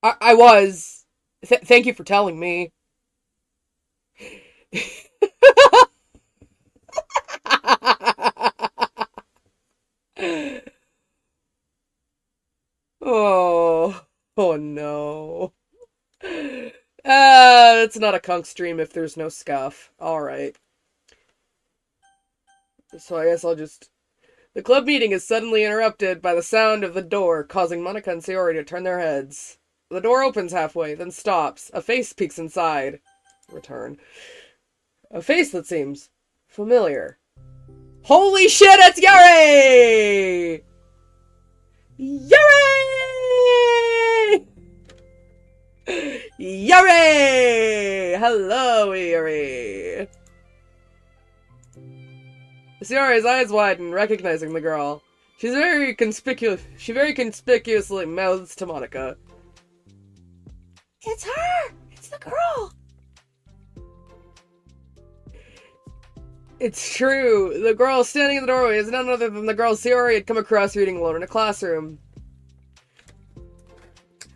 I was. Thank you for telling me. Oh, oh no. It's not a conch stream if there's no scuff. Alright. So I guess I'll just... The club meeting is suddenly interrupted by the sound of the door, causing Monica and Sayori to turn their heads. The door opens halfway, then stops. A face peeks inside. Return. A face that seems familiar. Holy shit, it's Yuri! Yuri! Yuri! Hello, Yuri! Sayori's eyes widen, recognizing the girl. She very conspicuously mouths to Monica. It's her! It's the girl! It's true. The girl standing in the doorway is none other than the girl Sayori had come across reading alone in a classroom.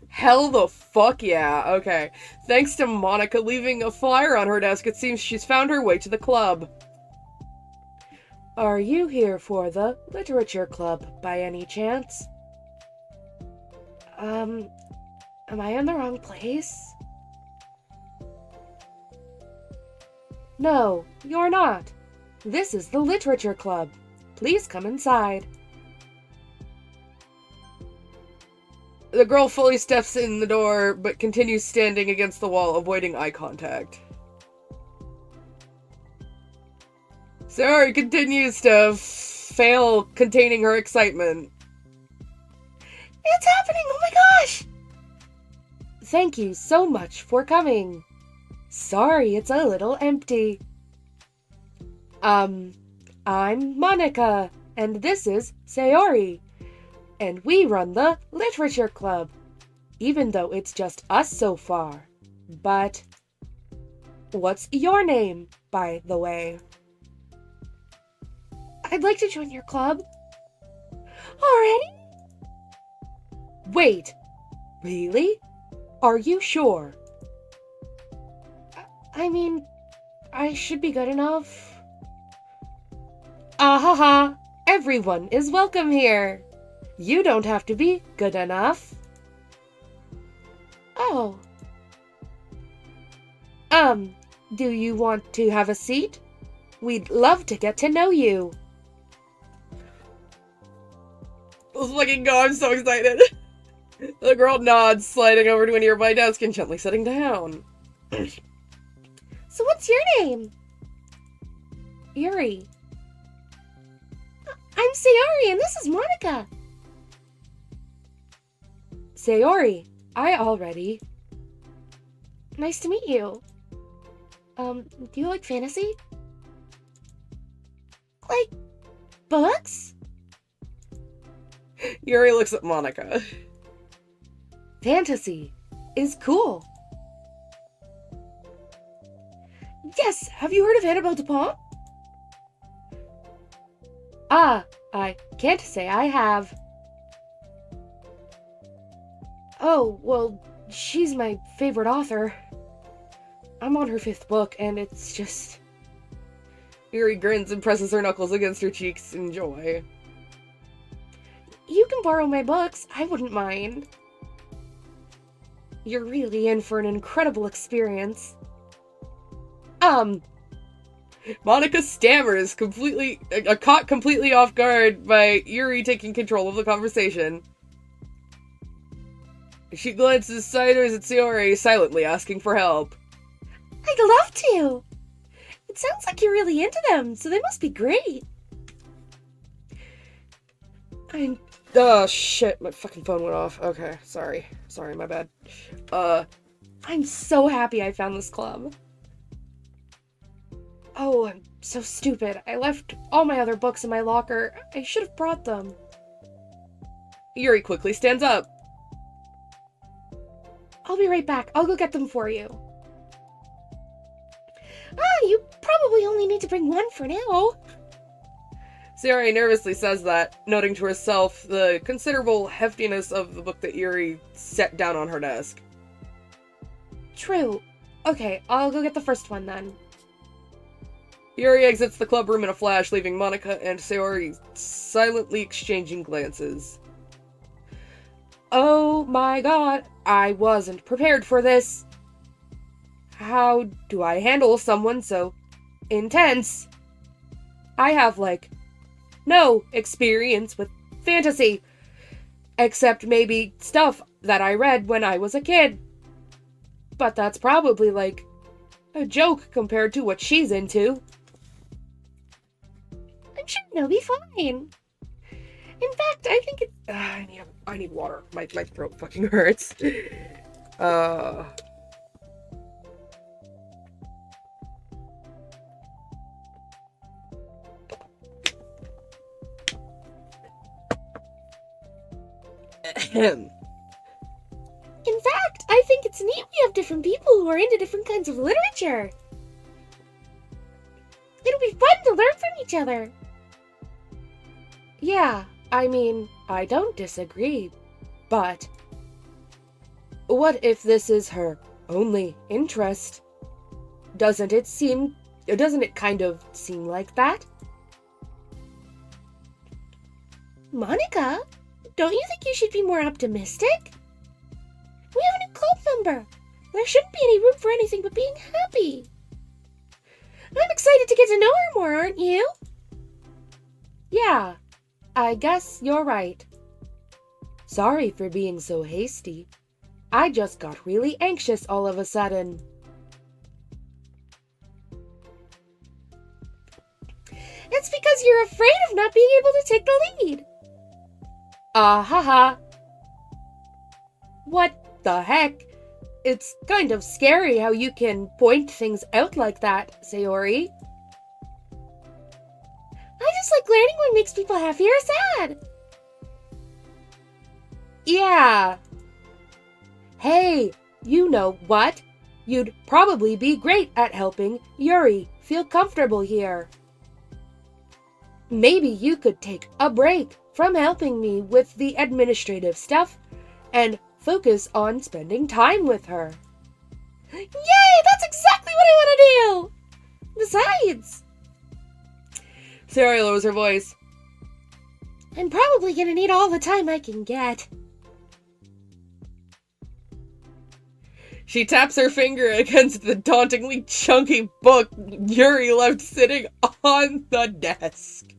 Hell the fuck yeah. Okay. Thanks to Monica leaving a flyer on her desk, it seems she's found her way to the club. Are you here for the literature club, by any chance? Am I in the wrong place? No, you're not. This is the literature club. Please come inside. The girl fully steps in the door, but continues standing against the wall, avoiding eye contact. Sayori continues to fail containing her excitement. It's happening! Oh my gosh! Thank you so much for coming. Sorry, it's a little empty. I'm Monica, and this is Sayori. And we run the literature club, even though it's just us so far. But what's your name, by the way? I'd like to join your club. Already? Wait, really? Are you sure? I mean, I should be good enough. Ahaha, everyone is welcome here. You don't have to be good enough. Oh. Do you want to have a seat? We'd love to get to know you. Let's fucking go, I'm so excited. The girl nods, sliding over to a nearby desk and gently sitting down. So what's your name? Yuri. I'm Sayori, and this is Monica. Sayori, I already. Nice to meet you. Do you like fantasy? Like books? Yuri looks at Monica. Fantasy is cool. Yes, have you heard of Annabelle Dupont? Ah, I can't say I have. Oh, well, she's my favorite author. I'm on her 5th book, and it's just... Yuri grins and presses her knuckles against her cheeks in joy. You can borrow my books, I wouldn't mind. You're really in for an incredible experience. Monica stammers, caught completely off guard by Yuri taking control of the conversation. She glances sideways at Sayori, silently asking for help. I'd love to! It sounds like you're really into them, so they must be great. Oh shit, my fucking phone went off. Okay, sorry. Sorry, my bad. I'm so happy I found this club. Oh, I'm so stupid. I left all my other books in my locker. I should have brought them. Yuri quickly stands up. I'll be right back. I'll go get them for you. You probably only need to bring one for now. Sayori nervously says that, noting to herself the considerable heftiness of the book that Yuri set down on her desk. True. Okay, I'll go get the first one then. Yuri exits the club room in a flash, leaving Monika and Sayori silently exchanging glances. Oh my god, I wasn't prepared for this. How do I handle someone so intense? I have, no experience with fantasy, except maybe stuff that I read when I was a kid. But that's probably, a joke compared to what she's into. I'm sure it'll be fine. In fact, I think it's... I need water. My throat fucking hurts. In fact, I think it's neat we have different people who are into different kinds of literature. It'll be fun to learn from each other. Yeah, I mean, I don't disagree, but what if this is her only interest? Doesn't it kind of seem like that? Monika, don't you think you should be more optimistic? We have a new club member. There shouldn't be any room for anything but being happy. I'm excited to get to know her more, aren't you? Yeah, I guess you're right. Sorry for being so hasty. I just got really anxious all of a sudden. It's because you're afraid of not being able to take the lead. Haha. What the heck? It's kind of scary how you can point things out like that, Sayori. I just like learning what makes people happy or sad. Yeah. Hey, you know what? You'd probably be great at helping Yuri feel comfortable here. Maybe you could take a break from helping me with the administrative stuff and focus on spending time with her. Yay! That's exactly what I want to do! Besides... Sayori lowers her voice. I'm probably gonna need all the time I can get. She taps her finger against the dauntingly chunky book Yuri left sitting on the desk.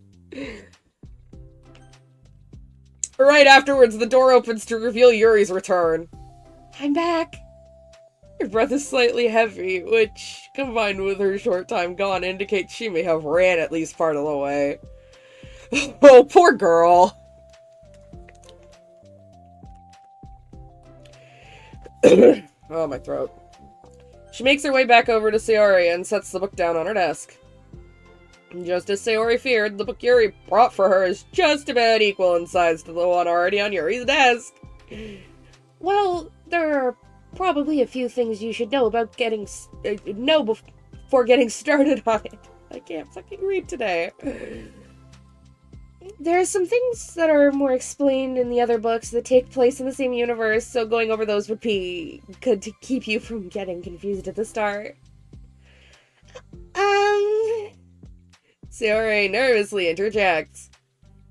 Right afterwards, the door opens to reveal Yuri's return. I'm back. Her breath is slightly heavy, which, combined with her short time gone, indicates she may have ran at least part of the way. Oh, poor girl. Oh, my throat. She makes her way back over to Sayori and sets the book down on her desk. Just as Sayori feared, the book Yuri brought for her is just about equal in size to the one already on Yuri's desk. Well, there are probably a few things you should know about before getting started on it. I can't fucking read today. There are some things that are more explained in the other books that take place in the same universe, so going over those would be good to keep you from getting confused at the start. Sayori nervously interjects.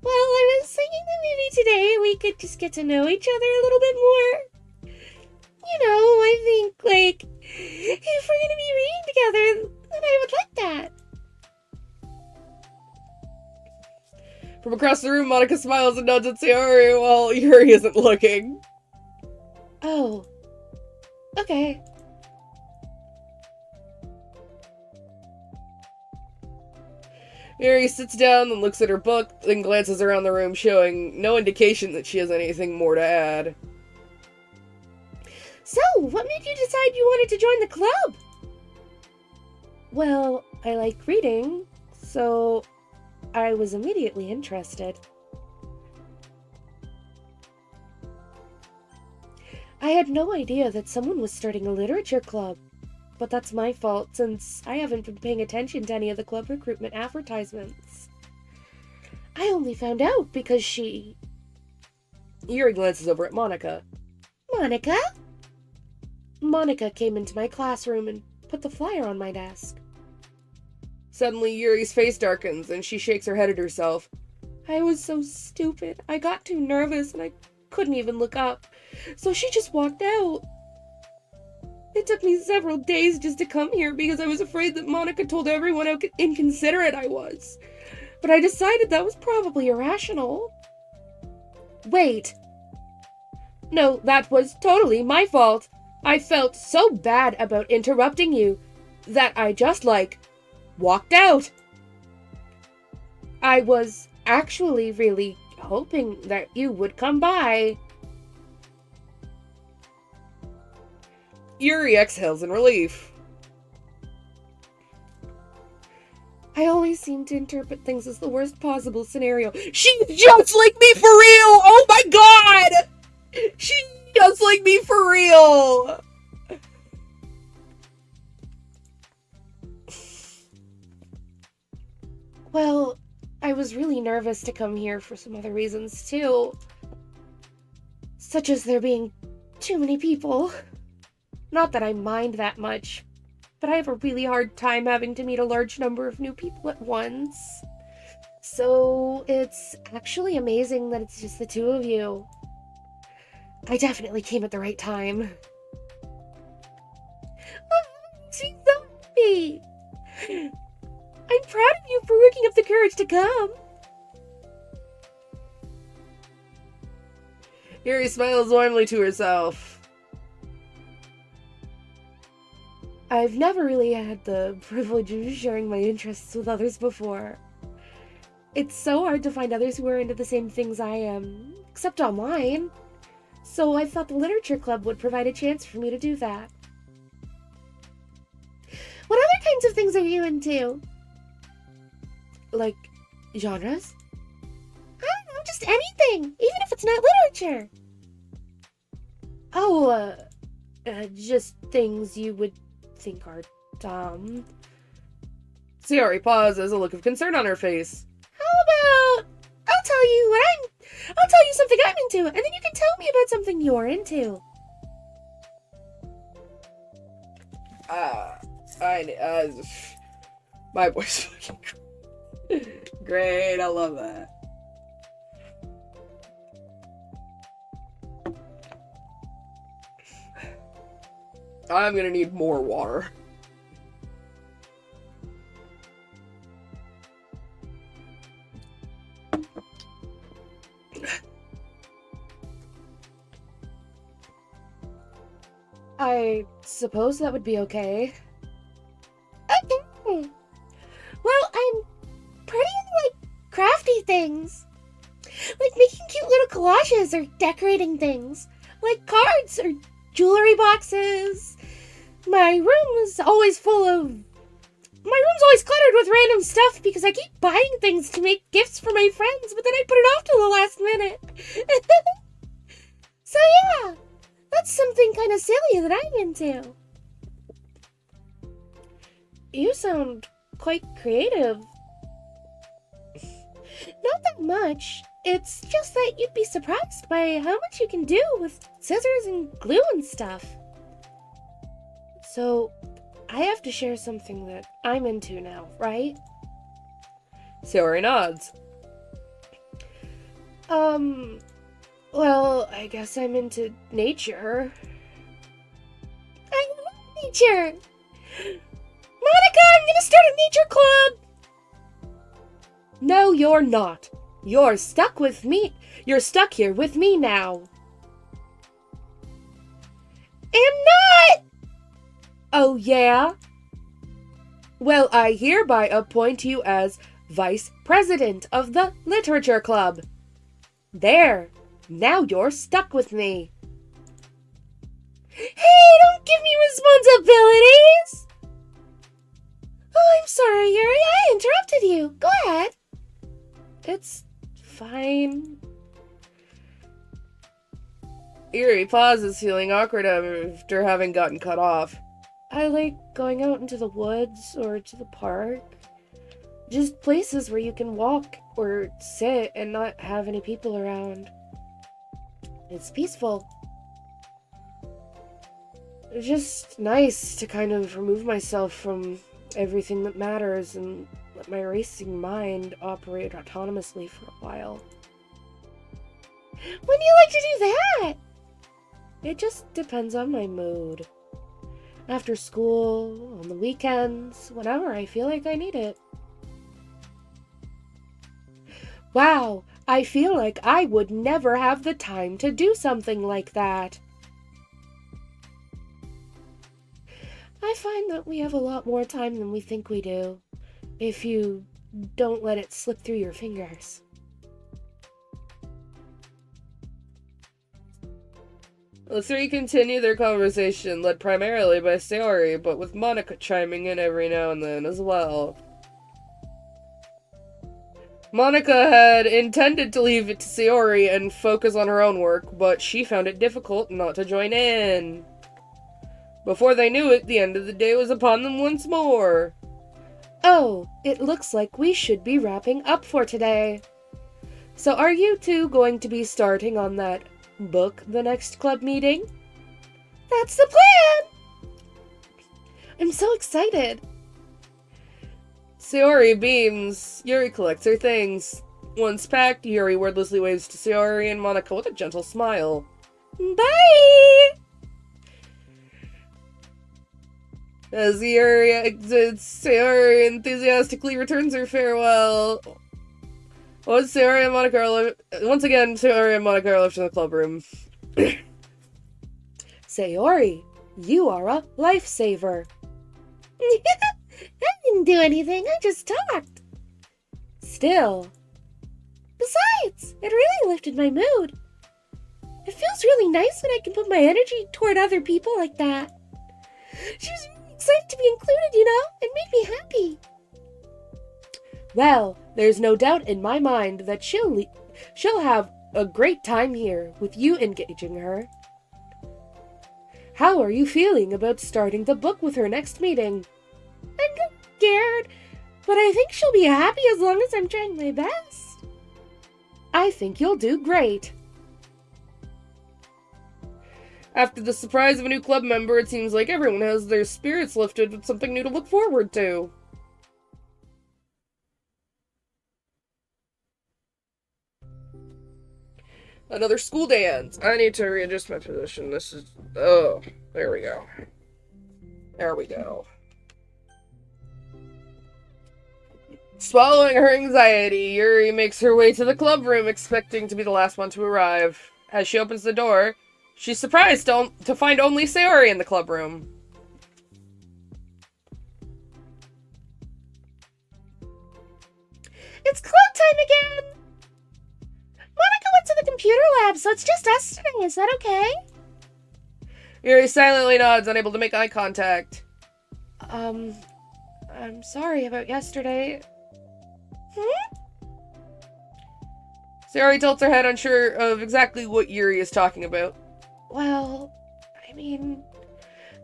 Well, I was thinking that maybe today we could just get to know each other a little bit more. You know, I think, if we're gonna be reading together, then I would like that. From across the room, Monika smiles and nods at Sayori while Yuri isn't looking. Oh. Okay. Yuri sits down and looks at her book, then glances around the room, showing no indication that she has anything more to add. So, what made you decide you wanted to join the club? Well, I like reading, so I was immediately interested. I had no idea that someone was starting a literature club, but that's my fault since I haven't been paying attention to any of the club recruitment advertisements. I only found out because she... Yuri glances over at Monica. Monica? Monica came into my classroom and put the flyer on my desk. Suddenly, Yuri's face darkens and she shakes her head at herself. I was so stupid. I got too nervous and I couldn't even look up. So she just walked out. It took me several days just to come here because I was afraid that Monica told everyone how inconsiderate I was. But I decided that was probably irrational. Wait. No, that was totally my fault. I felt so bad about interrupting you that I just, walked out. I was actually really hoping that you would come by. Yuri exhales in relief. I always seem to interpret things as the worst possible scenario. She's just like me for real! Oh my god! She's just like me for real! Well, I was really nervous to come here for some other reasons too. Such as there being too many people. Not that I mind that much, but I have a really hard time having to meet a large number of new people at once. So it's actually amazing that it's just the two of you. I definitely came at the right time. Oh, she's so happy. I'm proud of you for working up the courage to come. Yuri smiles warmly to herself. I've never really had the privilege of sharing my interests with others before. It's so hard to find others who are into the same things I am, except online. So I thought the literature club would provide a chance for me to do that. What other kinds of things are you into? Like, genres? I don't know, just anything, even if it's not literature. Oh, just things you would think are dumb. Sayori pauses, a look of concern on her face. How about I'll tell you something I'm into, and then you can tell me about something you're into. My voice fucking great. I love that. I'm gonna need more water. I suppose that would be okay. Okay. Well, I'm pretty into, crafty things. Like making cute little collages or decorating things. Like cards or jewelry boxes. My room's always cluttered with random stuff because I keep buying things to make gifts for my friends, but then I put it off till the last minute. So yeah, that's something kind of silly that I'm into. You sound quite creative. Not that much. It's just that you'd be surprised by how much you can do with scissors and glue and stuff. So, I have to share something that I'm into now, right? Sayori nods. Well, I guess I'm into nature. I love nature! Monica, I'm gonna start a nature club! No, you're not. You're stuck with me. You're stuck here with me now. I'm not! Oh, yeah? Well, I hereby appoint you as Vice President of the Literature Club. There. Now you're stuck with me. Hey, don't give me responsibilities! Oh, I'm sorry, Yuri. I interrupted you. Go ahead. It's fine. Yuri pauses, feeling awkward after having gotten cut off. I like going out into the woods or to the park. Just places where you can walk or sit and not have any people around. It's peaceful. It's just nice to kind of remove myself from everything that matters and let my racing mind operate autonomously for a while. When do you like to do that? It just depends on my mood. After school, on the weekends, whenever I feel like I need it. Wow, I feel like I would never have the time to do something like that. I find that we have a lot more time than we think we do, if you don't let it slip through your fingers. The three continue their conversation, led primarily by Sayori, but with Monika chiming in every now and then as well. Monika had intended to leave it to Sayori and focus on her own work, but she found it difficult not to join in. Before they knew it, the end of the day was upon them once more. Oh, it looks like we should be wrapping up for today. So are you two going to be starting on that book the next club meeting? That's the plan! I'm so excited. Sayori beams. Yuri collects her things. Once packed, Yuri wordlessly waves to Sayori and Monika with a gentle smile. Bye! As Yuri exits, Sayori enthusiastically returns her farewell. Once again, Sayori and Monika are left in the club room. Sayori, you are a lifesaver. I didn't do anything, I just talked. Still. Besides, it really lifted my mood. It feels really nice when I can put my energy toward other people like that. She was really excited to be included, you know? It made me happy. Well, there's no doubt in my mind that she'll have a great time here with you engaging her. How are you feeling about starting the book with her next meeting? I'm scared, but I think she'll be happy as long as I'm trying my best. I think you'll do great. After the surprise of a new club member, it seems like everyone has their spirits lifted with something new to look forward to. Another school day ends. I need to readjust my position. This is... Oh, there we go. There we go. Swallowing her anxiety, Yuri makes her way to the club room, expecting to be the last one to arrive. As she opens the door, she's surprised to find only Sayori in the club room. It's club time again! Monika went to the computer lab, so it's just us today. Is that okay? Yuri silently nods, unable to make eye contact. I'm sorry about yesterday. Sayori tilts her head, unsure of exactly what Yuri is talking about. Well, I mean,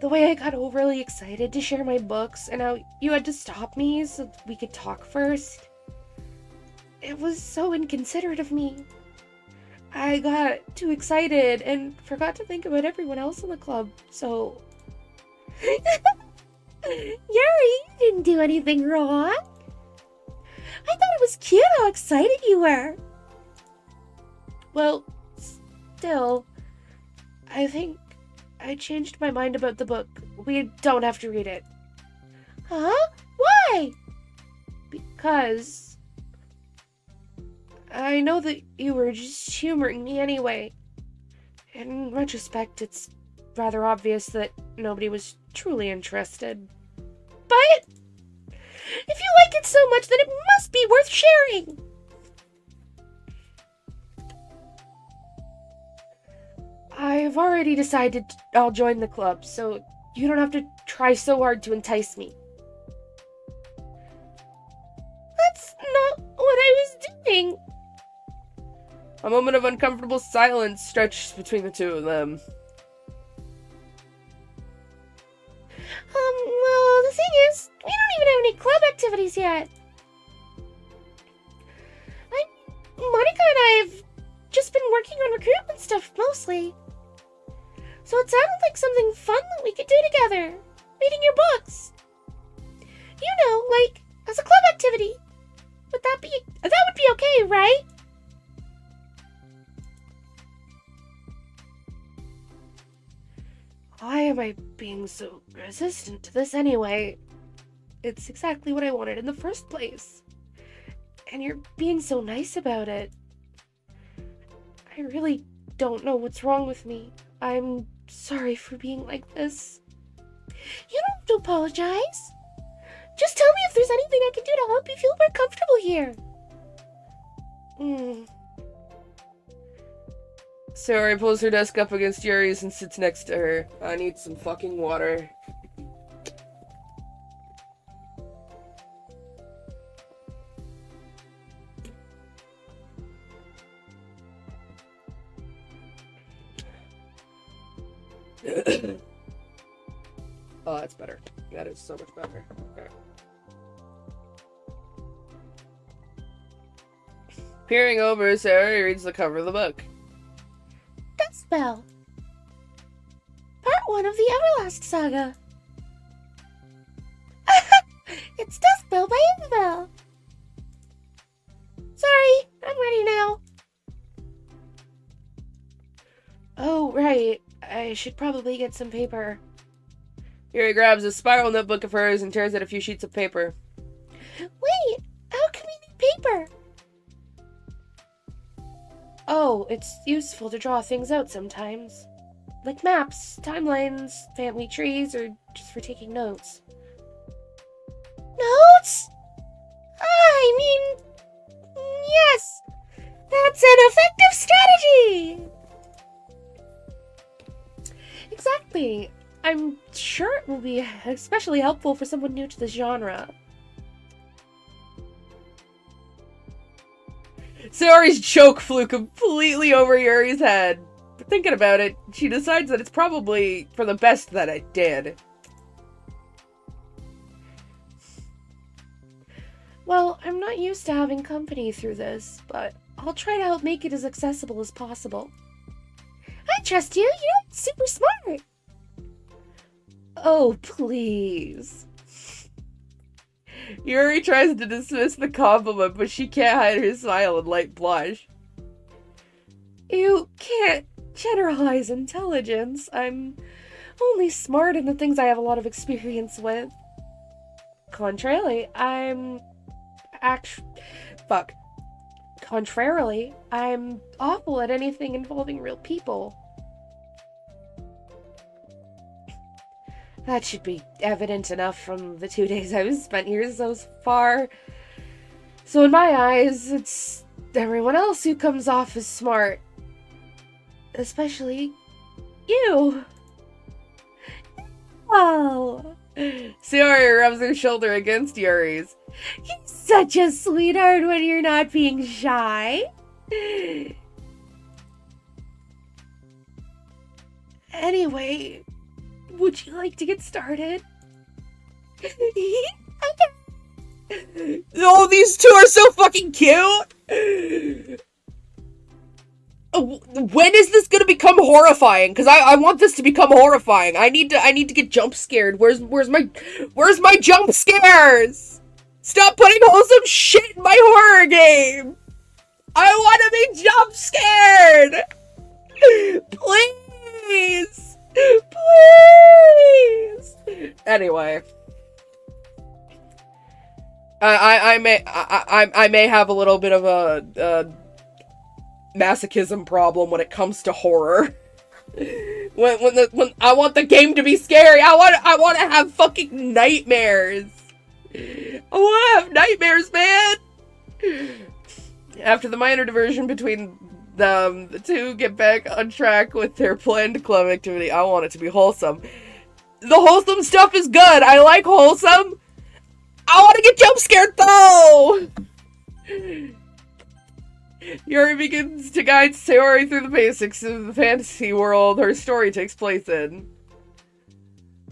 the way I got overly excited to share my books and how you had to stop me so we could talk first. It was so inconsiderate of me. I got too excited and forgot to think about everyone else in the club, so... Yuri, you didn't do anything wrong. I thought it was cute how excited you were. Well, still, I think I changed my mind about the book. We don't have to read it. Huh? Why? Because I know that you were just humoring me anyway. In retrospect, it's rather obvious that nobody was truly interested. But if you like it so much, then it must be worth sharing. I've already decided I'll join the club, so you don't have to try so hard to entice me. That's not what I was doing. A moment of uncomfortable silence stretched between the two of them. Well, the thing is, we don't even have any club activities yet. Monica and I have just been working on recruitment stuff mostly. So it sounded like something fun that we could do together. Reading your books. You know, like, as a club activity. That would be okay, right? Why am I being so resistant to this anyway? It's exactly what I wanted in the first place. And you're being so nice about it. I really don't know what's wrong with me. I'm sorry for being like this. You don't have to apologize. Just tell me if there's anything I can do to help you feel more comfortable here. Sayori pulls her desk up against Yuri's and sits next to her. I need some fucking water. Oh, that's better. That is so much better. Okay. Peering over, Sayori reads the cover of the book. Duskbell. Part 1 of the Everlast Saga. It's Duskbell by Isabel. Sorry, I'm ready now. Oh, right. I should probably get some paper. Yuri grabs a spiral notebook of hers and tears out a few sheets of paper. Wait, how can we need paper? Oh, it's useful to draw things out sometimes. Like maps, timelines, family trees, or just for taking notes. Notes? I mean, yes! That's an effective strategy! Exactly. I'm sure it will be especially helpful for someone new to the genre. Sayori's joke flew completely over Yuri's head. But thinking about it, she decides that it's probably for the best that it did. Well, I'm not used to having company through this, but I'll try to help make it as accessible as possible. I trust you. You're super smart. Oh, please. Yuri tries to dismiss the compliment, but she can't hide her smile and light blush. You can't generalize intelligence. I'm only smart in the things I have a lot of experience with. Contrarily, I'm awful at anything involving real people. That should be evident enough from the 2 days I've spent here so far. So in my eyes, it's everyone else who comes off as smart. Especially you. Oh. Sayori rubs her shoulder against Yuri's. You're such a sweetheart when you're not being shy. Anyway, would you like to get started? Oh, these two are so fucking cute! When is this gonna become horrifying? Because I want this to become horrifying. I need to get jump scared. Where's my jump scares? Stop putting wholesome shit in my horror game! I want to be jump scared! Please! Please! Anyway. I may have a little bit of a masochism problem when it comes to horror. when I want the game to be scary, I want to have fucking nightmares. I want to have nightmares, man. After the minor diversion between them, the two get back on track with their planned club activity. I want it to be wholesome. The wholesome stuff is good. I like wholesome. I want to get jump scared though. Yuri begins to guide Sayori through the basics of the fantasy world her story takes place in.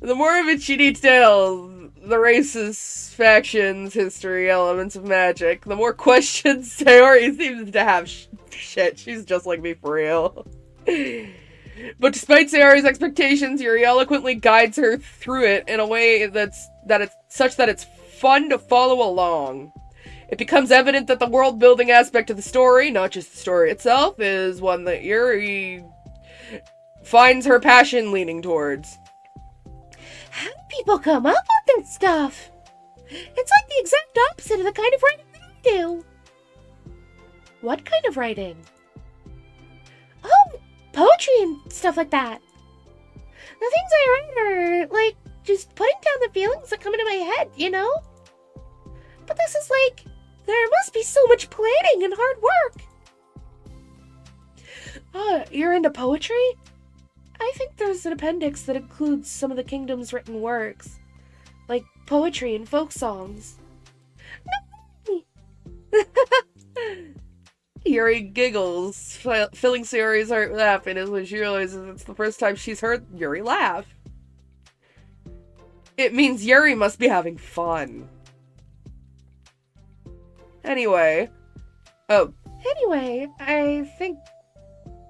The more of it she details, the races, factions, history, elements of magic, the more questions Sayori seems to have. Shit, she's just like me for real. But despite Sayori's expectations, Yuri eloquently guides her through it in a way that's such that it's fun to follow along. It becomes evident that the world-building aspect of the story, not just the story itself, is one that Yuri finds her passion leaning towards. How do people come up with this stuff? It's like the exact opposite of the kind of writing that I do. What kind of writing? Oh, poetry and stuff like that. The things I write are, like, just putting down the feelings that come into my head, you know? But this is like, there must be so much planning and hard work. Oh, you're into poetry? I think there's an appendix that includes some of the kingdom's written works, like poetry and folk songs. Yuri giggles, filling Sayori's heart laughing as when she realizes it's the first time she's heard Yuri laugh. It means Yuri must be having fun. Anyway, I think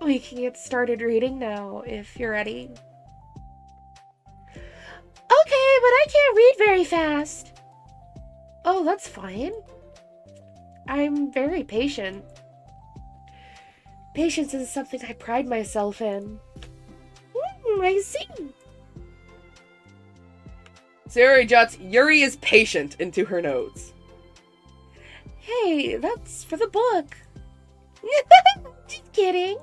we can get started reading now, if you're ready. Okay, but I can't read very fast. Oh, that's fine. I'm very patient. Patience is something I pride myself in. I see. Sayori jots Yuri is patient into her notes. Hey, that's for the book. Just kidding.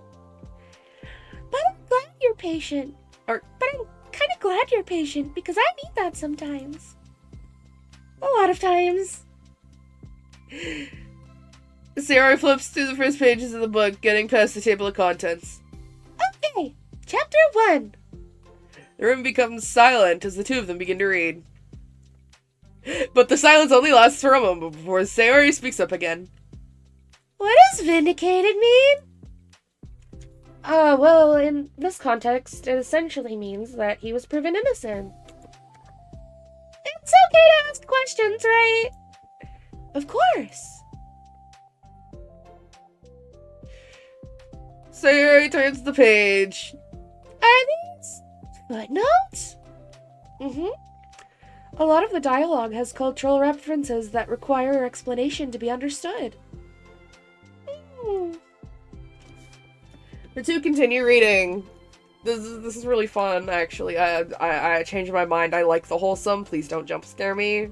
But I'm glad you're patient. But I'm kind of glad you're patient because I need that sometimes. A lot of times. Sayori flips through the first pages of the book, getting past the table of contents. Okay, chapter 1. The room becomes silent as the two of them begin to read. But the silence only lasts for a moment before Sayori speaks up again. What does vindicated mean? Well, in this context, it essentially means that he was proven innocent. It's okay to ask questions, right? Of course. Sayori turns the page. Are these footnotes? Mm-hmm. A lot of the dialogue has cultural references that require explanation to be understood. The two continue reading. This is really fun, actually. I changed my mind. I like the wholesome. Please don't jump scare me.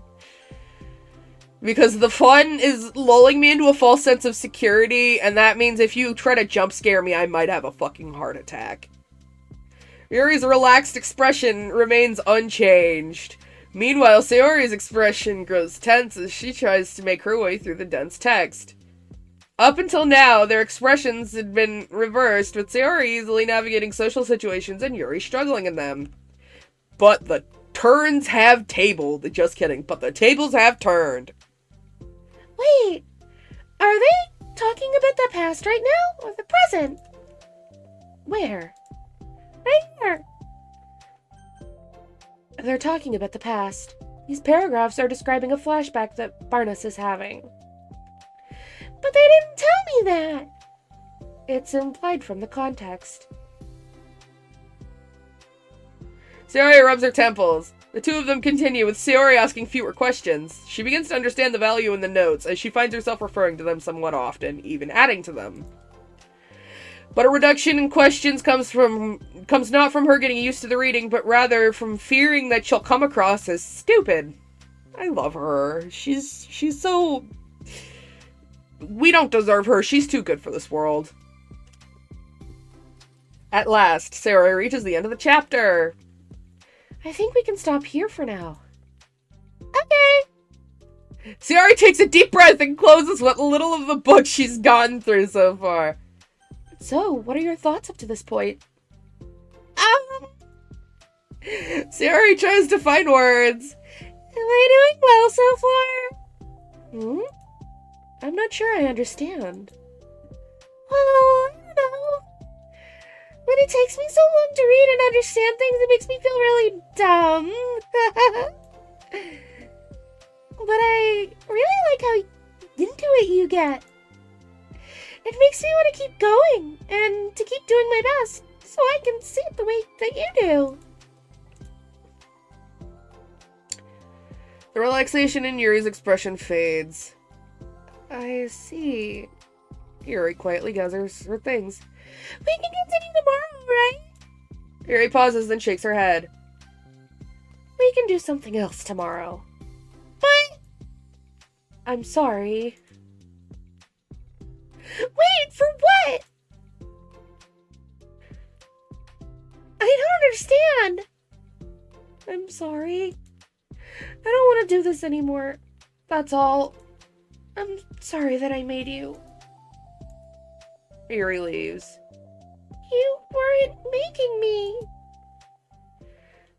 Because the fun is lulling me into a false sense of security, and that means if you try to jump scare me, I might have a fucking heart attack. Yuri's relaxed expression remains unchanged. Meanwhile, Sayori's expression grows tense as she tries to make her way through the dense text. Up until now, their expressions had been reversed, with Sayori easily navigating social situations and Yuri struggling in them. But the turns have tabled. Just kidding, but the tables have turned. Wait, are they talking about the past right now, or the present? Where? Right here. They're talking about the past. These paragraphs are describing a flashback that Barnes is having. But they didn't tell me that! It's implied from the context. Sayori rubs her temples. The two of them continue, with Sayori asking fewer questions. She begins to understand the value in the notes, as she finds herself referring to them somewhat often, even adding to them. But a reduction in questions comes not from her getting used to the reading, but rather from fearing that she'll come across as stupid. I love her. She's so... We don't deserve her. She's too good for this world. At last, Sayori reaches the end of the chapter. I think we can stop here for now. Okay. Sayori takes a deep breath and closes what little of the book she's gotten through so far. So, what are your thoughts up to this point? Sayori tries to find words. Am I doing well so far? I'm not sure I understand. Well, I don't know. When it takes me so long to read and understand things, it makes me feel really dumb. you get. It makes me want to keep going and to keep doing my best so I can see it the way that you do. The relaxation in Yuri's expression fades. I see. Yuri quietly gathers her things. We can continue tomorrow, right? Yuri pauses, then shakes her head. We can do something else tomorrow. But I'm sorry. Wait, for what? I don't understand. I'm sorry. I don't want to do this anymore. That's all. I'm sorry that I made you. Yuri leaves. You weren't making me.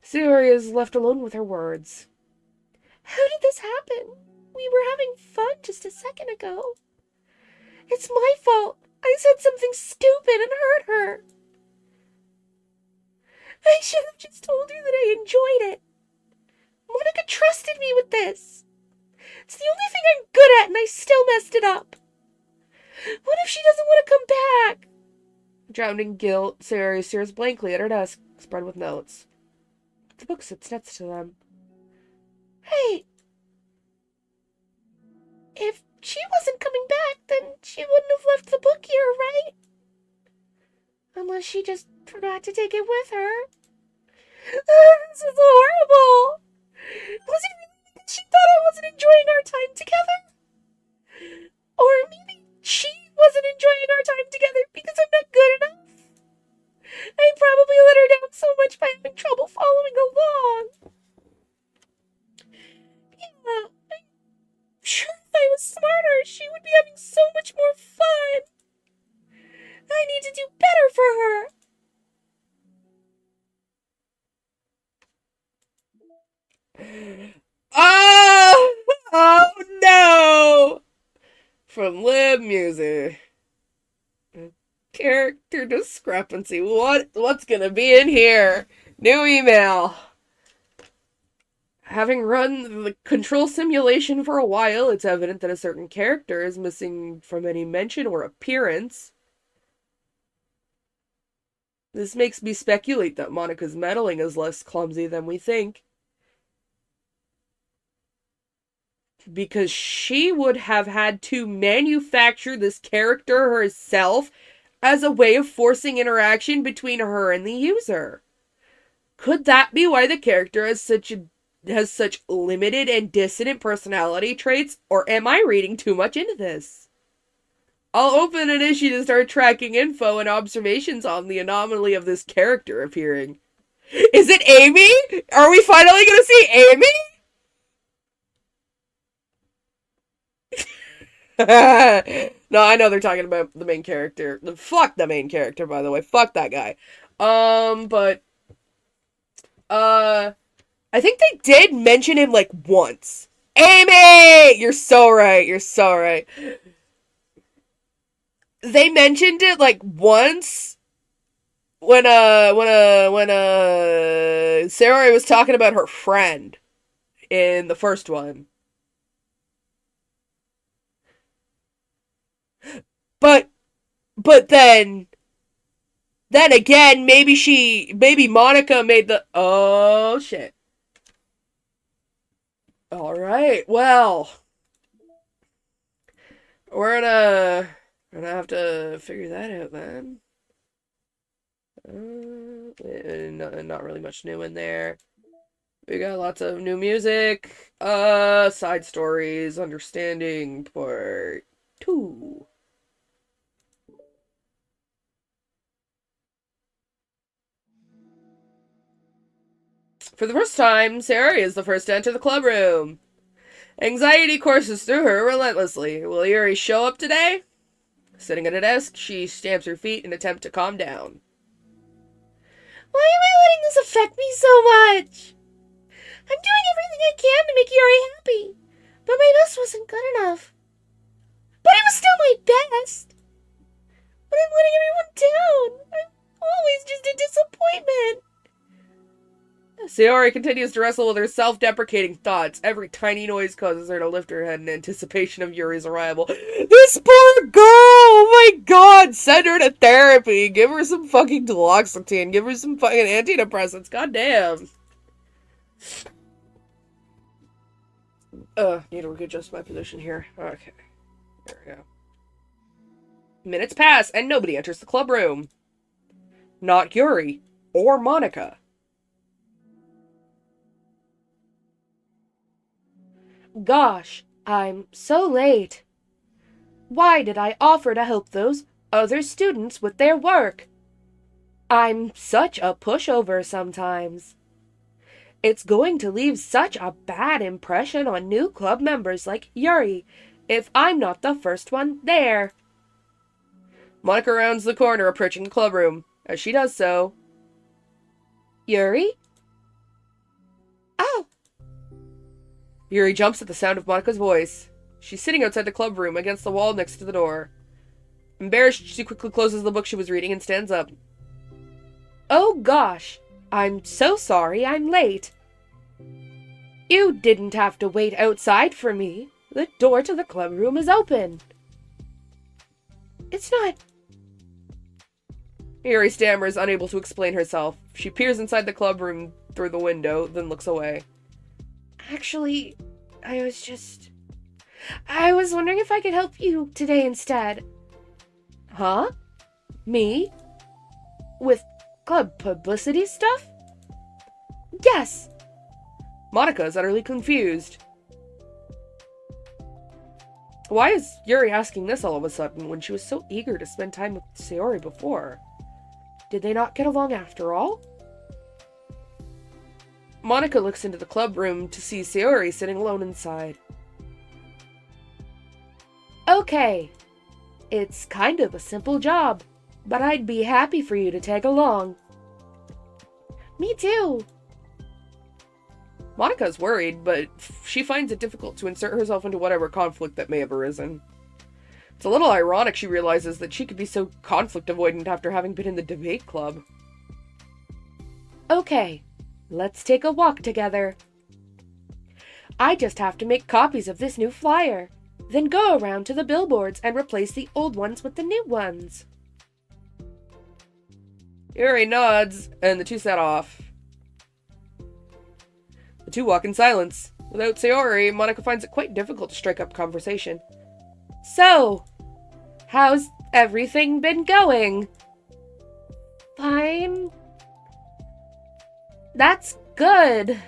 Sayori is left alone with her words. How did this happen? We were having fun just a second ago. It's my fault. I said something stupid and hurt her. I should have just told her that I enjoyed it. Monica trusted me with this. It's the only thing I'm good at and I still messed it up. What if she doesn't want to come back? Drowned in guilt, Sayori stares blankly at her desk, spread with notes. The book sits next to them. Hey. If she wasn't coming back, then she wouldn't have left the book here, right? Unless she just forgot to take it with her. This is horrible. Was it really because she thought I wasn't enjoying our time together? Or maybe she wasn't enjoying our time together because I'm not good enough? I probably let her down so much by having trouble following along. Yeah, I'm sure if I was smarter, she would be having so much more fun. I need to do better for her. Oh no! From Lib Music. Character discrepancy. What's gonna be in here? New email. Having run the control simulation for a while, it's evident that a certain character is missing from any mention or appearance. This makes me speculate that Monica's meddling is less clumsy than we think. Because she would have had to manufacture this character herself as a way of forcing interaction between her and the user. Could that be why the character has such limited and dissonant personality traits, or am I reading too much into this? I'll open an issue to start tracking info and observations on the anomaly of this character appearing. Is it Amy? Are we finally gonna see Amy? No, I know they're talking about the main character. Fuck the main character, by the way. Fuck that guy. But I think they did mention him like once. Amy! You're so right. You're so right. They mentioned it like once when Sayori was talking about her friend in the first one. But then again, maybe Monica made the, oh shit. Alright, well, we're gonna have to figure that out then. Not really much new in there. We got lots of new music, side stories, understanding part 2. For the first time, Sayori is the first to enter the club room. Anxiety courses through her relentlessly. Will Yuri show up today? Sitting at a desk, she stamps her feet in an attempt to calm down. Why am I letting this affect me so much? I'm doing everything I can to make Yuri happy, but my best wasn't good enough. But it was still my best. But I'm letting everyone down. I'm always just a disappointment. Sayori continues to wrestle with her self-deprecating thoughts. Every tiny noise causes her to lift her head in anticipation of Yuri's arrival. This poor girl! Oh my god! Send her to therapy! Give her some fucking duloxetine. Give her some fucking antidepressants. God damn. Need to readjust my position here. Okay. There we go. Minutes pass, and nobody enters the club room. Not Yuri. Or Monica. Gosh, I'm so late. Why did I offer to help those other students with their work? I'm such a pushover sometimes. It's going to leave such a bad impression on new club members like Yuri if I'm not the first one there. Monica rounds the corner, approaching the club room. As she does so... Yuri? Oh! Yuri jumps at the sound of Monica's voice. She's sitting outside the club room, against the wall next to the door. Embarrassed, she quickly closes the book she was reading and stands up. Oh gosh, I'm so sorry I'm late. You didn't have to wait outside for me. The door to the club room is open. It's not... Yuri stammers, unable to explain herself. She peers inside the club room through the window, then looks away. Actually, I was wondering if I could help you today instead. Huh? Me? With club publicity stuff? Yes! Monica is utterly confused. Why is Yuri asking this all of a sudden when she was so eager to spend time with Sayori before? Did they not get along after all? Monica looks into the club room to see Sayori sitting alone inside. Okay. It's kind of a simple job, but I'd be happy for you to tag along. Me too. Monica's worried, but she finds it difficult to insert herself into whatever conflict that may have arisen. It's a little ironic she realizes that she could be so conflict avoidant after having been in the debate club. Okay, let's take a walk together. I just have to make copies of this new flyer, then go around to the billboards and replace the old ones with the new ones. Yuri nods, and the two set off. The two walk in silence. Without Sayori, Monica finds it quite difficult to strike up conversation. So, how's everything been going? Fine. That's good.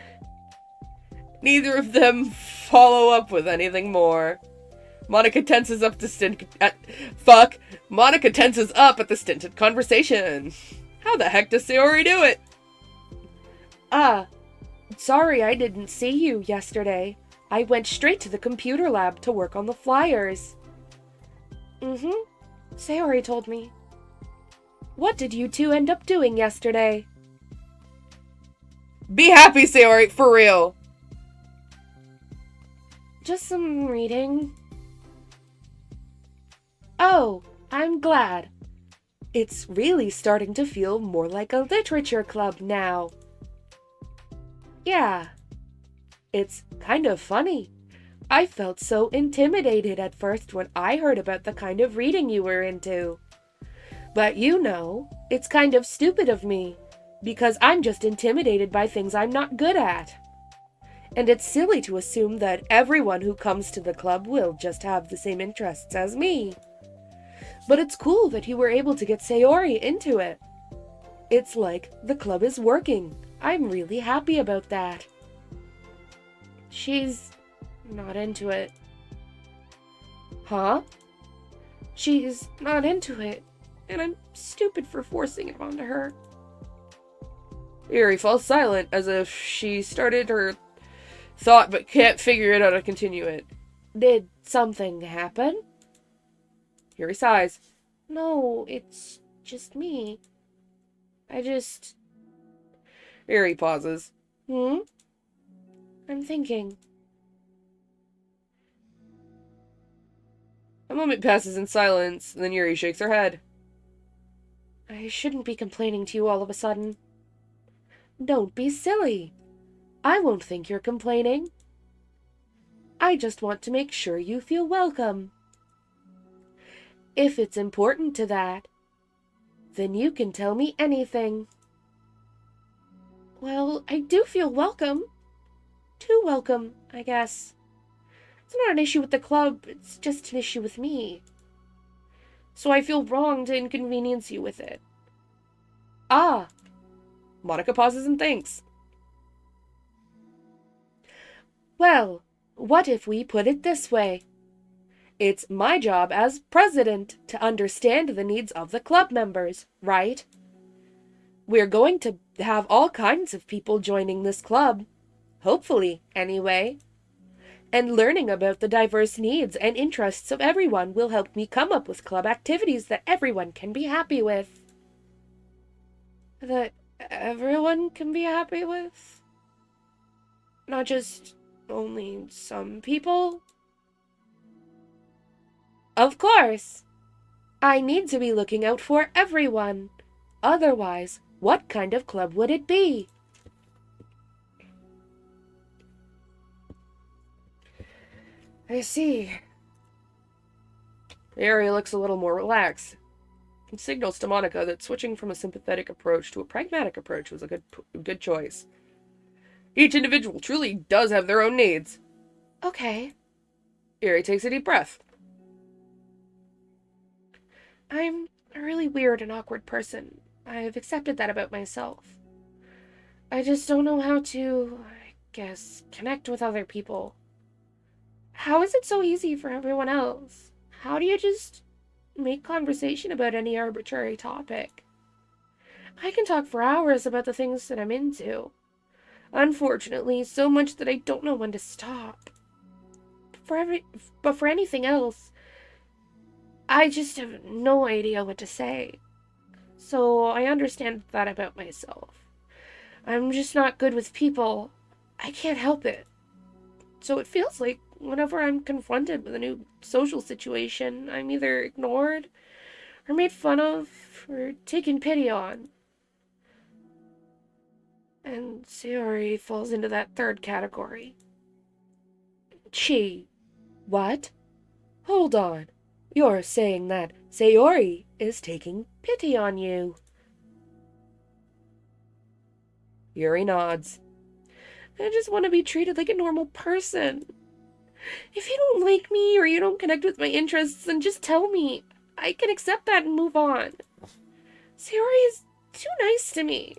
Neither of them follow up with anything more. Monica tenses up Monica tenses up at the stinted conversation. How the heck does Sayori do it? Sorry I didn't see you yesterday. I went straight to the computer lab to work on the flyers. Sayori told me. What did you two end up doing yesterday? Be happy, Sayori, for real. Just some reading. Oh, I'm glad. It's really starting to feel more like a literature club now. Yeah. It's kind of funny. I felt so intimidated at first when I heard about the kind of reading you were into. But you know, it's kind of stupid of me, because I'm just intimidated by things I'm not good at. And it's silly to assume that everyone who comes to the club will just have the same interests as me. But it's cool that you were able to get Sayori into it. It's like the club is working. I'm really happy about that. She's not into it. Huh? She's not into it, and I'm stupid for forcing it onto her. Yuri falls silent, as if she started her thought but can't figure it out to continue it. Did something happen? Yuri sighs. No, it's just me. Yuri pauses. I'm thinking. A moment passes in silence, and then Yuri shakes her head. I shouldn't be complaining to you all of a sudden. Don't be silly. I won't think you're complaining. I just want to make sure you feel welcome. If it's important to that, then you can tell me anything. Well, I do feel welcome. Too welcome, I guess. It's not an issue with the club, it's just an issue with me. So I feel wrong to inconvenience you with it. Ah. Monica pauses and thinks. Well, what if we put it this way? It's my job as president to understand the needs of the club members, right? We're going to have all kinds of people joining this club. Hopefully, anyway. And learning about the diverse needs and interests of everyone will help me come up with club activities that everyone can be happy with. That everyone can be happy with? Not just only some people? Of course! I need to be looking out for everyone. Otherwise, what kind of club would it be? I see. Yuri looks a little more relaxed. It signals to Monica that switching from a sympathetic approach to a pragmatic approach was a good choice. Each individual truly does have their own needs. Okay. Yuri takes a deep breath. I'm a really weird and awkward person. I've accepted that about myself. I just don't know how to, I guess, connect with other people. How is it so easy for everyone else? How do you just make conversation about any arbitrary topic? I can talk for hours about the things that I'm into. Unfortunately, so much that I don't know when to stop. But for anything else, I just have no idea what to say. So I understand that about myself. I'm just not good with people. I can't help it. So it feels like whenever I'm confronted with a new social situation, I'm either ignored or made fun of or taken pity on. And Sayori falls into that third category. What? Hold on. You're saying that Sayori is taking pity on you. Yuri nods. I just want to be treated like a normal person. If you don't like me or you don't connect with my interests, then just tell me. I can accept that and move on. Sayori is too nice to me.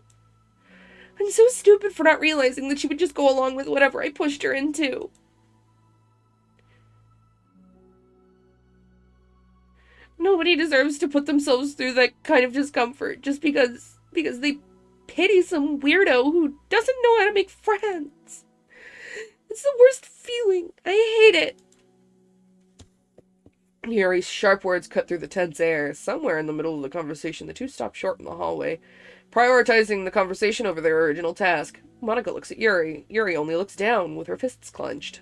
I'm so stupid for not realizing that she would just go along with whatever I pushed her into. Nobody deserves to put themselves through that kind of discomfort just because they pity some weirdo who doesn't know how to make friends. It's the worst feeling. I hate it. Yuri's sharp words cut through the tense air. Somewhere in the middle of the conversation, the two stop short in the hallway, prioritizing the conversation over their original task. Monica looks at Yuri. Yuri only looks down, with her fists clenched.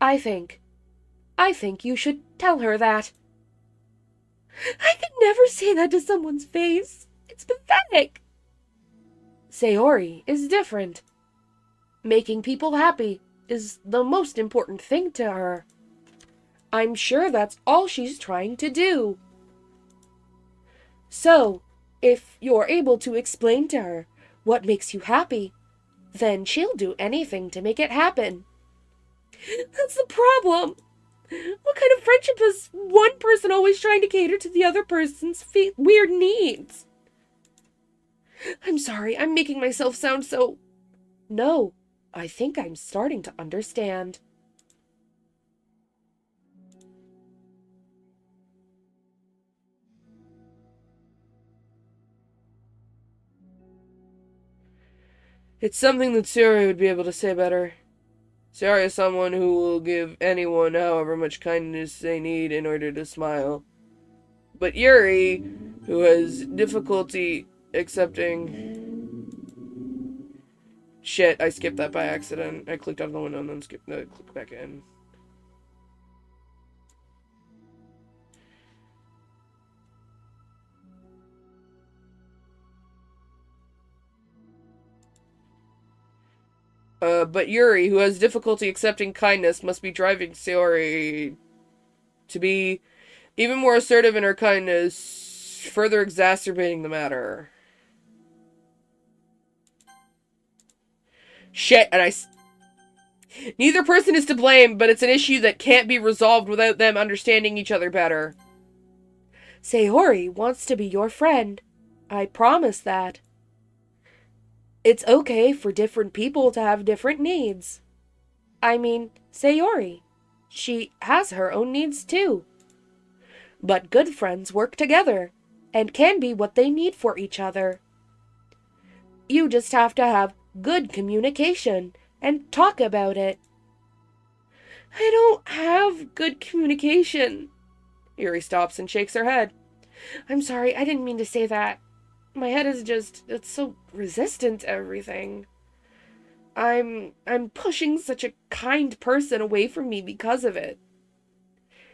I think you should tell her that. I could never say that to someone's face. It's pathetic. Sayori is different. Making people happy is the most important thing to her. I'm sure that's all she's trying to do. So, if you're able to explain to her what makes you happy, then she'll do anything to make it happen. That's the problem. What kind of friendship is one person always trying to cater to the other person's weird needs? I'm sorry, I'm making myself sound so... No, I think I'm starting to understand. It's something that Sayori would be able to say better. Sayori is someone who will give anyone however much kindness they need in order to smile. But Yuri, who has difficulty accepting... Shit, I skipped that by accident. I clicked out of the window and then clicked back in. But Yuri, who has difficulty accepting kindness, must be driving Sayori to be even more assertive in her kindness, further exacerbating the matter. Shit, and neither person is to blame, but it's an issue that can't be resolved without them understanding each other better. Sayori wants to be your friend. I promise that. It's okay for different people to have different needs. I mean, Sayori. She has her own needs too. But good friends work together and can be what they need for each other. You just have to have good communication and talk about it. I don't have good communication. Yuri stops and shakes her head. I'm sorry, I didn't mean to say that. My head is just, it's so resistant to everything. I'm pushing such a kind person away from me because of it.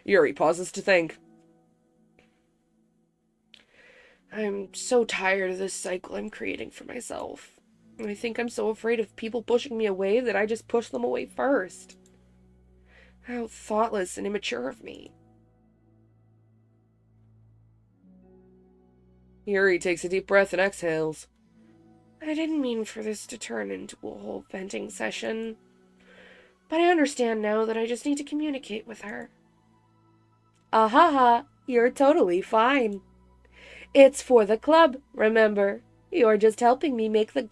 Yuri pauses to think. I'm so tired of this cycle I'm creating for myself. I think I'm so afraid of people pushing me away that I just push them away first. How thoughtless and immature of me. Yuri takes a deep breath and exhales. I didn't mean for this to turn into a whole venting session. But I understand now that I just need to communicate with her. Ahaha, you're totally fine. It's for the club, remember. You're just helping me make the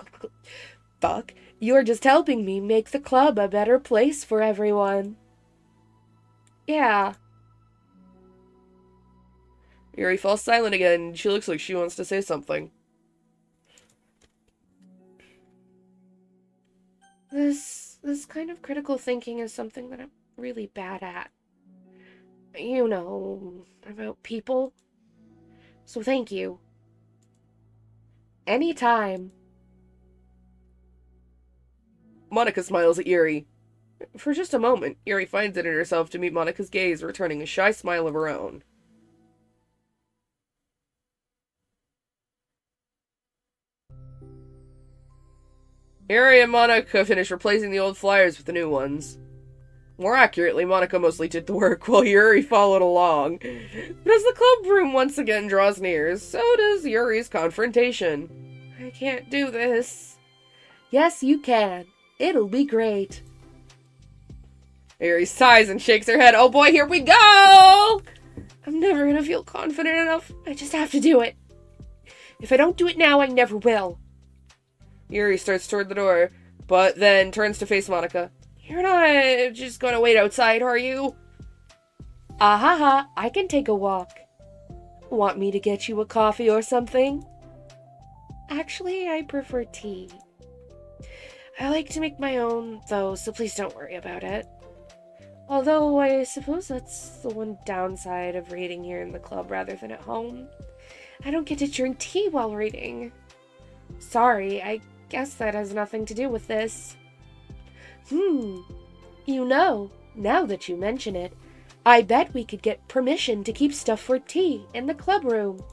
You're just helping me make the club a better place for everyone. Yeah. Yuri falls silent again. She looks like she wants to say something. This kind of critical thinking is something that I'm really bad at. You know, about people. So thank you. Anytime. Monika smiles at Yuri. For just a moment, Yuri finds it in herself to meet Monika's gaze, returning a shy smile of her own. Yuri and Monika finish replacing the old flyers with the new ones. More accurately, Monika mostly did the work, while Yuri followed along. But as the club room once again draws near, so does Yuri's confrontation. I can't do this. Yes, you can. It'll be great. Yuri sighs and shakes her head. Oh boy, here we go! I'm never gonna feel confident enough. I just have to do it. If I don't do it now, I never will. Yuri starts toward the door, but then turns to face Monika. You're not just gonna wait outside, are you? Ahaha, I can take a walk. Want me to get you a coffee or something? Actually, I prefer tea. I like to make my own, though, so please don't worry about it. Although, I suppose that's the one downside of reading here in the club rather than at home. I don't get to drink tea while reading. Sorry, I guess that has nothing to do with this. You know, now that you mention it, I bet we could get permission to keep stuff for tea in the club room.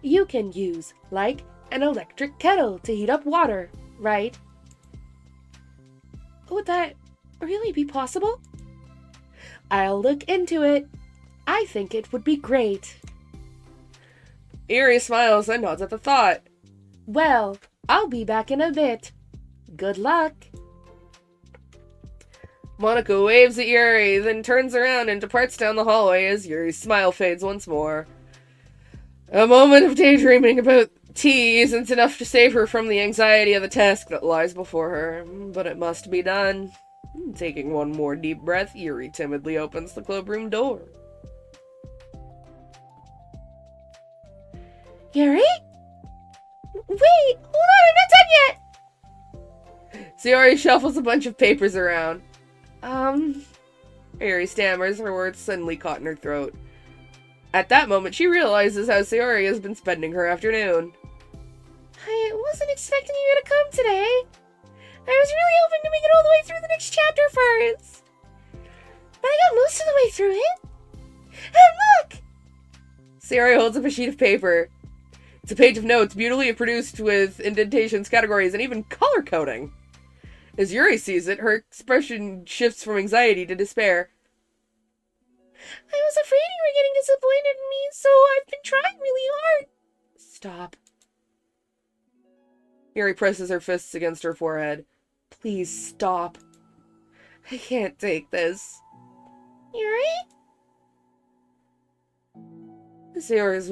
You can use, like, an electric kettle to heat up water, right? Would that really be possible? I'll look into it. I think it would be great. Yuri smiles and nods at the thought. Well, I'll be back in a bit. Good luck. Monika waves at Yuri, then turns around and departs down the hallway as Yuri's smile fades once more. A moment of daydreaming about tea isn't enough to save her from the anxiety of the task that lies before her, but it must be done. Taking one more deep breath, Yuri timidly opens the clubroom door. Yuri? Wait, hold on, I'm not done yet! Sayori shuffles a bunch of papers around. Yuri stammers, her words suddenly caught in her throat. At that moment, she realizes how Sayori has been spending her afternoon. I wasn't expecting you to come today. I was really hoping to make it all the way through the next chapter first. But I got most of the way through it. And look! Sayori holds up a sheet of paper. It's a page of notes, beautifully produced with indentations, categories, and even color coding. As Yuri sees it, her expression shifts from anxiety to despair. I was afraid you were getting disappointed in me, so I've been trying really hard. Stop. Yuri presses her fists against her forehead. Please stop. I can't take this. Yuri? Sayori's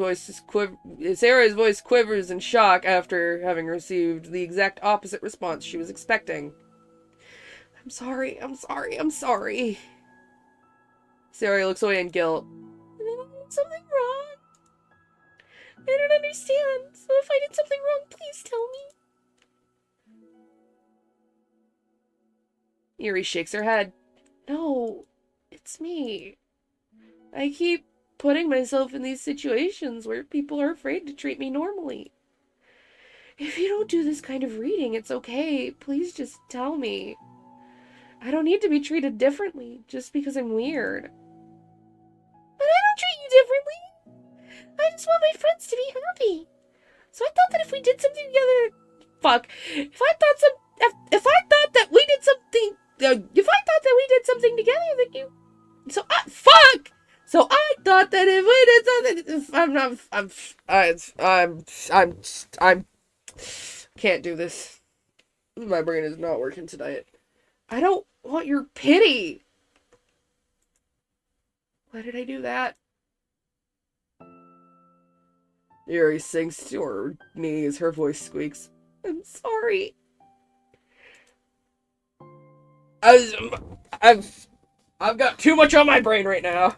voice quivers in shock after having received the exact opposite response she was expecting. I'm sorry. Sayori looks away in guilt. I did something wrong. I don't understand, so if I did something wrong, please tell me. Yuri shakes her head. No, it's me. I keep putting myself in these situations where people are afraid to treat me normally. If you don't do this kind of reading, it's okay. Please just tell me. I don't need to be treated differently just because I'm weird. But I don't treat you differently. I just want my friends to be happy. So I thought that if we did something together... Fuck. If I thought that we did something together, that you... Fuck! So I thought that if we did something... I'm can't do this. My brain is not working tonight. I don't want your pity. Why did I do that? Yuri sinks to her knees. Her voice squeaks. I'm sorry. I've got too much on my brain right now.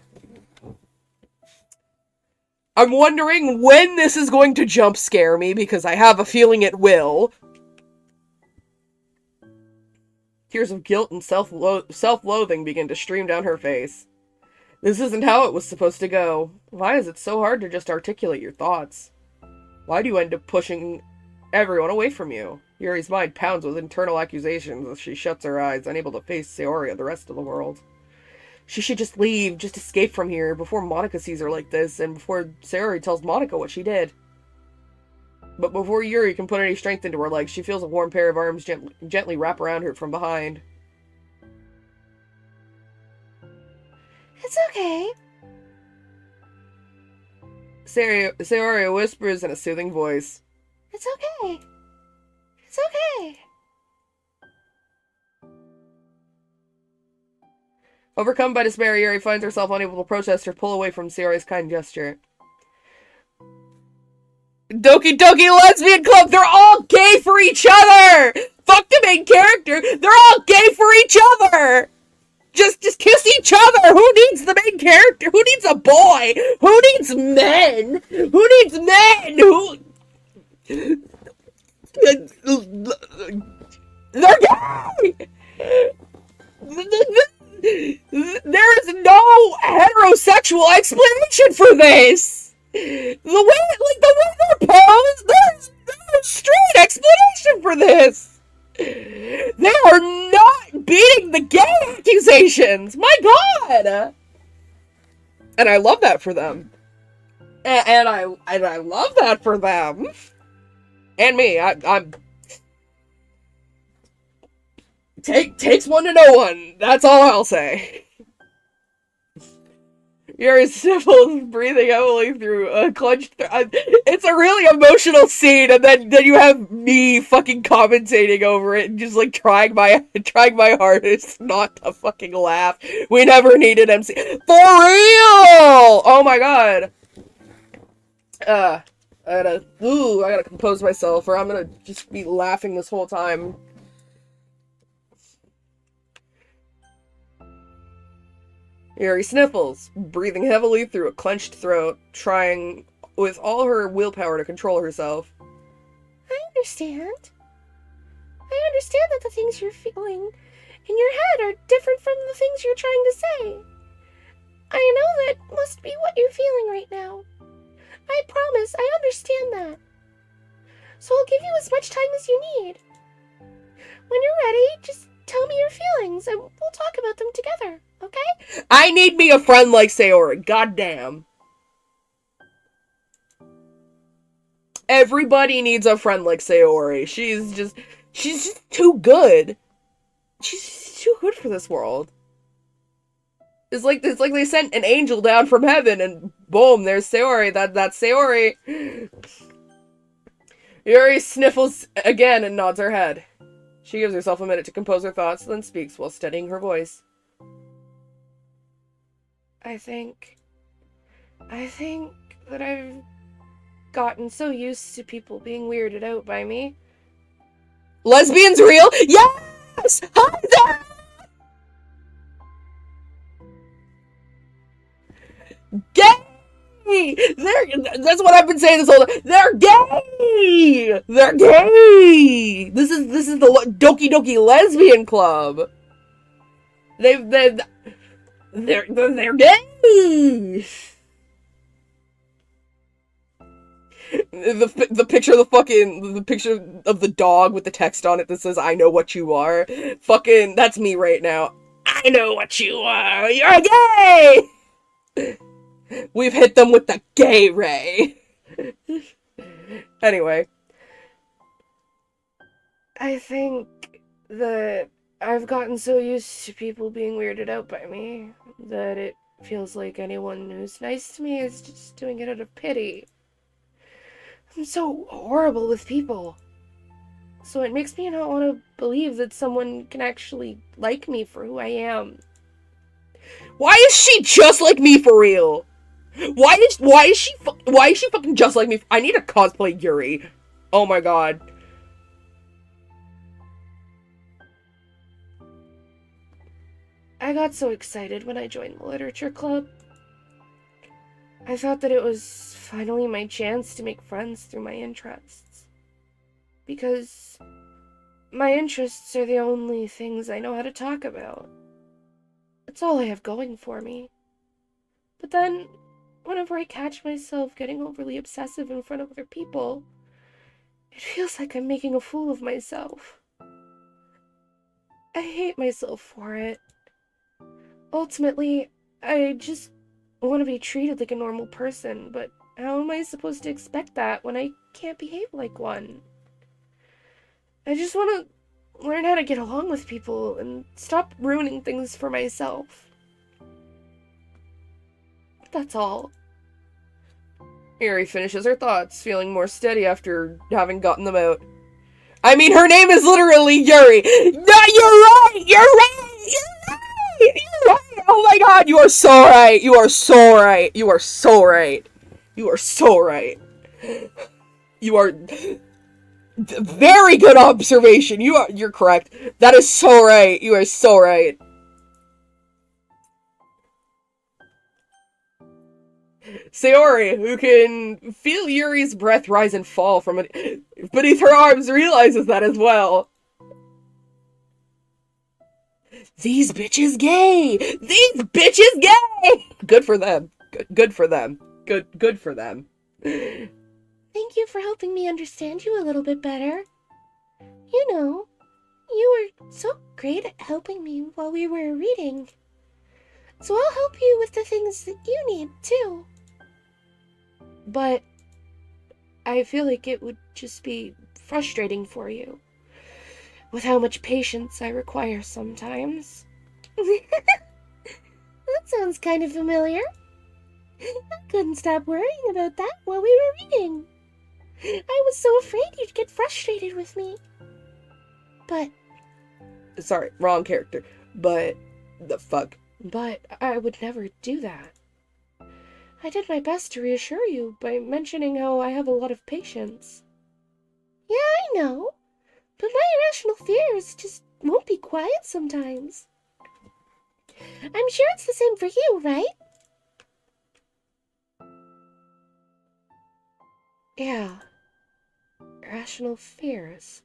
I'm wondering when this is going to jump scare me, because I have a feeling it will. Tears of guilt and self-loathing begin to stream down her face. This isn't how it was supposed to go. Why is it so hard to just articulate your thoughts? Why do you end up pushing everyone away from you? Yuri's mind pounds with internal accusations as she shuts her eyes, unable to face Sayori and the rest of the world. She should just leave, just escape from here, before Monica sees her like this, and before Sayori tells Monica what she did. But before Yuri can put any strength into her legs, she feels a warm pair of arms gently wrap around her from behind. It's okay. Sayori whispers in a soothing voice. It's okay. It's okay. Overcome by despair, Yuri finds herself unable to protest or pull away from Sayori's kind gesture. Doki Lesbian Club! They're all gay for each other! Fuck the main character! They're all gay for each other! Just kiss each other! Who needs the main character? Who needs a boy? Who needs men? Who needs men? They're gay! There is no heterosexual explanation for this! The way they're posed, there's no straight explanation for this! They are not beating the gay accusations! My god! And I love that for them. And I love that for them. And me, I'm... Takes one to know one. That's all I'll say. Yuri sniffles, breathing heavily through a clenched... It's a really emotional scene, and then you have me fucking commentating over it and just, like, trying my hardest not to fucking laugh. We never needed MC. For real! Oh my god. I gotta compose myself, or I'm gonna just be laughing this whole time. Yuri sniffles, breathing heavily through a clenched throat, trying with all her willpower to control herself. I understand. I understand that the things you're feeling in your head are different from the things you're trying to say. I know that must be what you're feeling right now. I promise, I understand that. So I'll give you as much time as you need. When you're ready, just tell me your feelings, and we'll talk about them together, okay? I need me a friend like Sayori, goddamn. Everybody needs a friend like Sayori. She's just too good. She's too good for this world. It's like they sent an angel down from heaven and boom, there's Sayori. That's Sayori. Yuri sniffles again and nods her head. She gives herself a minute to compose her thoughts, then speaks while steadying her voice. I think that I've gotten so used to people being weirded out by me. Lesbians real? Yes! Hunter! Gay! That's what I've been saying this whole time. They're gay! They're gay! This is the Doki Doki Lesbian Club. They're gay! The picture of the picture of the dog with the text on it that says "I know what you are." Fucking, that's me right now. I know what you are. You're gay. We've hit them with the gay ray. Anyway, I think that I've gotten so used to people being weirded out by me that it feels like anyone who's nice to me is just doing it out of pity. I'm so horrible with people. So it makes me not want to believe that someone can actually like me for who I am. Why is she just like me for real? Why is she fucking just like me? I need to cosplay Yuri. Oh my god. I got so excited when I joined the literature club. I thought that it was finally my chance to make friends through my interests. Because my interests are the only things I know how to talk about. It's all I have going for me. But then, whenever I catch myself getting overly obsessive in front of other people, it feels like I'm making a fool of myself. I hate myself for it. Ultimately, I just want to be treated like a normal person, but how am I supposed to expect that when I can't behave like one? I just want to learn how to get along with people and stop ruining things for myself. That's all. Yuri finishes her thoughts, feeling more steady after having gotten them out. I mean, her name is literally Yuri. No, you're right! You're right! You're right! You're right! Oh my god, you are so right! You are so right! You are so right! You are so right! You are... Very good observation! You're correct. That is so right! You are so right! Sayori, who can feel Yuri's breath rise and fall from beneath her arms, realizes that as well. These bitches gay! These bitches gay! Good for them. Good for them. Good for them. Thank you for helping me understand you a little bit better. You know, you were so great at helping me while we were reading. So I'll help you with the things that you need, too. But I feel like it would just be frustrating for you, with how much patience I require sometimes. That sounds kind of familiar. I couldn't stop worrying about that while we were reading. I was so afraid you'd get frustrated with me. But... Sorry, wrong character. But... the fuck? But I would never do that. I did my best to reassure you by mentioning how I have a lot of patience. Yeah, I know. But my irrational fears just won't be quiet sometimes. I'm sure it's the same for you, right? Yeah. Irrational fears.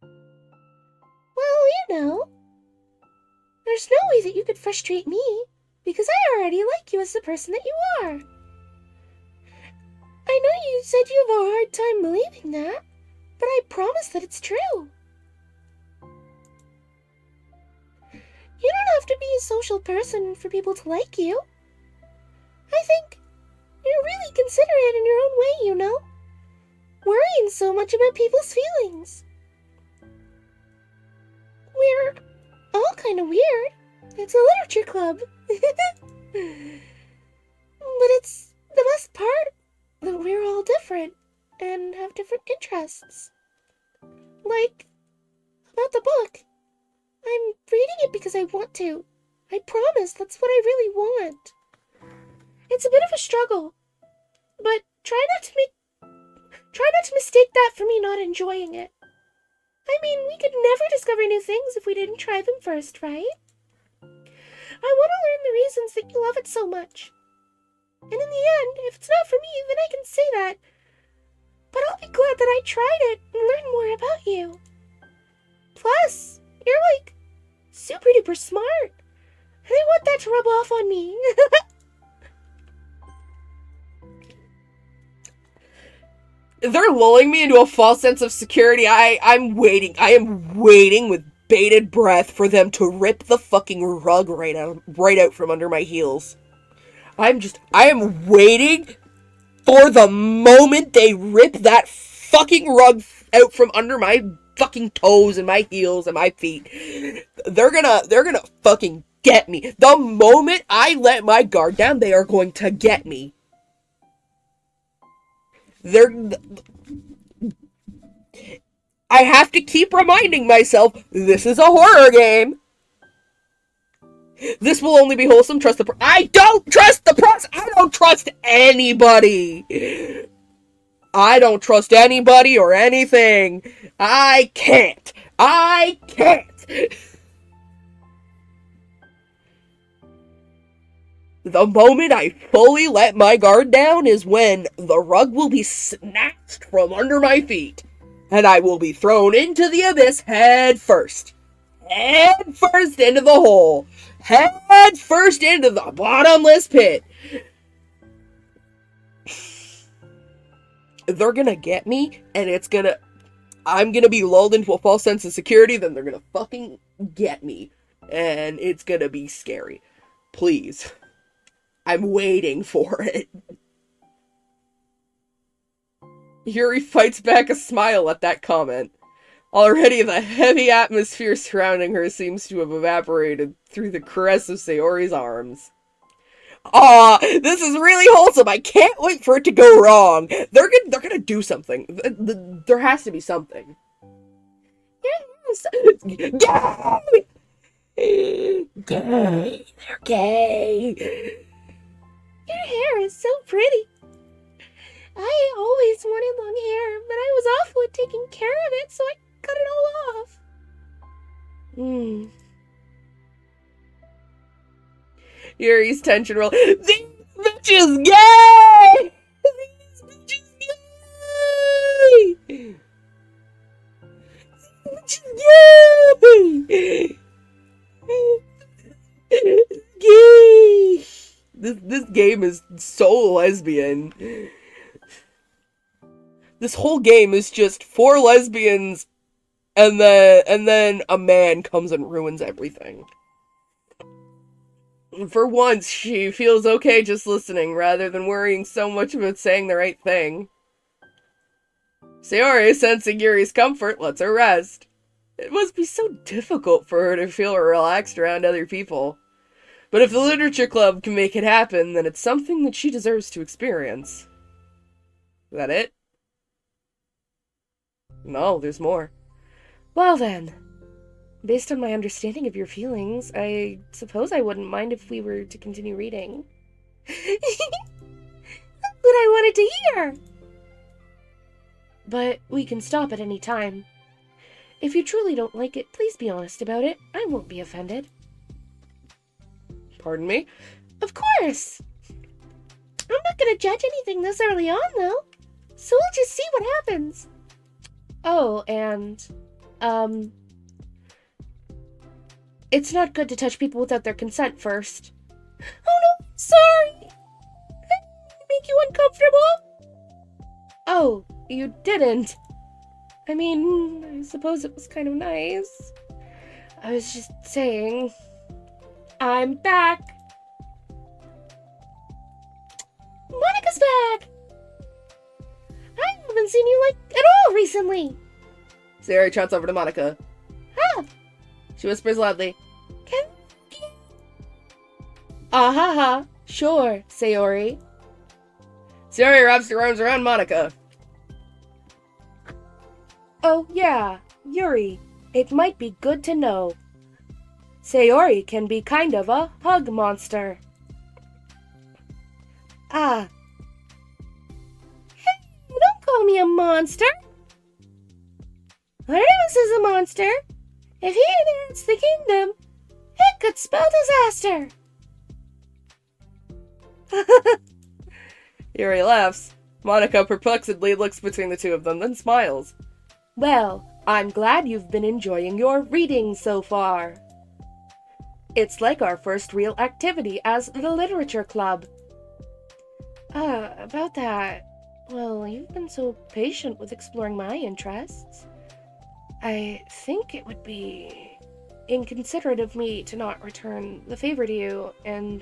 Well, you know. There's no way that you could frustrate me, because I already like you as the person that you are. I know you said you have a hard time believing that, but I promise that it's true. You don't have to be a social person for people to like you. I think you're really considerate in your own way, you know, worrying so much about people's feelings. We're all kind of weird. It's a literature club. But it's the best part that we're all different and have different interests. Like, about the book. I'm reading it because I want to. I promise, that's what I really want. It's a bit of a struggle, but try not to mistake that for me not enjoying it. I mean, we could never discover new things if we didn't try them first, right? I want to learn the reasons that you love it so much. And in the end, if it's not for me, then I can say that. But I'll be glad that I tried it and learned more about you. Plus, you're like super duper smart. And I want that to rub off on me. They're lulling me into a false sense of security. I'm waiting. I am waiting with bated breath for them to rip the fucking rug right out from under my heels. I am waiting for the moment they rip that fucking rug out from under my fucking toes and my heels and my feet. They're gonna fucking get me. The moment I let my guard down, they are going to get me. I have to keep reminding myself, this is a horror game. This will only be wholesome. Trust the I don't trust the press. I don't trust anybody. I don't trust anybody or anything. I can't. The moment I fully let my guard down is when the rug will be snatched from under my feet, and I will be thrown into the abyss head first. Head first into the hole. Head first into the bottomless pit. They're gonna get me, and I'm gonna be lulled into a false sense of security, then they're gonna fucking get me. And it's gonna be scary. Please. I'm waiting for it. Yuri fights back a smile at that comment. Already the heavy atmosphere surrounding her seems to have evaporated through the caress of Sayori's arms. Aw, this is really wholesome. I can't wait for it to go wrong. They're gonna do something. There has to be something. Yes. Gay! Gay. They're gay. Your hair is so pretty. I always wanted long hair, but I was awful at taking care of it, so I cut it all off. Yuri's tension roll. These bitches gay! These bitches gay! These bitches gay! Gay! This game is so lesbian. This whole game is just 4 lesbians, and then a man comes and ruins everything. For once, she feels okay just listening, rather than worrying so much about saying the right thing. Sayori, sensing Yuri's comfort, lets her rest. It must be so difficult for her to feel relaxed around other people. But if the literature club can make it happen, then it's something that she deserves to experience. Is that it? No, there's more. Well then, based on my understanding of your feelings, I suppose I wouldn't mind if we were to continue reading. That's what I wanted to hear! But we can stop at any time. If you truly don't like it, please be honest about it. I won't be offended. Pardon me? Of course! I'm not gonna judge anything this early on, though. So we'll just see what happens. Oh, and, it's not good to touch people without their consent first. Oh no, sorry! I didn't make you uncomfortable? Oh, you didn't. I mean, I suppose it was kind of nice. I was just saying... I'm back! Monica's back! I haven't seen you, at all recently! Sayori trots over to Monica. Ah! She whispers loudly. Can ha, sure, Sayori. Sayori wraps her arms around Monica. Oh yeah, Yuri, it might be good to know. Sayori can be kind of a hug monster. Ah. Hey, don't call me a monster. Artemis is a monster. If he inherits the kingdom, it could spell disaster. Yuri laughs. Monica perplexedly looks between the two of them, then smiles. Well, I'm glad you've been enjoying your reading so far. It's like our first real activity as the literature club. About that, well, you've been so patient with exploring my interests. I think it would be inconsiderate of me to not return the favor to you and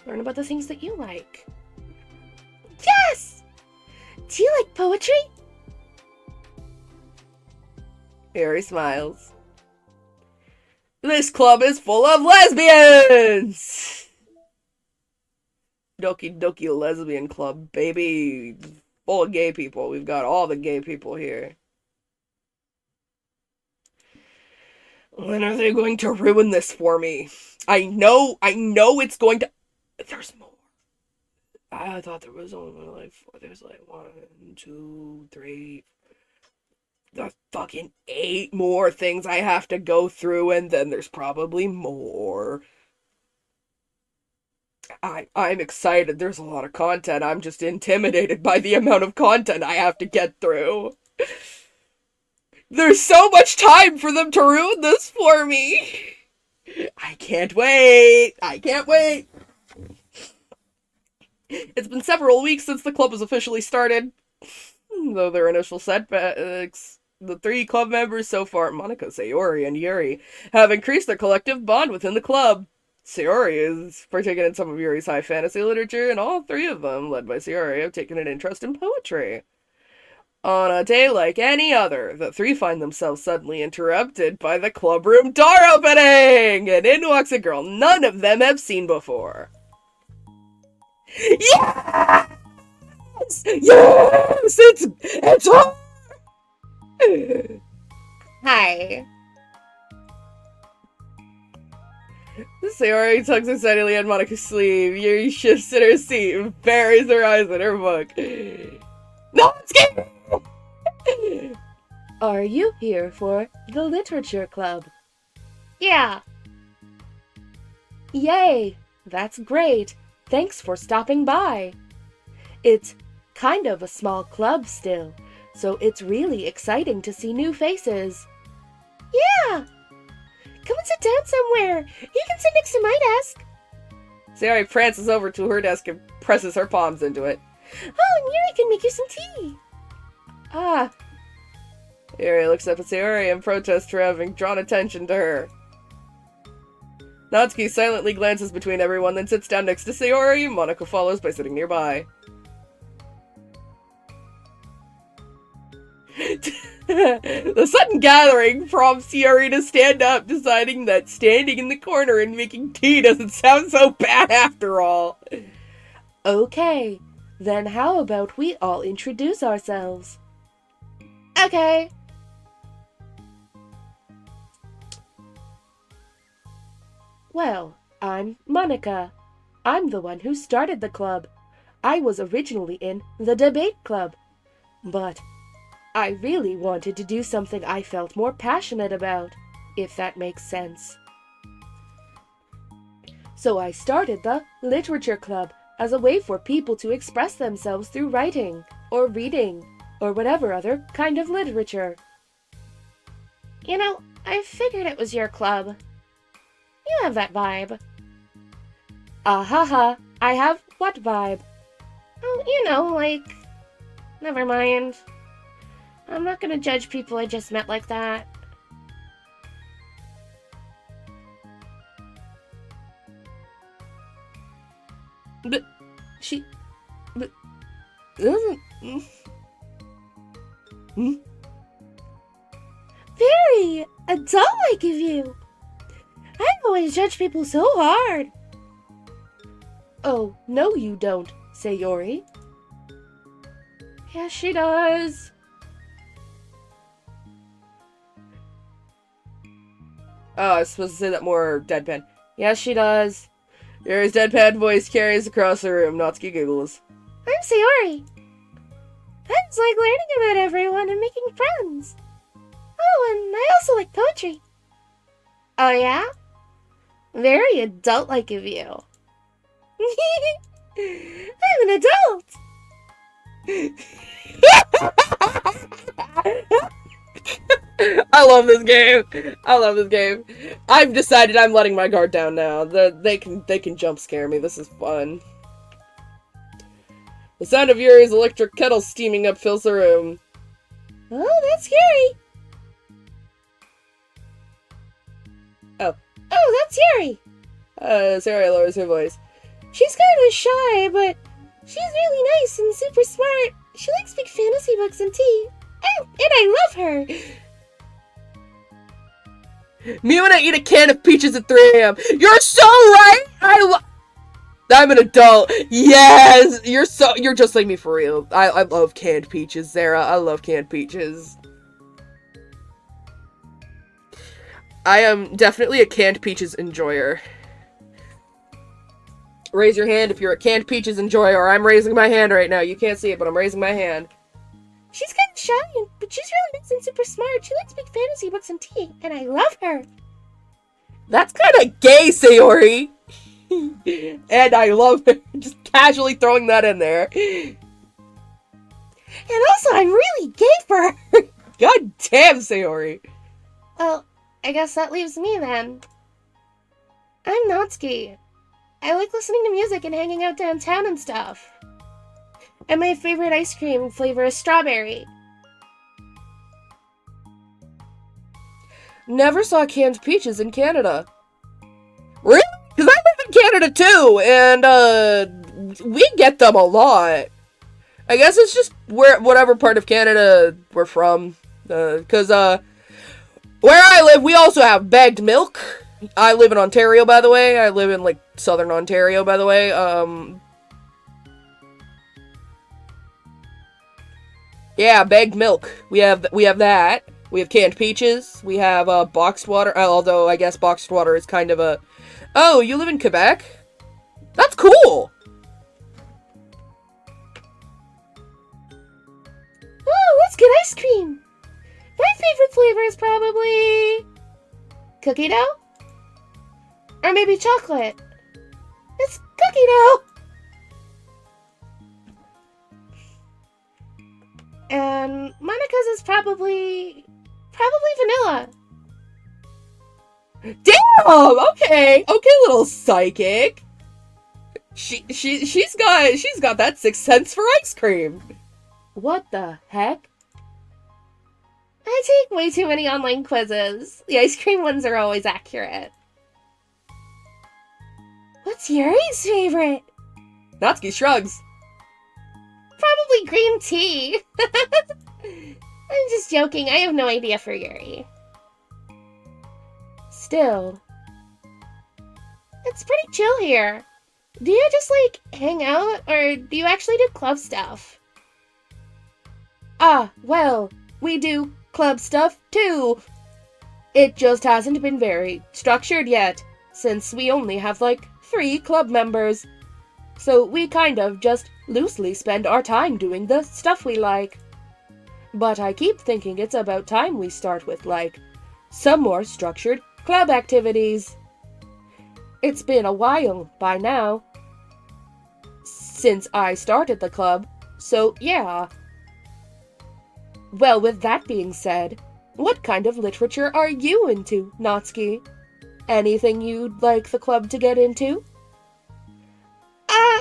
learn about the things that you like. Yes! Do you like poetry? Yuri smiles. This club is full of lesbians! Doki Doki Lesbian Club, baby. Full of gay people. We've got all the gay people here. When are they going to ruin this for me? I know it's going to... There's more. I thought there was only like 4. There's like 1, 2, 3... There's fucking 8 more things I have to go through, and then there's probably more. I'm excited. There's a lot of content. I'm just intimidated by the amount of content I have to get through. There's so much time for them to ruin this for me. I can't wait. I can't wait. It's been several weeks since the club was officially started. Though their initial setbacks, the 3 club members so far, Monica, Sayori, and Yuri, have increased their collective bond within the club. Sayori is partaking in some of Yuri's high fantasy literature, and all 3 of them, led by Sayori, have taken an interest in poetry. On a day like any other, the 3 find themselves suddenly interrupted by the clubroom door opening, and in walks a girl none of them have seen before. Yes! Yes! It's her! Hi. Sayori tugs excitedly at Monica's sleeve. Yuri shifts in her seat and buries her eyes in her book. No, it's scared! Are you here for the literature club? Yeah. Yay! That's great. Thanks for stopping by. It's kind of a small club still, so it's really exciting to see new faces. Yeah! Come and sit down somewhere. You can sit next to my desk. Sayori prances over to her desk and presses her palms into it. Oh, and Yuri can make you some tea. Ah. Yuri looks up at Sayori in protest for having drawn attention to her. Natsuki silently glances between everyone, then sits down next to Sayori. Monica follows by sitting nearby. The sudden gathering prompts Yuri to stand up, deciding that standing in the corner and making tea doesn't sound so bad after all. Okay, then how about we all introduce ourselves? Okay. Well, I'm Monica. I'm the one who started the club. I was originally in the debate club, but I really wanted to do something I felt more passionate about, if that makes sense. So I started the literature club as a way for people to express themselves through writing, or reading, or whatever other kind of literature. You know, I figured it was your club. You have that vibe. Ah-ha-ha, I have what vibe? Oh, you know, like... Never mind. I'm not gonna judge people I just met like that. But she... But... doesn't... Very adult-like of you. always judge people so hard. Oh, no you don't, Sayori. Yes, she does. Oh, I was supposed to say that more deadpan. Yes, she does. Yuri's deadpan voice carries across the room. Natsuki giggles. I'm Sayori. Friends like learning about everyone and making friends. Oh, and I also like poetry. Oh, yeah? Very adult-like of you. I'm an adult! I love this game. I love this game. I've decided I'm letting my guard down now. They can jump scare me. This is fun. The sound of Yuri's electric kettle steaming up fills the room. Oh, that's scary. Oh, that's Yuri. Sarah lowers her voice. She's kind of shy, but she's really nice and super smart. She likes big fantasy books and tea. Oh, and I love her. Me when I eat a can of peaches at 3 a.m. You're so right! I'm an adult. Yes! You're just like me for real. I love canned peaches, Sarah. I love canned peaches. I am definitely a canned peaches enjoyer. Raise your hand if you're a canned peaches enjoyer. I'm raising my hand right now. You can't see it, but I'm raising my hand. She's kind of shy, but she's really nice and super smart. She likes big fantasy books and tea, and I love her. That's kind of gay, Sayori. And I love her. Just casually throwing that in there. And also, I'm really gay for her. God damn, Sayori. Well, I guess that leaves me then. I'm Natsuki. I like listening to music and hanging out downtown and stuff. And my favorite ice cream flavor is strawberry. Never saw canned peaches in Canada. Really? Because I live in Canada too, and we get them a lot. I guess it's just whatever part of Canada we're from. Because where I live, we also have bagged milk. I live in Ontario, by the way. I live in, like, southern Ontario, by the way. Yeah, bagged milk. We have that. We have canned peaches. We have boxed water. Although I guess boxed water is kind of a. Oh, you live in Quebec? That's cool. Oh, let's get ice cream. My favorite flavor is probably cookie dough, or maybe chocolate. It's cookie dough. And Monica's is probably vanilla. Damn! Okay, little psychic. She's got that 6th sense for ice cream. What the heck? I take way too many online quizzes. The ice cream ones are always accurate. What's Yuri's favorite? Natsuki shrugs. Probably green tea. I'm just joking. I have no idea for Yuri. Still, it's pretty chill here. Do you just, like, hang out, or do you actually do club stuff? Ah, well, we do club stuff, too. It just hasn't been very structured yet, since we only have, like, 3 club members. So we kind of just loosely spend our time doing the stuff we like. But I keep thinking it's about time we start with, like, some more structured club activities. It's been a while by now since I started the club, so yeah. Well, with that being said, what kind of literature are you into, Natsuki? Anything you'd like the club to get into?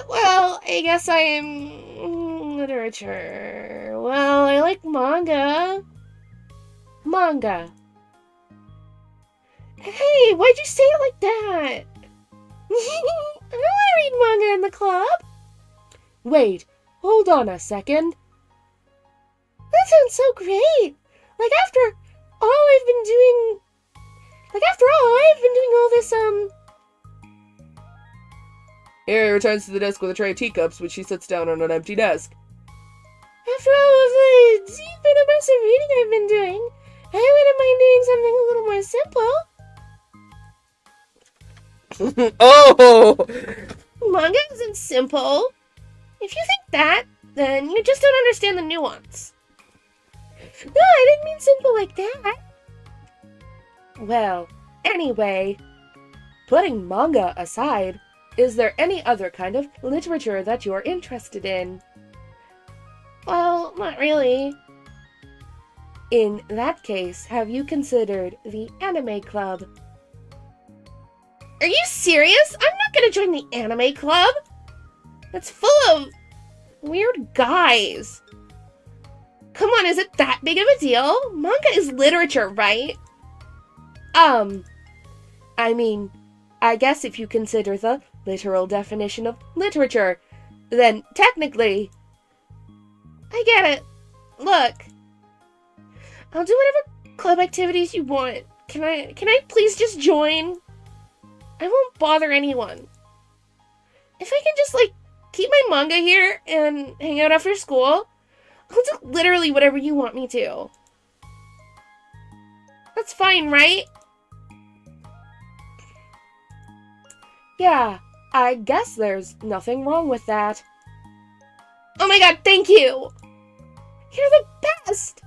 Well, I guess I am literature. Well, I like manga. Manga. Hey, why'd you say it like that? I don't want to read manga in the club. Wait, hold on a second. That sounds so great. Like, after all I've been doing, Like, after all, I've been doing all this, Yuri returns to the desk with a tray of teacups, which she sets down on an empty desk. After all the deep and immersive reading I've been doing, I wouldn't mind doing something a little more simple. Oh! Manga isn't simple. If you think that, then you just don't understand the nuance. No, I didn't mean simple like that. Well, anyway, putting manga aside, is there any other kind of literature that you're interested in? Well, not really. In that case, have you considered the anime club? Are you serious? I'm not gonna join the anime club. That's full of weird guys. Come on, is it that big of a deal? Manga is literature, right? I mean, I guess if you consider the literal definition of literature, then technically... I get it. Look. I'll do whatever club activities you want. Can I please just join? I won't bother anyone. If I can just, like, keep my manga here and hang out after school, I'll do literally whatever you want me to. That's fine, right? Yeah, I guess there's nothing wrong with that. Oh my god, thank you! You're the best!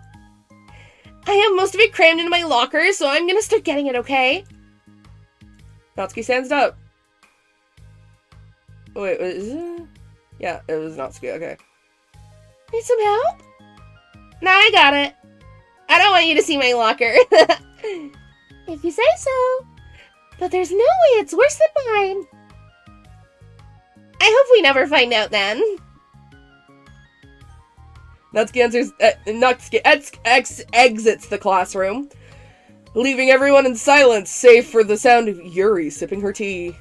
I have most of it crammed into my locker, so I'm gonna start getting it, okay? Natsuki stands up. Oh, wait, is it? Yeah, it was Natsuki, okay. Need some help? Nah, I got it. I don't want you to see my locker. If you say so. But there's no way it's worse than mine. I hope we never find out then. Natsuki exits the classroom, leaving everyone in silence, save for the sound of Yuri sipping her tea.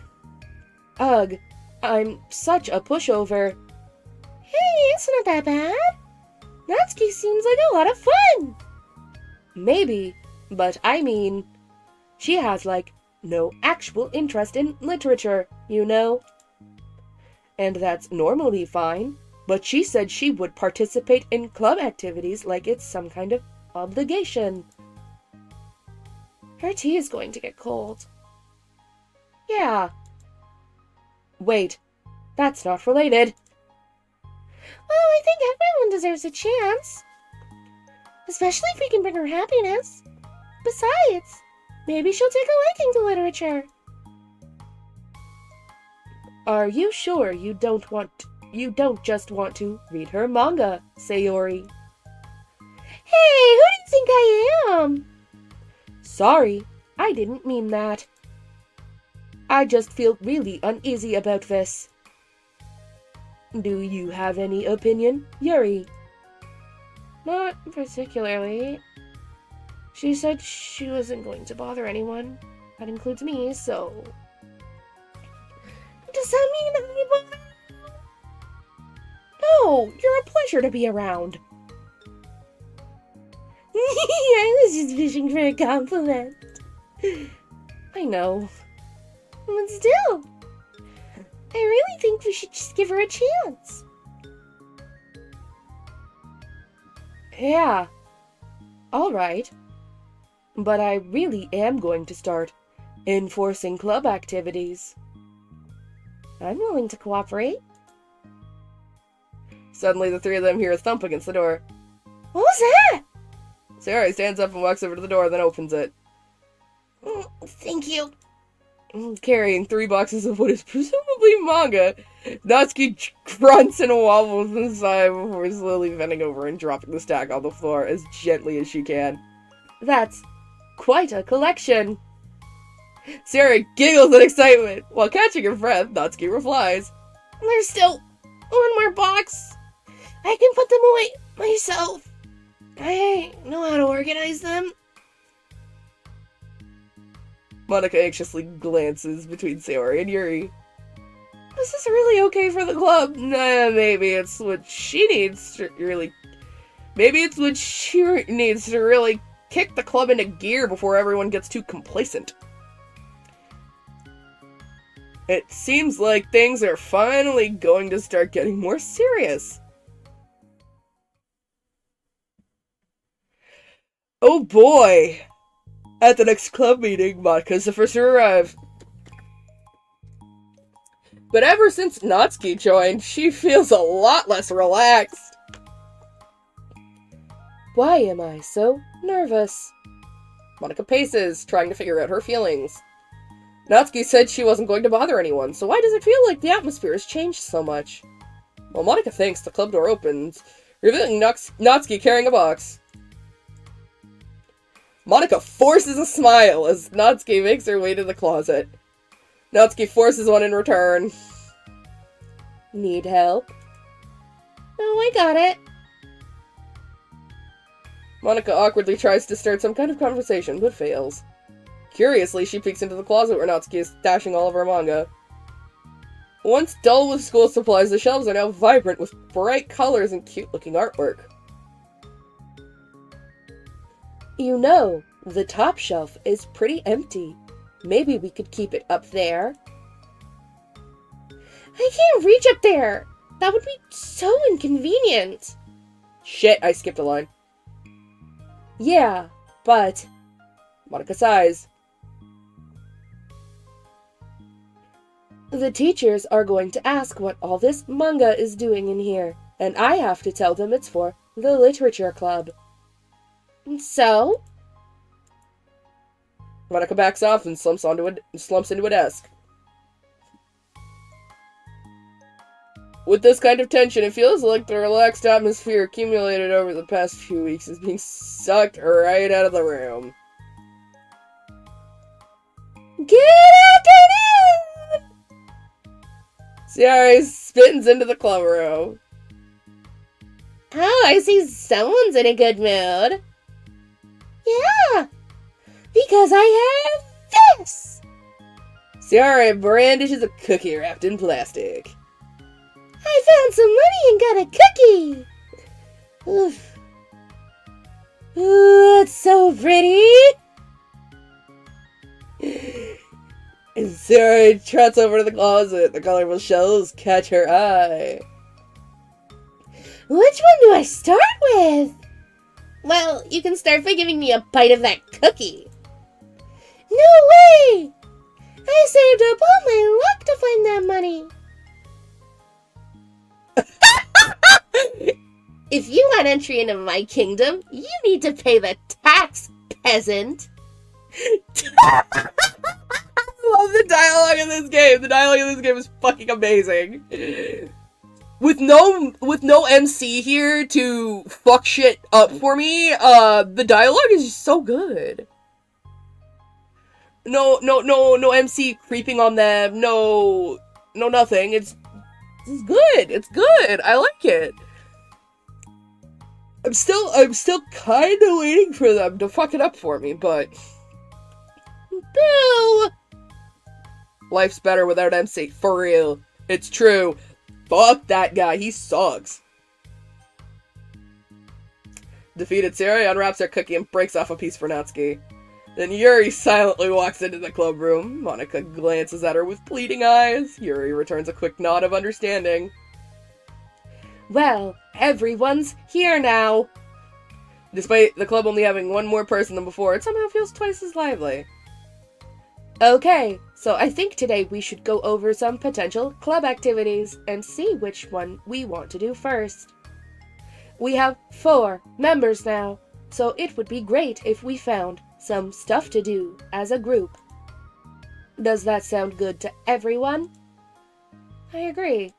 Ugh, I'm such a pushover. Hey, it's not that bad. Natsuki seems like a lot of fun. Maybe, but I mean, she has, like, no actual interest in literature, you know? And that's normally fine, but she said she would participate in club activities like it's some kind of obligation. Her tea is going to get cold. Yeah. Wait, that's not related. Well, I think everyone deserves a chance. Especially if we can bring her happiness. Besides, maybe she'll take a liking to literature. Are you sure you don't just want to read her manga, Sayori? Hey, who do you think I am? Sorry, I didn't mean that. I just feel really uneasy about this. Do you have any opinion, Yuri? Not particularly. She said she wasn't going to bother anyone. That includes me, so... Does that mean I bother? No, you're a pleasure to be around. I was just fishing for a compliment. I know. But still, I really think we should just give her a chance. Yeah. All right. But I really am going to start enforcing club activities. I'm willing to cooperate. Suddenly, the three of them hear a thump against the door. What was that? Sayori stands up and walks over to the door, then opens it. Thank you. Carrying 3 boxes of what is presumably manga, Natsuki grunts and wobbles inside before slowly bending over and dropping the stack on the floor as gently as she can. That's quite a collection. Sayori giggles in excitement. While catching her breath, Natsuki replies, There's still one more box. I can put them away myself. I know how to organize them. Monica anxiously glances between Sayori and Yuri. Is this really okay for the club? Nah, maybe it's what she needs to really... Maybe it's what she needs to really kick the club into gear before everyone gets too complacent. It seems like things are finally going to start getting more serious. Oh boy! At the next club meeting, Monika's the first to arrive. But ever since Natsuki joined, she feels a lot less relaxed. Why am I so nervous? Monika paces, trying to figure out her feelings. Natsuki said she wasn't going to bother anyone, so why does it feel like the atmosphere has changed so much? While Monika thinks, the club door opens, revealing Natsuki carrying a box. Monika forces a smile as Natsuki makes her way to the closet. Natsuki forces one in return. Need help? Oh, I got it. Monika awkwardly tries to start some kind of conversation, but fails. Curiously, she peeks into the closet where Natsuki is stashing all of her manga. Once dull with school supplies, the shelves are now vibrant with bright colors and cute-looking artwork. You know, the top shelf is pretty empty. Maybe we could keep it up there. I can't reach up there. That would be so inconvenient. Shit, I skipped a line. Yeah, but... Monika sighs. The teachers are going to ask what all this manga is doing in here, and I have to tell them it's for the literature club. So? Monika backs off and slumps into a desk. With this kind of tension, it feels like the relaxed atmosphere accumulated over the past few weeks is being sucked right out of the room. Good afternoon! Ciara spins into the club room. Oh, I see someone's in a good mood. Yeah, because I have this! Ciara brandishes a cookie wrapped in plastic. I found some money and got a cookie! Oof. Ooh, that's so pretty! And Ciara trots over to the closet. The colorful shells catch her eye. Which one do I start with? Well, you can start by giving me a bite of that cookie. No way! I saved up all my luck to find that money. If you want entry into my kingdom, you need to pay the tax, peasant. I love the dialogue in this game. The dialogue in this game is fucking amazing. With no MC here to fuck shit up for me, the dialogue is just so good. No MC creeping on them. No nothing. It's good. It's good. I like it. I'm still kind of waiting for them to fuck it up for me, but Boo! Life's better without MC, for real. It's true. Fuck that guy, he sucks. Defeated, Ciara unwraps her cookie and breaks off a piece for Natsuki. Then Yuri silently walks into the club room. Monika glances at her with pleading eyes. Yuri returns a quick nod of understanding. Well, everyone's here now. Despite the club only having one more person than before, it somehow feels twice as lively. Okay, so I think today we should go over some potential club activities and see which one we want to do first. We have 4 members now, so it would be great if we found some stuff to do as a group. Does that sound good to everyone? I agree.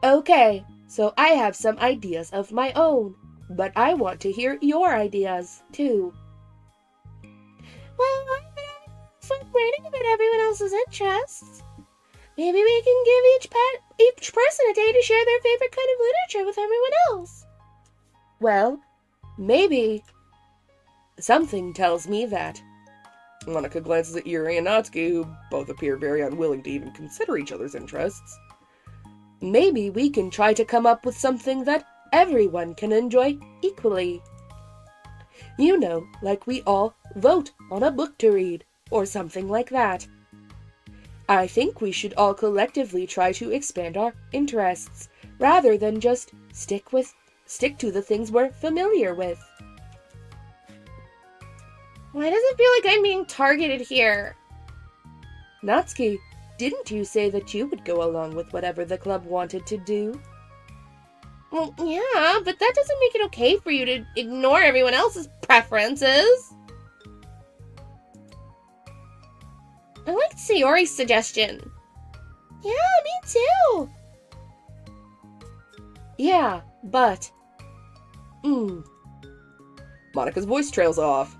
Okay, so I have some ideas of my own, but I want to hear your ideas, too. Well, I'm fun writing about everyone else's interests. Maybe we can give each person a day to share their favorite kind of literature with everyone else. Well, maybe. Something tells me that. Monika glances at Yuri and Natsuki, who both appear very unwilling to even consider each other's interests. Maybe we can try to come up with something that everyone can enjoy equally. You know, like we all vote on a book to read, or something like that. I think we should all collectively try to expand our interests, rather than just stick to the things we're familiar with. Why does it feel like I'm being targeted here? Natsuki, didn't you say that you would go along with whatever the club wanted to do? Well, yeah, but that doesn't make it okay for you to ignore everyone else's preferences. I liked Sayori's suggestion. Yeah, me too. Yeah, but... Monika's voice trails off.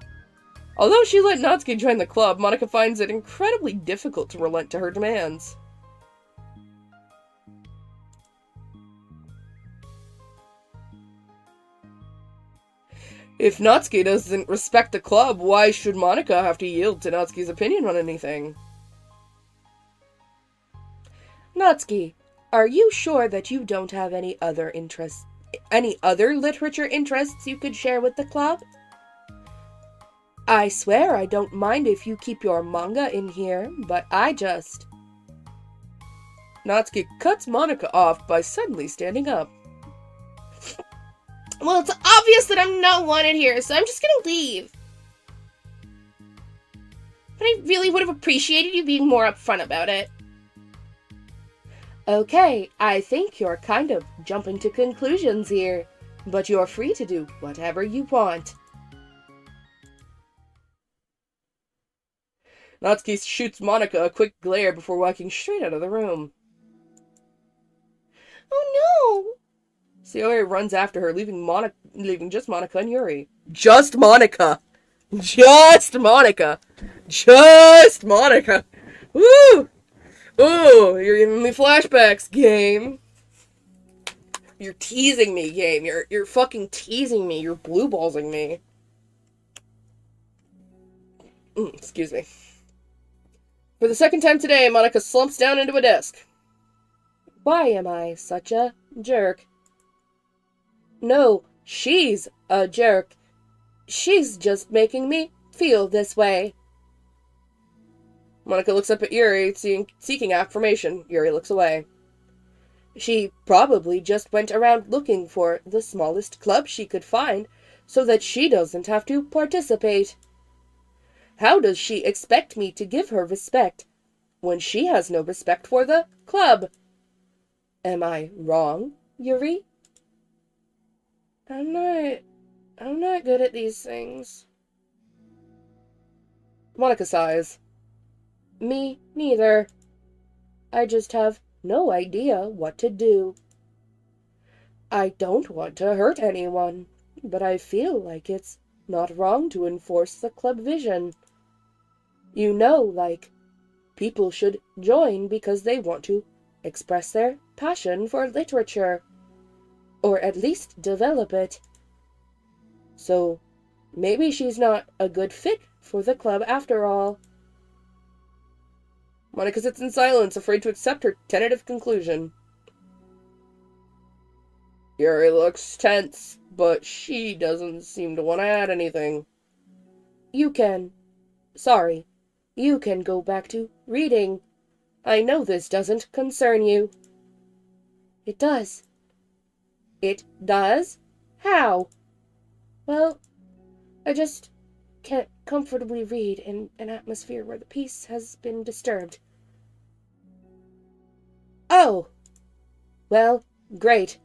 Although she let Natsuki join the club, Monika finds it incredibly difficult to relent to her demands. If Natsuki doesn't respect the club, why should Monika have to yield to Natsuki's opinion on anything? Natsuki, are you sure that you don't have any other literature interests you could share with the club? I swear I don't mind if you keep your manga in here, but I just... Natsuki cuts Monika off by suddenly standing up. Well, it's obvious that I'm not wanted here, so I'm just gonna leave. But I really would have appreciated you being more upfront about it. Okay, I think you're kind of jumping to conclusions here, but you're free to do whatever you want. Natsuki shoots Monika a quick glare before walking straight out of the room. Oh no! Sayori runs after her, leaving just Monika and Yuri. Just Monika! Just Monika! Just Monika! Woo! Ooh, you're giving me flashbacks, game. You're teasing me, game. You're fucking teasing me. You're blue ballsing me. Excuse me. For the second time today, Monika slumps down into a desk. Why am I such a jerk? No, she's a jerk. She's just making me feel this way. Monika looks up at Yuri, seeking affirmation. Yuri looks away. She probably just went around looking for the smallest club she could find so that she doesn't have to participate. How does she expect me to give her respect when she has no respect for the club? Am I wrong, Yuri? I'm not good at these things. Monika sighs. Me neither. I just have no idea what to do. I don't want to hurt anyone, but I feel like it's not wrong to enforce the club vision. You know, like, people should join because they want to express their passion for literature, or at least develop it. So, maybe she's not a good fit for the club after all. Monika sits in silence, afraid to accept her tentative conclusion. Yuri looks tense, but she doesn't seem to want to add anything. You can go back to reading. I know this doesn't concern you. It does. It does? How? Well, I just can't comfortably read in an atmosphere where the peace has been disturbed. Oh! Well, great.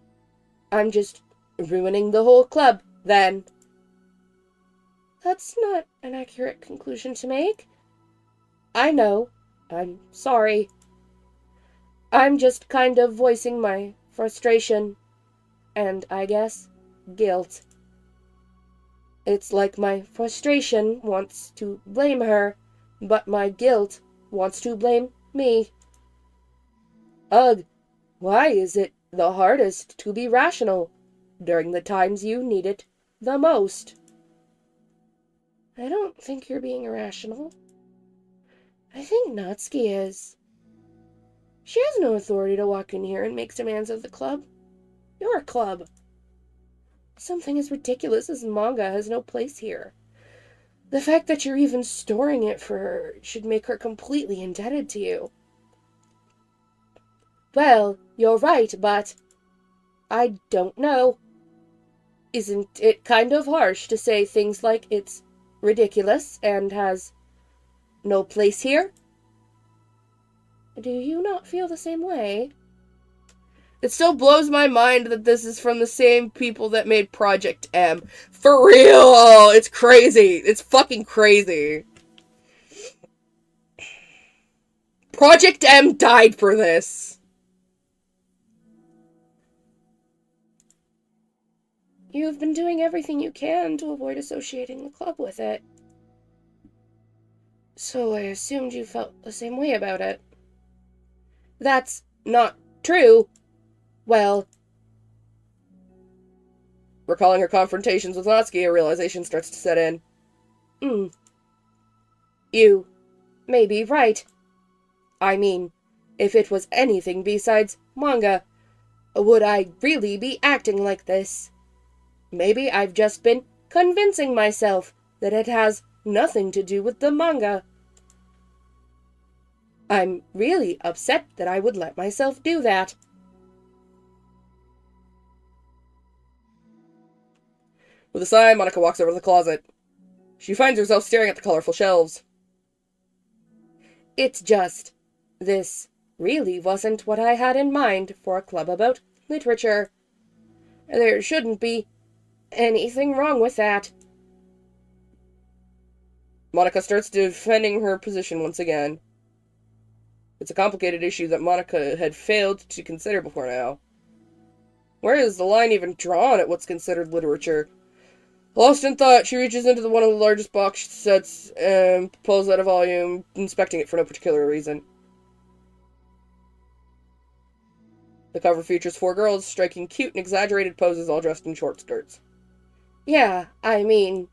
I'm just ruining the whole club, then. That's not an accurate conclusion to make. I know. I'm sorry. I'm just kind of voicing my frustration, and I guess guilt. It's like my frustration wants to blame her, but my guilt wants to blame me. Ugh, why is it the hardest to be rational during the times you need it the most? I don't think you're being irrational. I think Natsuki is. She has no authority to walk in here and make demands of the club. Your club. Something as ridiculous as manga has no place here. The fact that you're even storing it for her should make her completely indebted to you. Well, you're right, but I don't know. Isn't it kind of harsh to say things like it's ridiculous and has no place here? Do you not feel the same way? It still blows my mind that this is from the same people that made Project M. For real! It's crazy. It's fucking crazy. Project M died for this. You've been doing everything you can to avoid associating the club with it. So I assumed you felt the same way about it. That's not true. Well, recalling her confrontations with Natsuki, a realization starts to set in. You may be right. I mean, if it was anything besides manga, would I really be acting like this? Maybe I've just been convincing myself that it has nothing to do with the manga. I'm really upset that I would let myself do that. With a sigh, Monica walks over to the closet. She finds herself staring at the colorful shelves. It's just, this really wasn't what I had in mind for a club about literature. There shouldn't be anything wrong with that. Monica starts defending her position once again. It's a complicated issue that Monica had failed to consider before now. Where is the line even drawn at what's considered literature? Lost in thought, she reaches into one of the largest box sets and pulls out a volume, inspecting it for no particular reason. The cover features 4 girls striking cute and exaggerated poses, all dressed in short skirts. Yeah, I mean...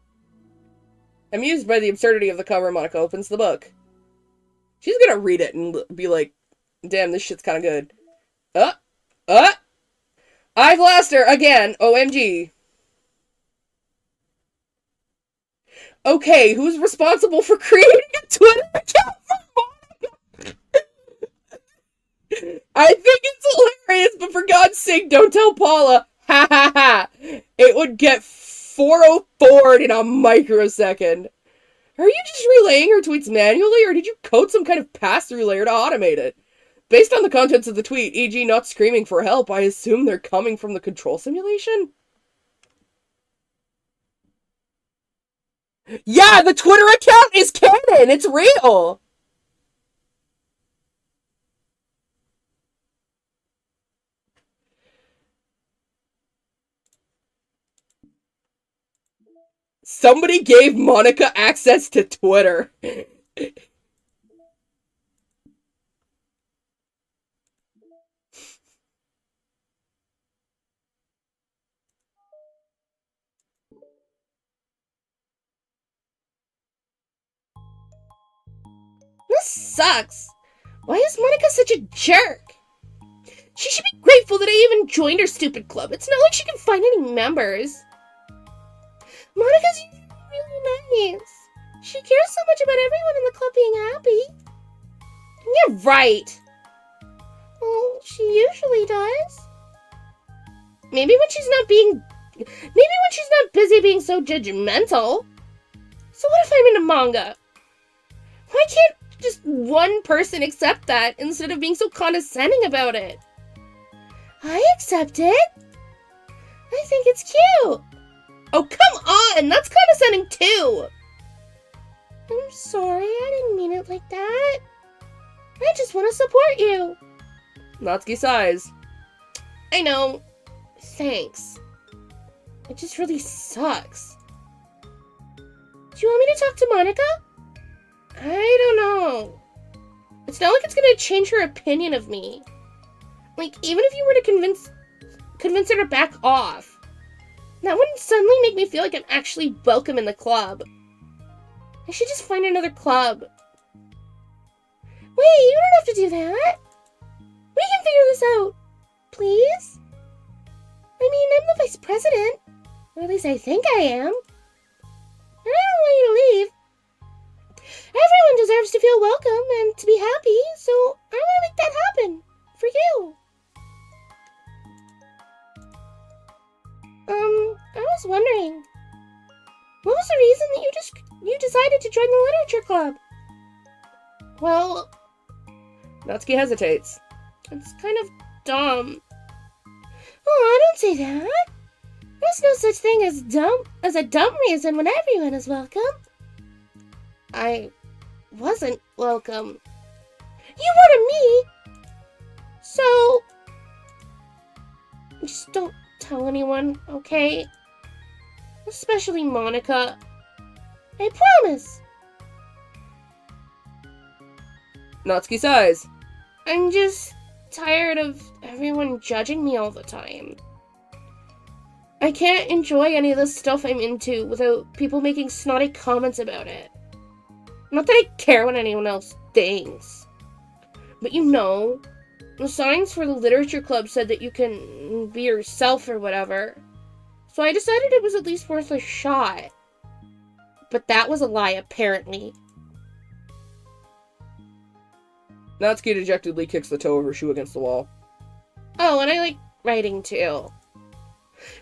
Amused by the absurdity of the cover, Monica opens the book. She's gonna read it and be like, damn, this shit's kinda good. I've lost her again, OMG. Okay, who's responsible for creating a Twitter account for Monica? I think it's hilarious, but for God's sake, don't tell Paula. Ha ha ha. It would get 404'd in a microsecond. Are you just relaying her tweets manually, or did you code some kind of pass-through layer to automate it? Based on the contents of the tweet, e.g. not screaming for help, I assume they're coming from the control simulation? Yeah, the Twitter account is canon! It's real! Somebody gave Monica access to Twitter. This sucks. Why is Monica such a jerk? She should be grateful that I even joined her stupid club. It's not like she can find any members. Monica's really nice. She cares so much about everyone in the club being happy. You're right. Well, she usually does. Maybe when she's not busy being so judgmental. So what if I'm into manga? Why can't just one person accept that instead of being so condescending about it? I accept it. I think it's cute. Oh, come on! That's condescending too! I'm sorry, I didn't mean it like that. I just want to support you. Natsuki sighs. I know. Thanks. It just really sucks. Do you want me to talk to Monica? I don't know. It's not like it's gonna change her opinion of me. Like, even if you were to convince her to back off, that wouldn't suddenly make me feel like I'm actually welcome in the club. I should just find another club. Wait, you don't have to do that. We can figure this out. Please? I mean, I'm the vice president. Or at least I think I am. I don't want you to leave. Everyone deserves to feel welcome and to be happy, so I want to make that happen. For you. I was wondering, what was the reason that you decided to join the literature club? Well, Natsuki hesitates. It's kind of dumb. Oh, don't say that. There's no such thing as a dumb reason when everyone is welcome. I wasn't welcome. You wanted me. So, just don't tell anyone, okay? Especially Monica. I promise. Natsuki sighs. I'm just tired of everyone judging me all the time. I can't enjoy any of the stuff I'm into without people making snotty comments about it. Not that I care what anyone else thinks. But you know, the signs for the literature club said that you can be yourself or whatever. So I decided it was at least worth a shot. But that was a lie, apparently. Natsuki dejectedly kicks the toe of her shoe against the wall. Oh, and I like writing too.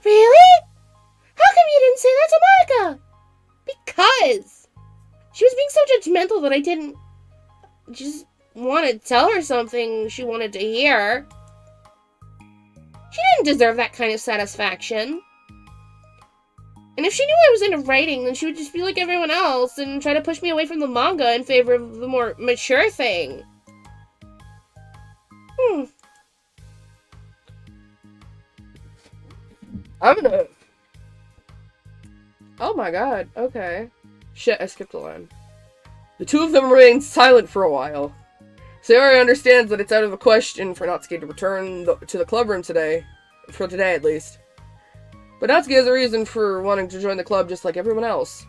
Really? How come you didn't say that to Monica? Because she was being so judgmental that I didn't just want to tell her something she wanted to hear. She didn't deserve that kind of satisfaction. And if she knew I was into writing, then she would just be like everyone else and try to push me away from the manga in favor of the more mature thing. Oh my god, okay. Shit, I skipped a line. The two of them remain silent for a while. Sayori understands that it's out of the question for Natsuki to return to the clubroom today. For today, at least. But Natsuki has a reason for wanting to join the club just like everyone else.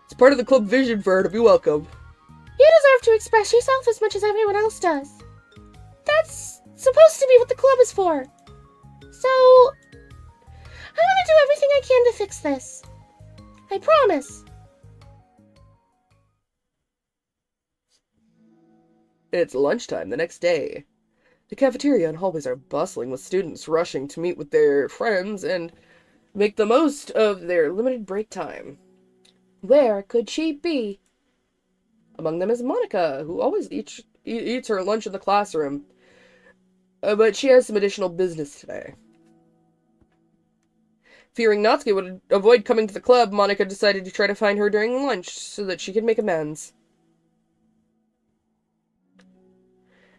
It's part of the club vision for her to be welcome. You deserve to express yourself as much as everyone else does. That's supposed to be what the club is for. So, I want to do everything I can to fix this. I promise. It's lunchtime the next day. The cafeteria and hallways are bustling with students rushing to meet with their friends and make the most of their limited break time. Where could she be? Among them is Monica, who always eats her lunch in the classroom. But she has some additional business today. Fearing Natsuki would avoid coming to the club, Monica decided to try to find her during lunch so that she could make amends.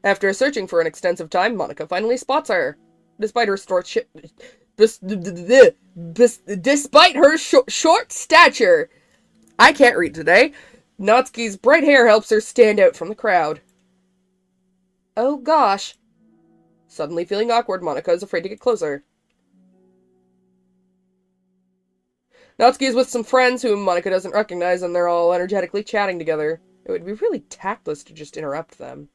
After searching for an extensive time, Monica finally spots her. Despite her short stature, I can't read today, Natsuki's bright hair helps her stand out from the crowd. Oh gosh. Suddenly feeling awkward, Monica is afraid to get closer. Natsuki is with some friends whom Monica doesn't recognize, and they're all energetically chatting together. It would be really tactless to just interrupt them.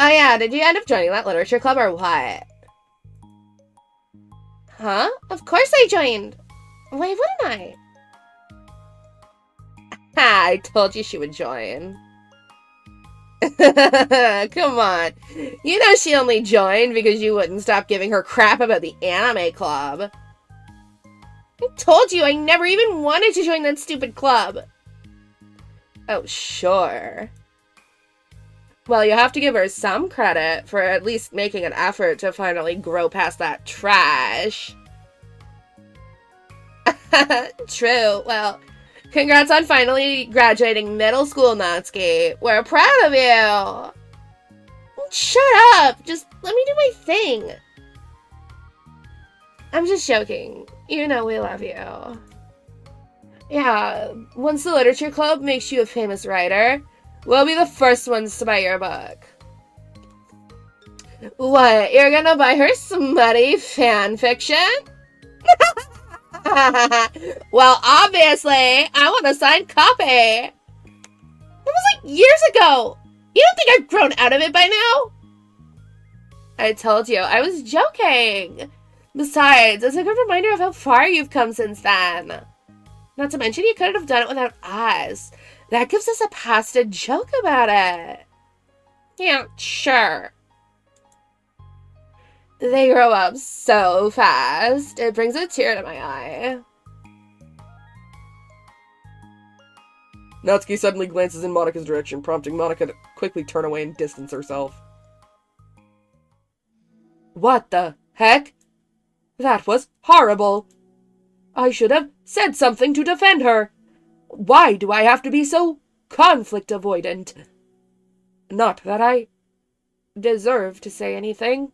Oh yeah, did you end up joining that literature club or what? Huh? Of course I joined. Why wouldn't I? Ha, I told you she would join. Come on. You know she only joined because you wouldn't stop giving her crap about the anime club. I told you I never even wanted to join that stupid club. Oh, sure. Well, you have to give her some credit for at least making an effort to finally grow past that trash. True. Well, congrats on finally graduating middle school, Natsuki. We're proud of you. Shut up. Just let me do my thing. I'm just joking. You know we love you. Yeah, once the literature club makes you a famous writer, we'll be the first ones to buy your book. What? You're gonna buy her smutty fan fiction? Well, obviously, I want a signed copy. That was like years ago. You don't think I've grown out of it by now? I told you, I was joking. Besides, it's a good reminder of how far you've come since then. Not to mention you couldn't have done it without us. That gives us a pass to joke about it. Yeah, sure. They grow up so fast. It brings a tear to my eye. Natsuki suddenly glances in Monika's direction, prompting Monika to quickly turn away and distance herself. What the heck? That was horrible. I should have said something to defend her. Why do I have to be so conflict avoidant? Not that I deserve to say anything.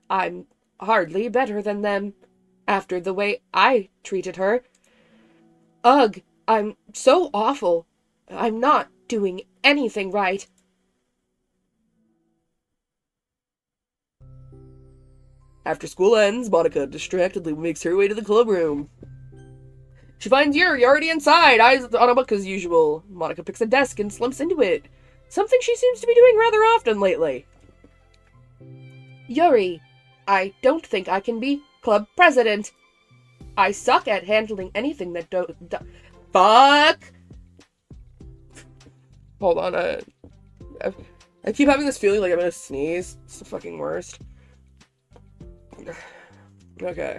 I'm hardly better than them, after the way I treated her. Ugh, I'm so awful. I'm not doing anything right. After school ends, Monika distractedly makes her way to the club room. She finds Yuri already inside, eyes on a book as usual. Monika picks a desk and slumps into it, something she seems to be doing rather often lately. Yuri, I don't think I can be club president. I suck at handling anything that Fuck! Hold on, I keep having this feeling like I'm gonna sneeze. It's the fucking worst. Okay.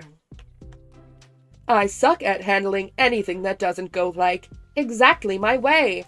I suck at handling anything that doesn't go like exactly my way.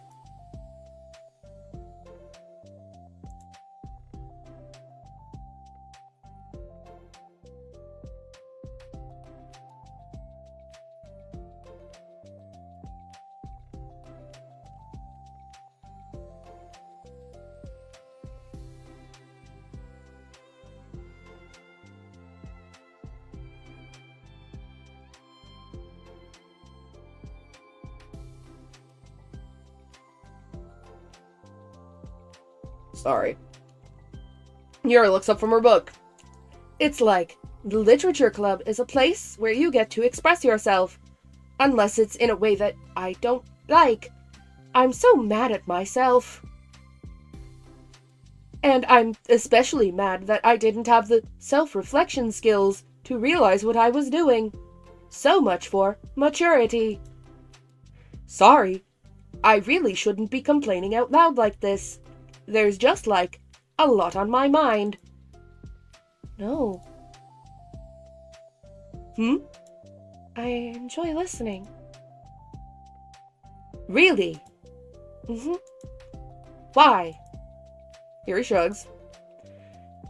Sorry. Yuri looks up from her book. It's like the literature club is a place where you get to express yourself. Unless it's in a way that I don't like. I'm so mad at myself. And I'm especially mad that I didn't have the self-reflection skills to realize what I was doing. So much for maturity. Sorry. I really shouldn't be complaining out loud like this. There's just, like, a lot on my mind. No. I enjoy listening. Really? Why? Yuri shrugs.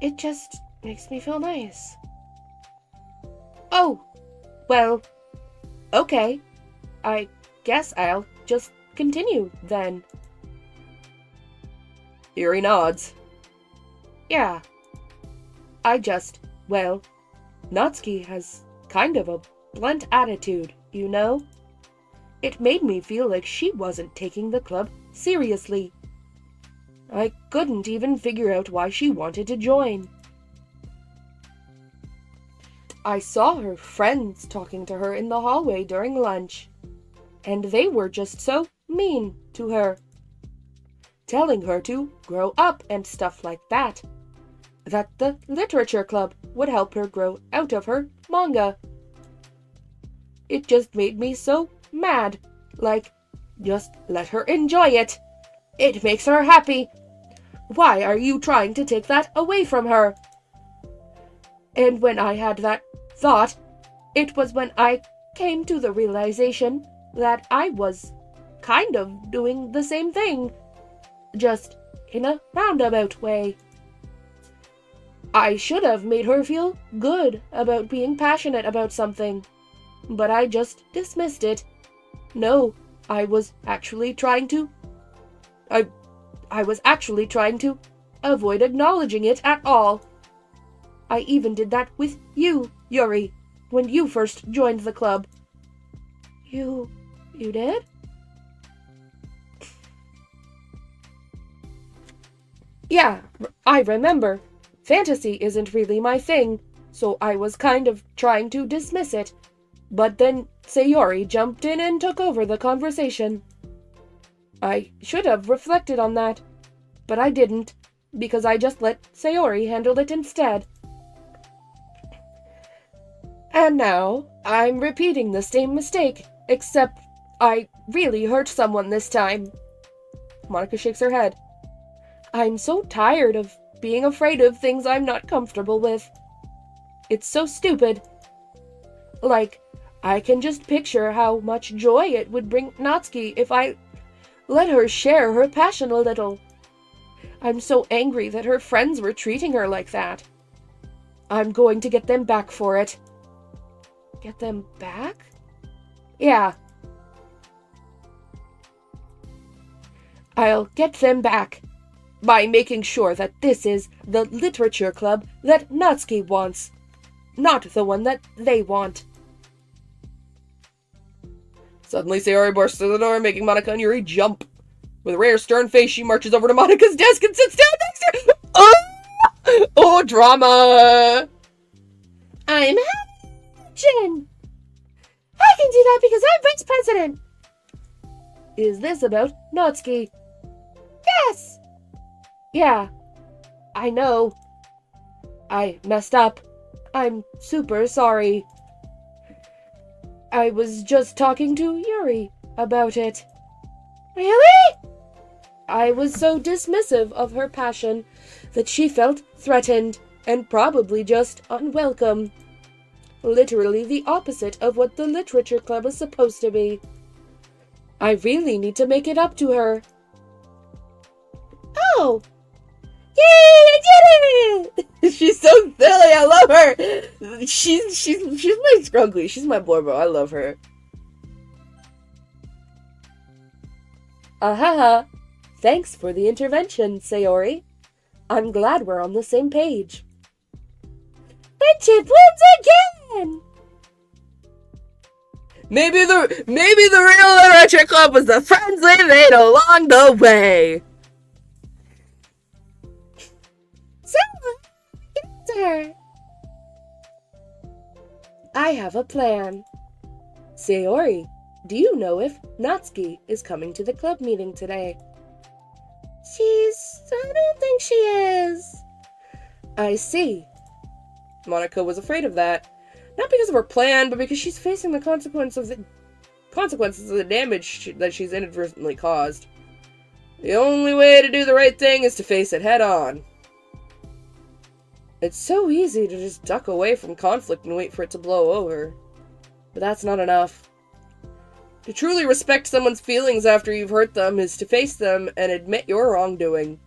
It just makes me feel nice. Oh, well, okay. I guess I'll just continue, then. Yuri nods. Yeah. Well, Natsuki has kind of a blunt attitude, you know? It made me feel like she wasn't taking the club seriously. I couldn't even figure out why she wanted to join. I saw her friends talking to her in the hallway during lunch, and they were just so mean to her. Telling her to grow up and stuff like that. That the literature club would help her grow out of her manga. It just made me so mad. Like, just let her enjoy it. It makes her happy. Why are you trying to take that away from her? And when I had that thought, it was when I came to the realization that I was kind of doing the same thing. Just in a roundabout way. I should have made her feel good about being passionate about something, but I just dismissed it. No, I was actually trying to avoid acknowledging it at all. I even did that with you, Yuri, when you first joined the club. You did? Yeah, I remember. Fantasy isn't really my thing, so I was kind of trying to dismiss it. But then Sayori jumped in and took over the conversation. I should have reflected on that, but I didn't, because I just let Sayori handle it instead. And now, I'm repeating the same mistake, except I really hurt someone this time. Monica shakes her head. I'm so tired of being afraid of things I'm not comfortable with. It's so stupid. Like, I can just picture how much joy it would bring Natsuki if I let her share her passion a little. I'm so angry that her friends were treating her like that. I'm going to get them back for it. Get them back? Yeah. I'll get them back by making sure that this is the literature club that Natsuki wants, not the one that they want. Suddenly, Sayori bursts through the door, making Monica and Yuri jump. With a rare stern face, she marches over to Monica's desk and sits down next to her. Oh, drama! I'm Jin. I can do that because I'm vice president. Is this about Natsuki? Yes. Yeah, I know. I messed up. I'm super sorry. I was just talking to Yuri about it. Really? I was so dismissive of her passion that she felt threatened and probably just unwelcome. Literally the opposite of what the literature club is supposed to be. I really need to make it up to her. Oh. Yay, I did it! She's so silly, I love her! She's my scrunkly, she's my Blorbo, I love her. Ahaha. Thanks for the intervention, Sayori. I'm glad we're on the same page. Friendship wins again! Maybe the real literature club was the friends they made along the way. So, answer. I have a plan. Sayori, do you know if Natsuki is coming to the club meeting today? I don't think she is. I see. Monica was afraid of that. Not because of her plan, but because she's facing the consequences of the damage that she's inadvertently caused. The only way to do the right thing is to face it head on. It's so easy to just duck away from conflict and wait for it to blow over. But that's not enough. To truly respect someone's feelings after you've hurt them is to face them and admit your wrongdoing.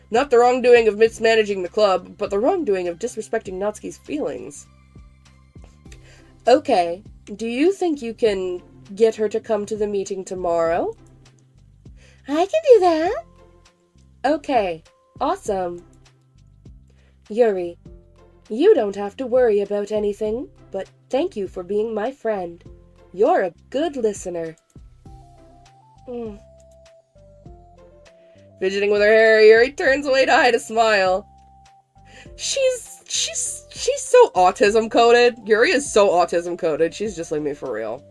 Not the wrongdoing of mismanaging the club, but the wrongdoing of disrespecting Natsuki's feelings. Okay, do you think you can get her to come to the meeting tomorrow? I can do that. Okay, awesome. Yuri, you don't have to worry about anything, but thank you for being my friend. You're a good listener. Fidgeting with her hair, Yuri turns away to hide a smile. She's so autism coded. Yuri is so autism coded. She's just like me for real.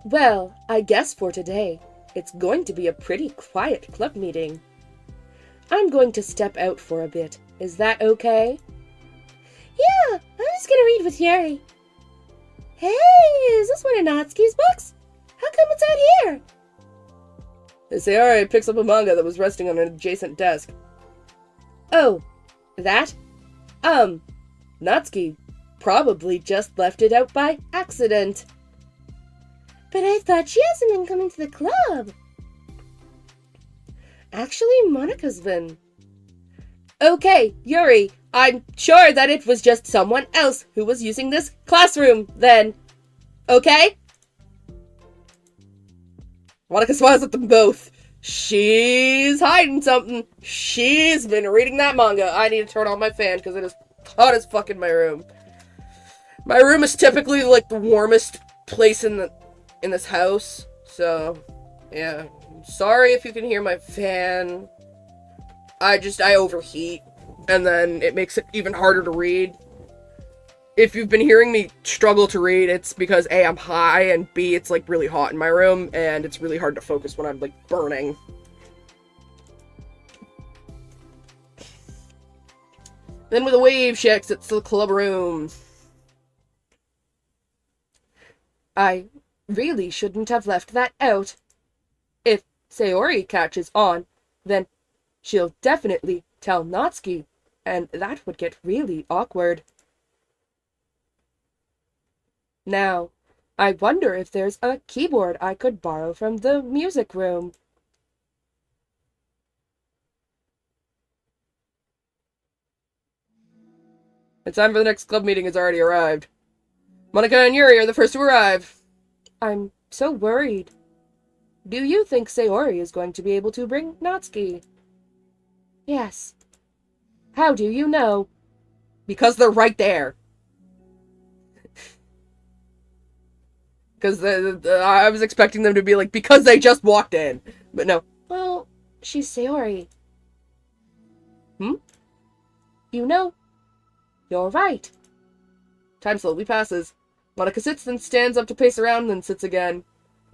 Well, I guess for today, it's going to be a pretty quiet club meeting. I'm going to step out for a bit. Is that okay? Yeah, I'm just gonna read with Yuri. Hey, is this one of Natsuki's books? How come it's out here? Sayori picks up a manga that was resting on an adjacent desk. Oh, that? Natsuki probably just left it out by accident. But I thought she hasn't been coming to the club. Actually, Monica's been. Okay, Yuri, I'm sure that it was just someone else who was using this classroom then. Okay? Monica smiles at them both. She's hiding something. She's been reading that manga. I need to turn on my fan because it is hot as fuck in my room. My room is typically like the warmest place in this house. So, yeah. Sorry if you can hear my fan. I overheat. And then it makes it even harder to read. If you've been hearing me struggle to read, it's because A, I'm high, and B, it's like really hot in my room, and it's really hard to focus when I'm like burning. Then with a wave, she exits the club room. I really shouldn't have left that out. If Sayori catches on, then she'll definitely tell Natsuki, and that would get really awkward. Now, I wonder if there's a keyboard I could borrow from the music room. The time for the next club meeting has already arrived. Monica and Yuri are the first to arrive. I'm so worried. Do you think Sayori is going to be able to bring Natsuki? Yes. How do you know? Because they're right there. Because I was expecting them to be like, because they just walked in. But no. Well, she's Sayori. Hmm? You know, you're right. Time slowly passes. Monica sits, then stands up to pace around, then sits again.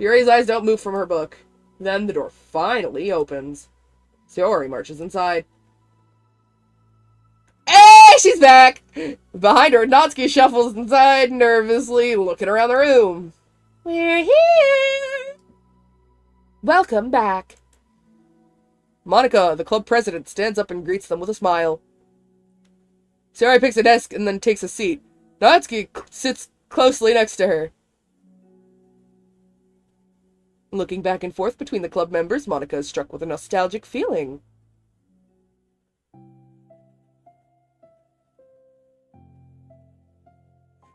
Yuri's eyes don't move from her book. Then the door finally opens. Sayori marches inside. Hey, she's back! Behind her, Natsuki shuffles inside, nervously looking around the room. We're here! Welcome back. Monica, the club president, stands up and greets them with a smile. Sayori picks a desk and then takes a seat. Natsuki sits closely next to her. Looking back and forth between the club members, Monica is struck with a nostalgic feeling.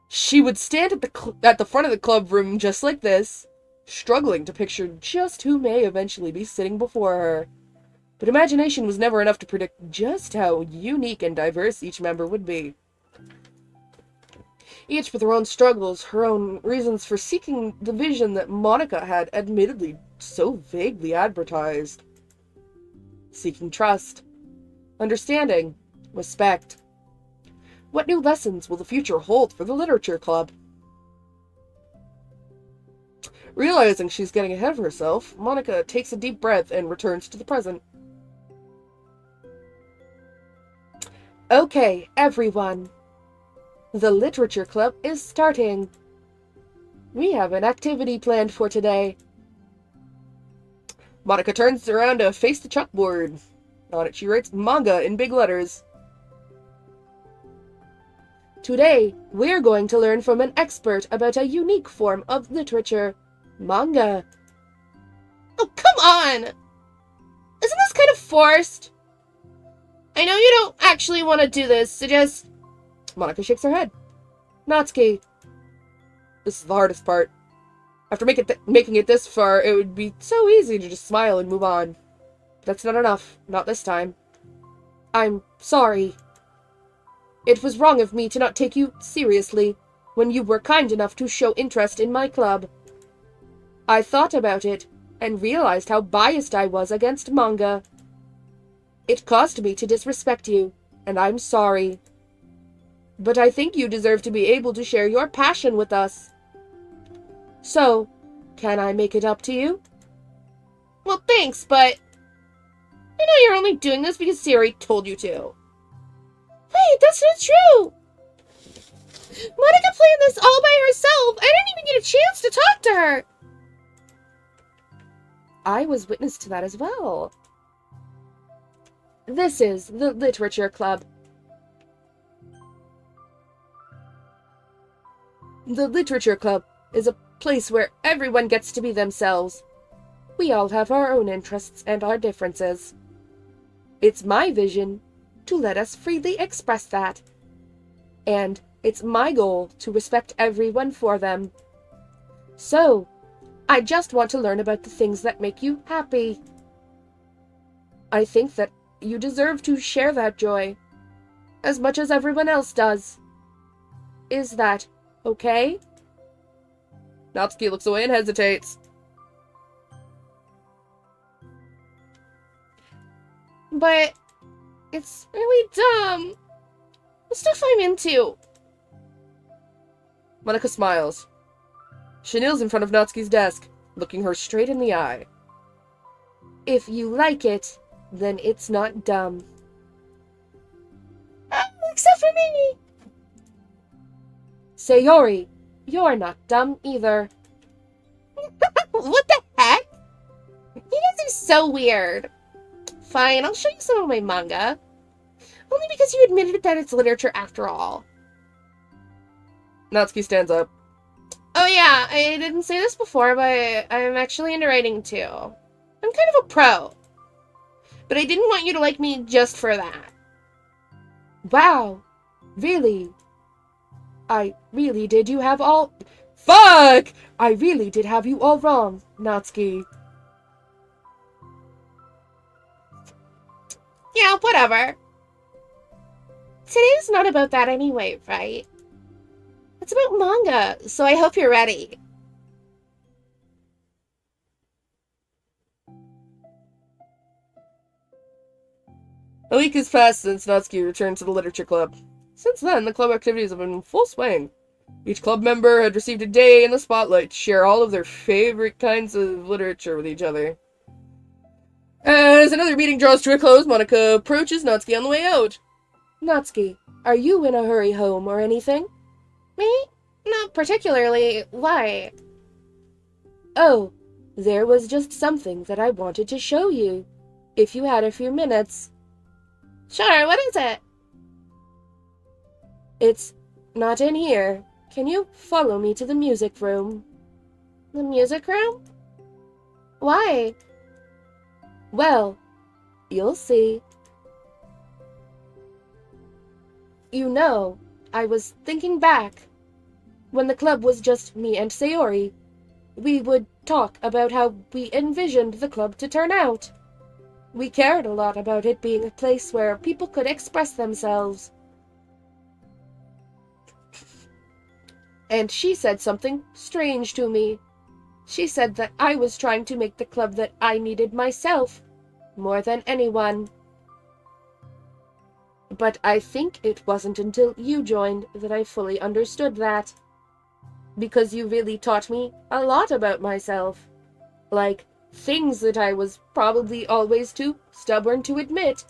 She would stand at the front of the club room just like this, struggling to picture just who may eventually be sitting before her. But imagination was never enough to predict just how unique and diverse each member would be. Each with her own struggles, her own reasons for seeking the vision that Monica had admittedly so vaguely advertised. Seeking trust, understanding, respect. What new lessons will the future hold for the literature club? Realizing she's getting ahead of herself, Monica takes a deep breath and returns to the present. Okay, everyone. The literature club is starting. We have an activity planned for today. Monica turns around to face the chalkboard. On it, she writes manga in big letters. Today, we're going to learn from an expert about a unique form of literature, manga. Oh, come on! Isn't this kind of forced? I know you don't actually want to do this, so just... Monica shakes her head. Natsuki. This is the hardest part. After making it this far, it would be so easy to just smile and move on. But that's not enough. Not this time. I'm sorry. It was wrong of me to not take you seriously when you were kind enough to show interest in my club. I thought about it and realized how biased I was against manga. It caused me to disrespect you, and I'm sorry. But I think you deserve to be able to share your passion with us. So, can I make it up to you? Well, thanks, but... I know you're only doing this because Sayori told you to. Wait, that's not true! Monica planned this all by herself! I didn't even get a chance to talk to her! I was witness to that as well. This is the Literature Club. The Literature Club is a place where everyone gets to be themselves. We all have our own interests and our differences. It's my vision to let us freely express that. And it's my goal to respect everyone for them. So, I just want to learn about the things that make you happy. I think that you deserve to share that joy, as much as everyone else does. Is that okay? Natsuki looks away and hesitates. But it's really dumb. The stuff I'm into. Monica smiles. She kneels in front of Natsuki's desk, looking her straight in the eye. If you like it, then it's not dumb. Except for me. Sayori, you're not dumb either. What the heck? You guys are so weird. Fine, I'll show you some of my manga. Only because you admitted that it's literature after all. Natsuki stands up. Oh yeah, I didn't say this before, but I'm actually into writing too. I'm kind of a pro. But I didn't want you to like me just for that. Wow. Really? I really did you have all... Fuck! I really did have you all wrong, Natsuki. Yeah, whatever. Today's not about that anyway, right? It's about manga, so I hope you're ready. A week has passed since Natsuki returned to the literature club. Since then, the club activities have been in full swing. Each club member had received a day in the spotlight to share all of their favorite kinds of literature with each other. As another meeting draws to a close, Monica approaches Natsuki on the way out. Natsuki, are you in a hurry home or anything? Me? Not particularly. Why? Oh, there was just something that I wanted to show you. If you had a few minutes. Sure, what is it? It's not in here. Can you follow me to the music room? The music room? Why? Well, you'll see. You know, I was thinking back. When the club was just me and Sayori, we would talk about how we envisioned the club to turn out. We cared a lot about it being a place where people could express themselves. And she said something strange to me. She said that I was trying to make the club that I needed myself, more than anyone. But I think it wasn't until you joined that I fully understood that. Because you really taught me a lot about myself. Like, things that I was probably always too stubborn to admit.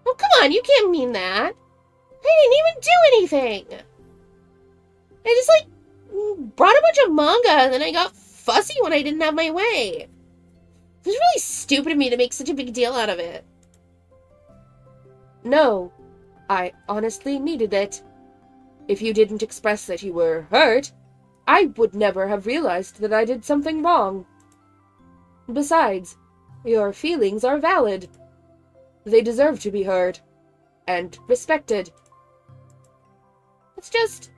Oh, come on, you can't mean that. I didn't even do anything. I just, brought a bunch of manga, and then I got fussy when I didn't have my way. It was really stupid of me to make such a big deal out of it. No, I honestly needed it. If you didn't express that you were hurt, I would never have realized that I did something wrong. Besides, your feelings are valid. They deserve to be heard and respected. It's just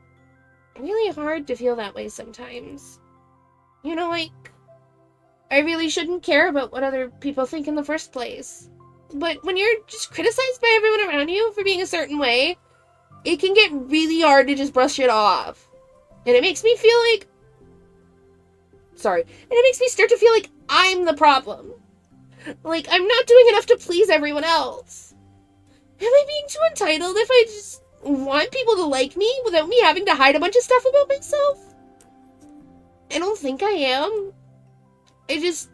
really hard to feel that way sometimes. You know, I really shouldn't care about what other people think in the first place. But when you're just criticized by everyone around you for being a certain way, it can get really hard to just brush it off. And it makes me feel like... And it makes me start to feel like I'm the problem. Like, I'm not doing enough to please everyone else. Am I being too entitled if I just want people to like me without me having to hide a bunch of stuff about myself? I don't think I am. I just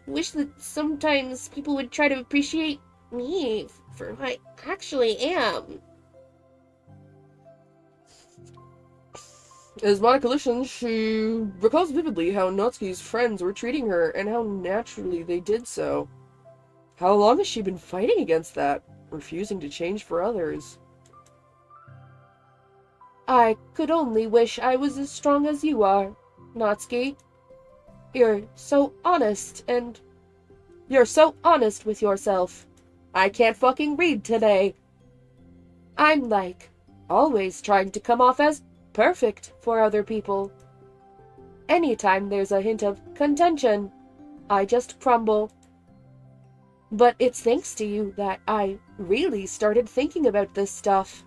wish that sometimes people would try to appreciate me for who I actually am. As Monica listens, she recalls vividly how Natsuki's friends were treating her and how naturally they did so. How long has she been fighting against that, refusing to change for others? I could only wish I was as strong as you are, Natsuki. You're so honest with yourself. I can't fucking read today. I'm always trying to come off as perfect for other people. Anytime there's a hint of contention, I just crumble. But it's thanks to you that I really started thinking about this stuff.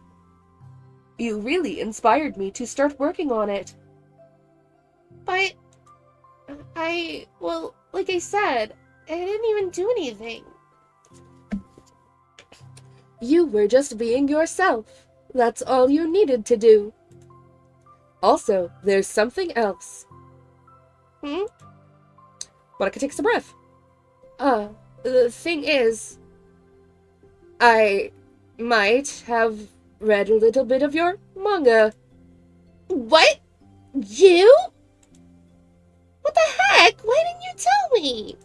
You really inspired me to start working on it. But like I said, I didn't even do anything. You were just being yourself. That's all you needed to do. Also, there's something else. Monica takes a breath. The thing is, I might have read a little bit of your manga. What? You? What the heck? Why didn't you tell me?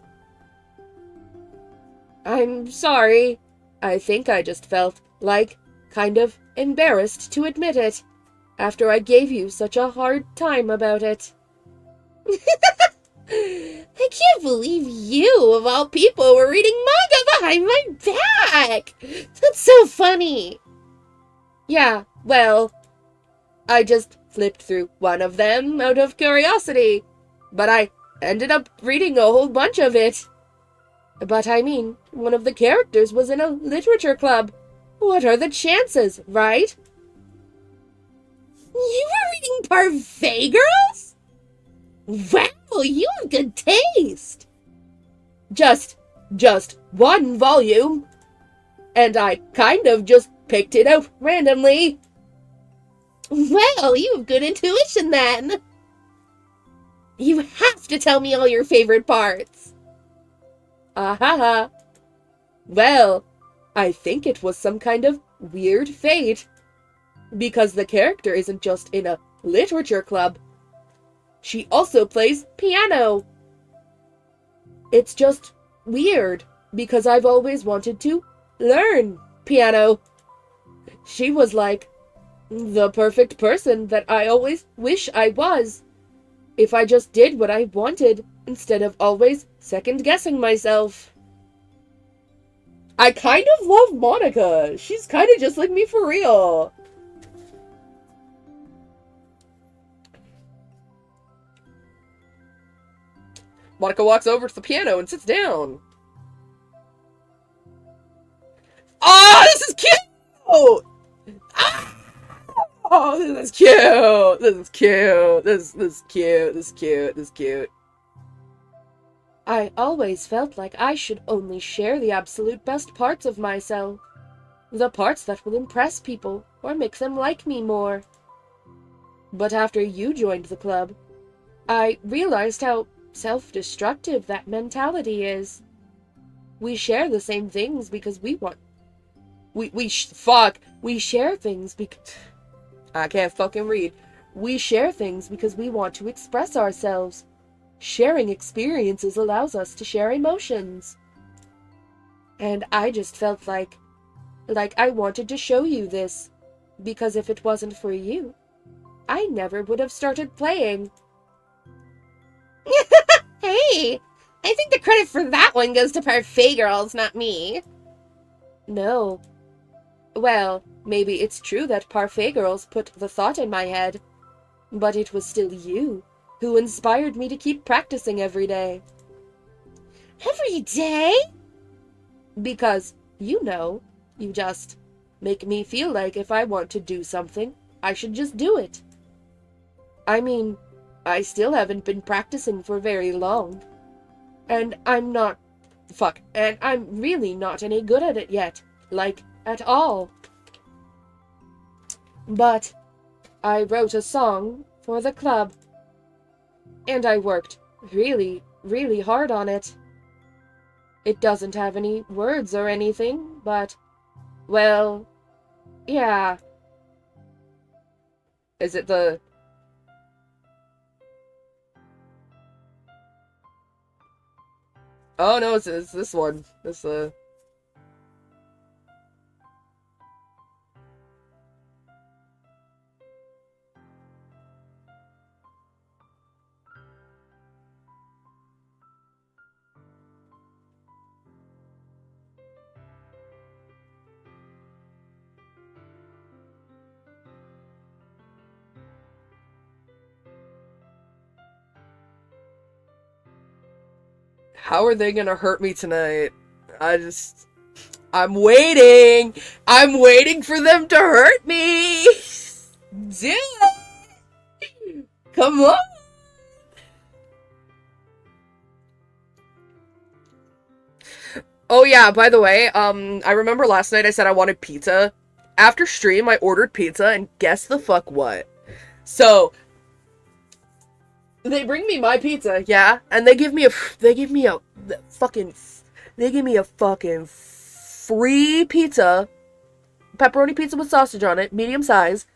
I'm sorry. I think I just felt, like, kind of embarrassed to admit it, after I gave you such a hard time about it. I can't believe you, of all people, were reading manga behind my back! That's so funny! Yeah, well, I just flipped through one of them out of curiosity, but I ended up reading a whole bunch of it. But I mean, one of the characters was in a literature club. What are the chances, right? You were reading Parfait Girls? Wow, you have good taste! Just one volume. And I kind of just picked it out randomly. Well, you have good intuition then. You have to tell me all your favorite parts. Ahaha. Well, I think it was some kind of weird fate. Because the character isn't just in a literature club. She also plays piano. It's just weird, because I've always wanted to learn piano. She was like the perfect person that I always wish I was. If I just did what I wanted, instead of always second-guessing myself. I kind of love Monica. She's kind of just like me for real. Monica walks over to the piano and sits down. Oh, this is cute! Ah! Oh, this is cute! This is cute! This is cute! This is cute! This is cute! I always felt like I should only share the absolute best parts of myself. The parts that will impress people or make them like me more. But after you joined the club, I realized how self-destructive that mentality is. We share the same things because we want... We share things because... I can't fucking read. We share things because we want to express ourselves. Sharing experiences allows us to share emotions. And I just felt like I wanted to show you this. Because if it wasn't for you, I never would have started playing. Hey, I think the credit for that one goes to Parfait Girls, not me. No. Well, maybe it's true that Parfait Girls put the thought in my head. But it was still you who inspired me to keep practicing every day. Every day? Because, you just make me feel like if I want to do something, I should just do it. I mean, I still haven't been practicing for very long. And I'm really not any good at it yet. Like, at all. But I wrote a song for the club. And I worked really, really hard on it. It doesn't have any words or anything, but, well, yeah. Is it the... Oh no, it's this one. This, How are they gonna hurt me tonight? I'm waiting! I'm waiting for them to hurt me! Do it! Come on! Oh yeah, by the way, I remember last night I said I wanted pizza. After stream, I ordered pizza, and guess the fuck what? So, they bring me my pizza, yeah, and they give me a fucking free pizza, pepperoni pizza with sausage on it, medium size.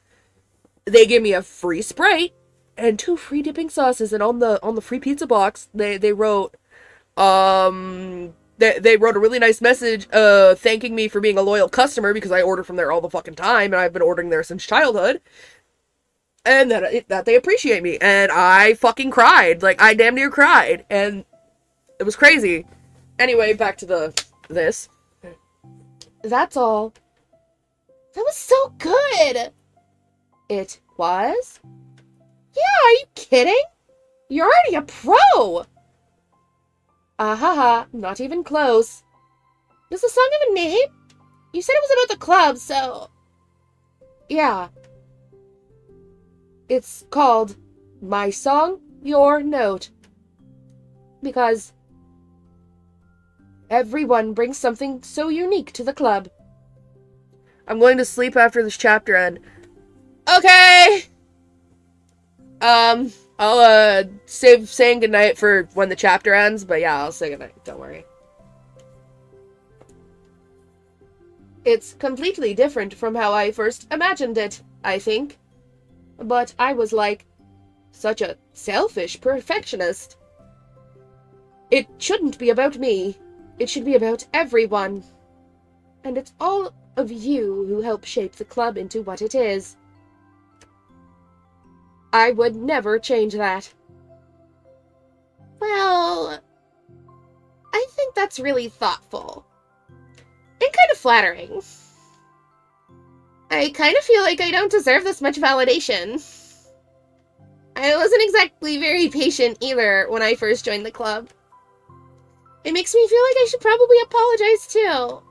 They give me a free Sprite, and 2 free dipping sauces. And on the free pizza box, they wrote, they wrote a really nice message, thanking me for being a loyal customer because I order from there all the fucking time, and I've been ordering there since childhood. And that they appreciate me. And I fucking cried. Like, I damn near cried. And it was crazy. Anyway, back to this. That's all. That was so good! It was? Yeah, are you kidding? You're already a pro! Ahaha, not even close. Does the song have a name? You said it was about the club, so... Yeah. It's called My Song, Your Note. Because everyone brings something so unique to the club. I'm going to sleep after this chapter end. Okay! I'll, save saying goodnight for when the chapter ends, but yeah, I'll say goodnight, don't worry. It's completely different from how I first imagined it, I think. But I was like, such a selfish perfectionist. It shouldn't be about me. It should be about everyone. And it's all of you who help shape the club into what it is. I would never change that. Well, I think that's really thoughtful. And kind of flattering. I kind of feel like I don't deserve this much validation. I wasn't exactly very patient either when I first joined the club. It makes me feel like I should probably apologize too.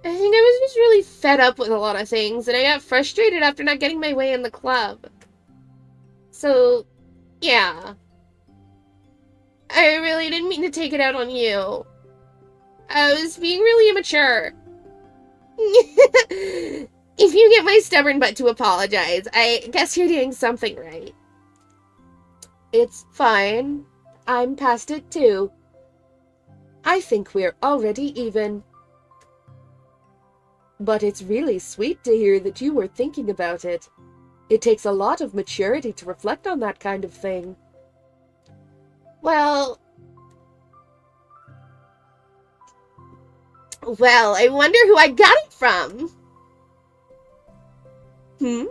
I think I was just really fed up with a lot of things, and I got frustrated after not getting my way in the club. So, yeah. I really didn't mean to take it out on you. I was being really immature. If you get my stubborn butt to apologize, I guess you're doing something right. It's fine. I'm past it too. I think we're already even. But it's really sweet to hear that you were thinking about it. It takes a lot of maturity to reflect on that kind of thing. Well, I wonder who I got it from. Oh,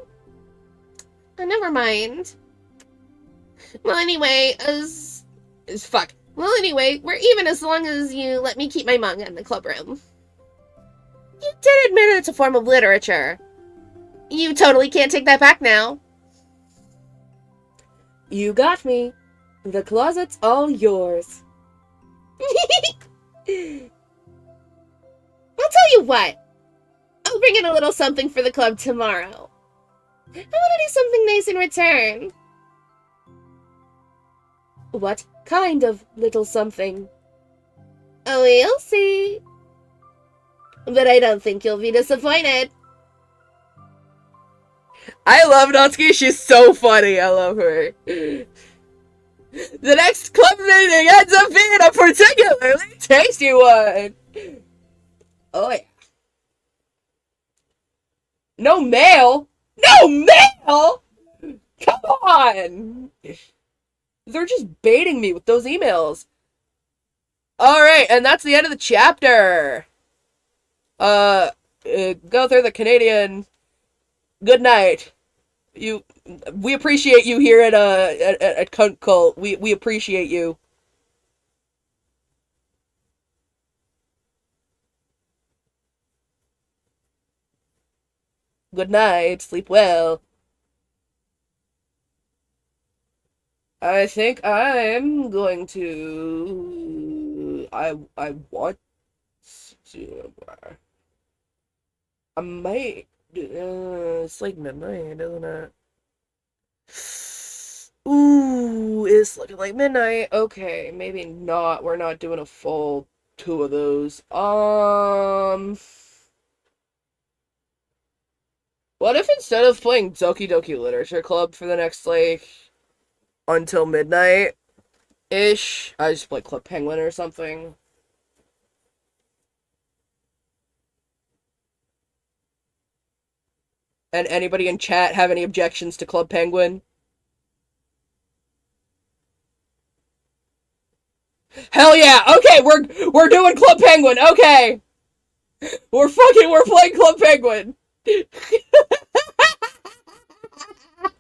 never mind. Well, anyway, fuck. Well, anyway, we're even as long as you let me keep my manga in the club room. You did admit it's a form of literature. You totally can't take that back now. You got me. The closet's all yours. I'll tell you what. I'll bring in a little something for the club tomorrow. I want to do something nice in return. What kind of little something? Oh, we'll see. But I don't think you'll be disappointed. I love Natsuki. She's so funny. I love her. The next club meeting ends up being a particularly tasty one. Oh, yeah. No mail? No mail? Come on! They're just baiting me with those emails. Alright, and that's the end of the chapter. Go through the Canadian. Good night. We appreciate you here at Cunt Cult. We appreciate you. Good night. Sleep well. I think I'm going to. I want to. I might. It's like midnight, isn't it? Ooh, it's looking like midnight. Okay, maybe not. We're not doing a full 2 of those. What if instead of playing Doki Doki Literature Club for the next, like, until midnight-ish, I just play Club Penguin or something? And anybody in chat have any objections to Club Penguin? Hell yeah. Okay, we're doing Club Penguin. Okay. We're playing Club Penguin.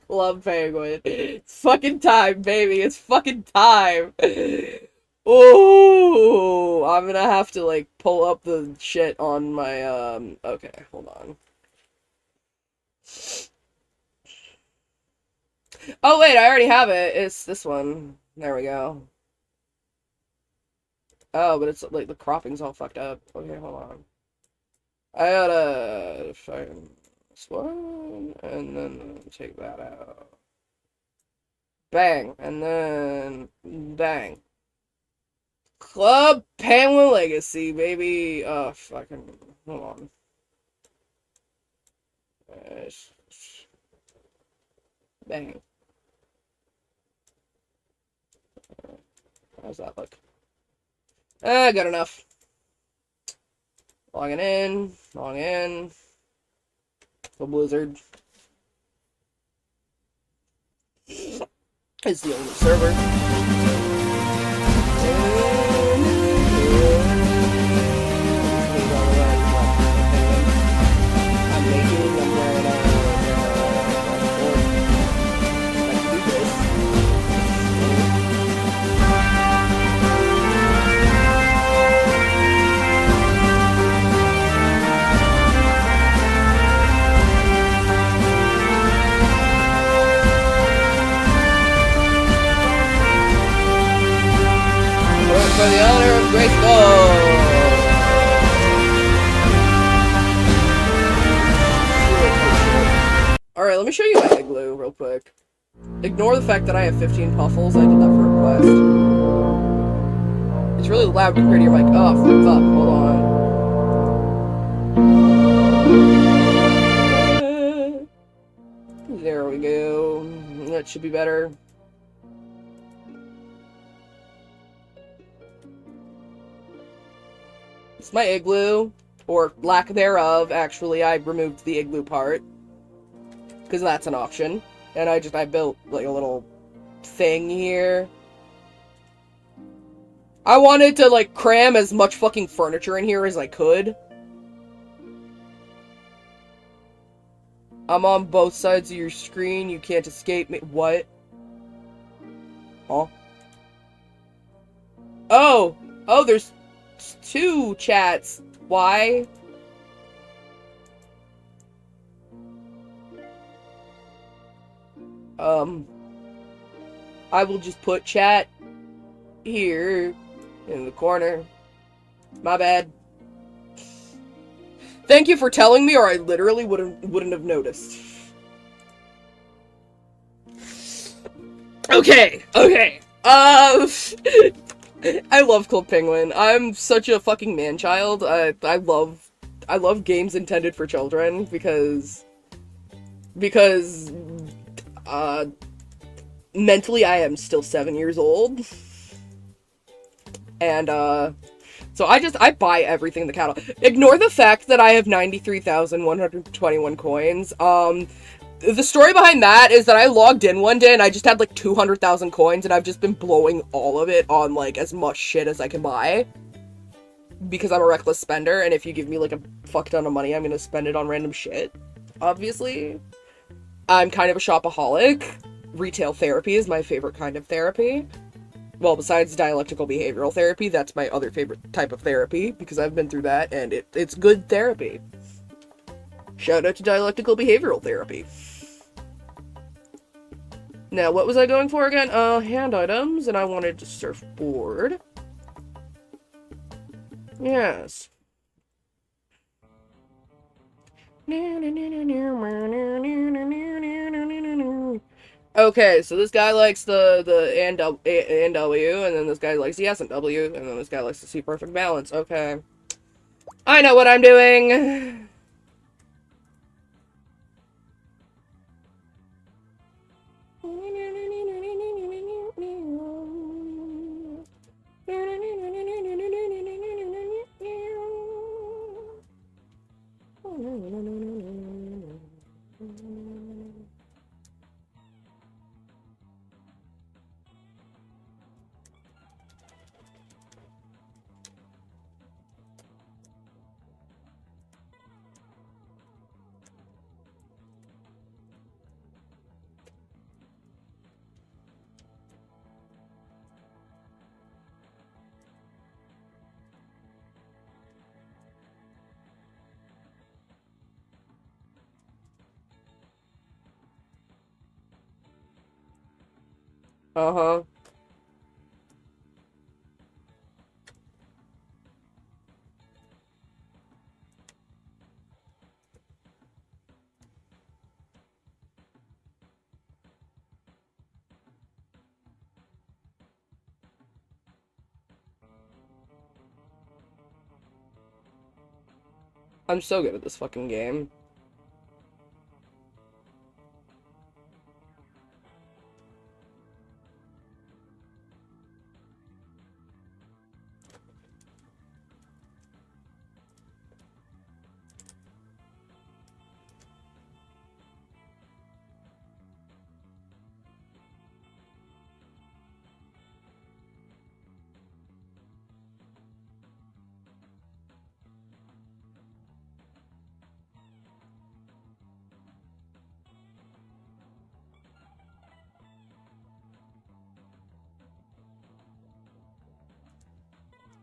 Club Penguin. It's fucking time, baby. It's fucking time. Ooh, I'm gonna have to like pull up the shit on my okay, hold on. Oh wait, I already have it. It's this one. There we go. Oh, but it's like the cropping's all fucked up. Okay, hold on. I gotta find this one and then take that out. Bang, and then bang. Club Penguin Legacy, baby. Oh, fucking hold on. Bang. How's that look? Good enough. Logging in. The Blizzard. It's the only server. For the honor of Great Gold! Alright, let me show you my igloo real quick. Ignore the fact that I have 15 puffles, I did that for a request. It's really loud compared to your mic. Oh, fuck, hold on. There we go. That should be better. It's my igloo, or lack thereof, actually. I removed the igloo part, because that's an option. And I built, like, a little thing here. I wanted to, like, cram as much fucking furniture in here as I could. I'm on both sides of your screen, you can't escape me. What? Huh? Oh! Oh, there's 2 chats. Why? I will just put chat here in the corner. My bad. Thank you for telling me, or I literally wouldn't have noticed. Okay. I love Club Penguin. I'm such a fucking man-child. I love games intended for children because mentally I am still 7 years old. And so I buy everything in the catalog. Ignore the fact that I have 93,121 coins. The story behind that is that I logged in one day and I just had like 200,000 coins and I've just been blowing all of it on like as much shit as I can buy. Because I'm a reckless spender, and if you give me like a fuck ton of money, I'm gonna spend it on random shit. Obviously. I'm kind of a shopaholic. Retail therapy is my favorite kind of therapy. Well, besides dialectical behavioral therapy, that's my other favorite type of therapy, because I've been through that, and it's good therapy. Shout out to dialectical behavioral therapy. Now, what was I going for again? Hand items, and I wanted to surfboard. Yes. Okay, so this guy likes the NW, and then this guy likes the S&W, and then this guy likes to see perfect balance. Okay. I know what I'm doing! Uh-huh. I'm so good at this fucking game.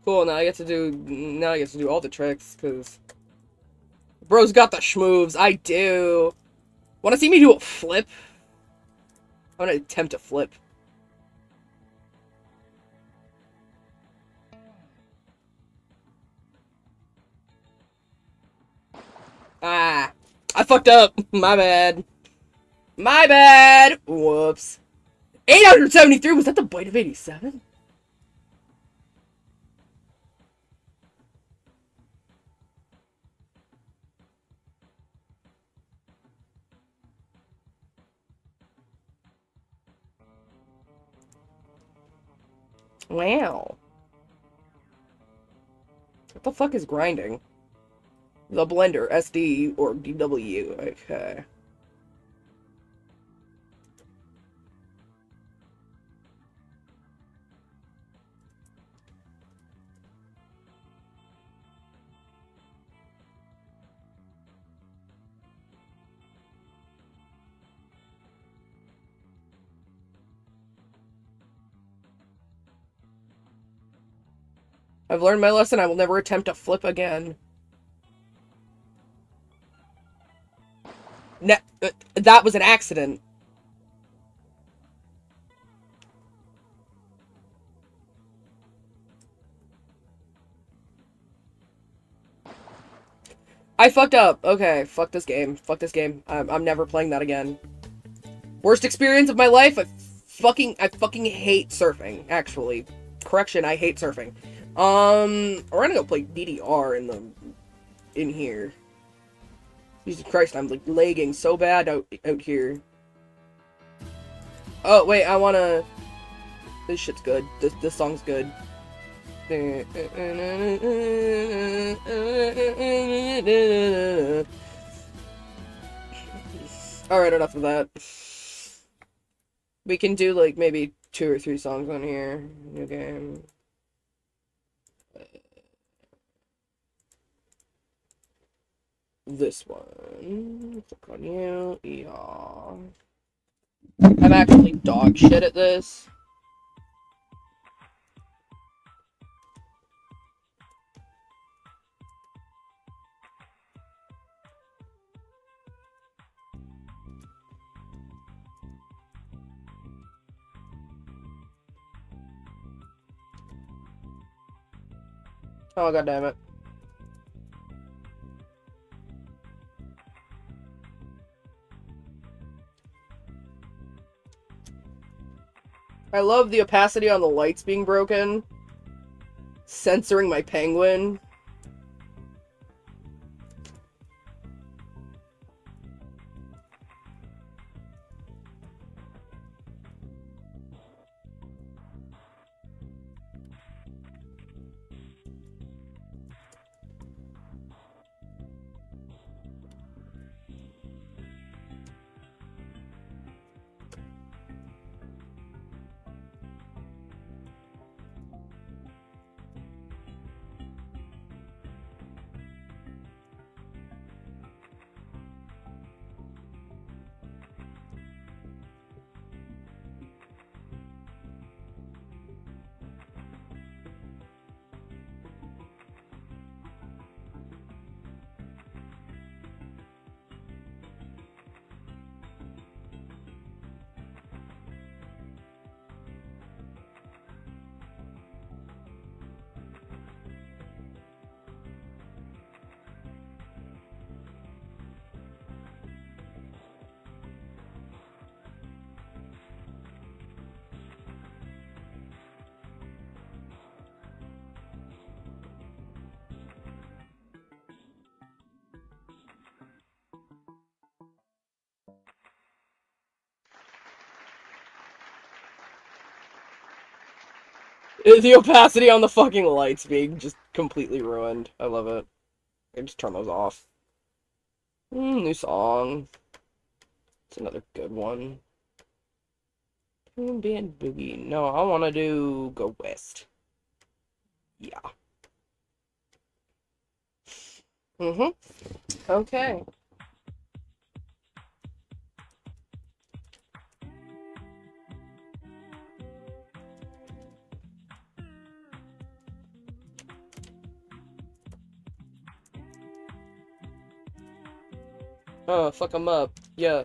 Cool, now I get to do all the tricks, because bro's got the schmoves. I do. Wanna see me do a flip? I'm gonna attempt a flip. Ah. I fucked up. My bad. My bad! Whoops. 873? Was that the bite of 87? Wow. What the fuck is grinding? The blender, SD or DW. Okay. I've learned my lesson. I will never attempt a flip again. That was an accident. I fucked up. Okay, fuck this game. Fuck this game. I'm never playing that again. Worst experience of my life? I fucking hate surfing, actually. Correction, I hate surfing. We're gonna go play DDR in here. Jesus Christ, I'm like lagging so bad out here. Oh wait, I wanna. This shit's good. This song's good. Alright, enough of that. We can do like maybe 2 or 3 songs on here. New game. This one. Click on you. Yeah. I'm actually dog shit at this. Oh, god damn it. I love the opacity on the lights being broken. Censoring my penguin. The opacity on the fucking lights being just completely ruined. I love it. I just turn those off. New song. It's another good one. Band Boogie. No, I want to do Go West. Yeah. Okay. Oh, fuck them up. Yeah.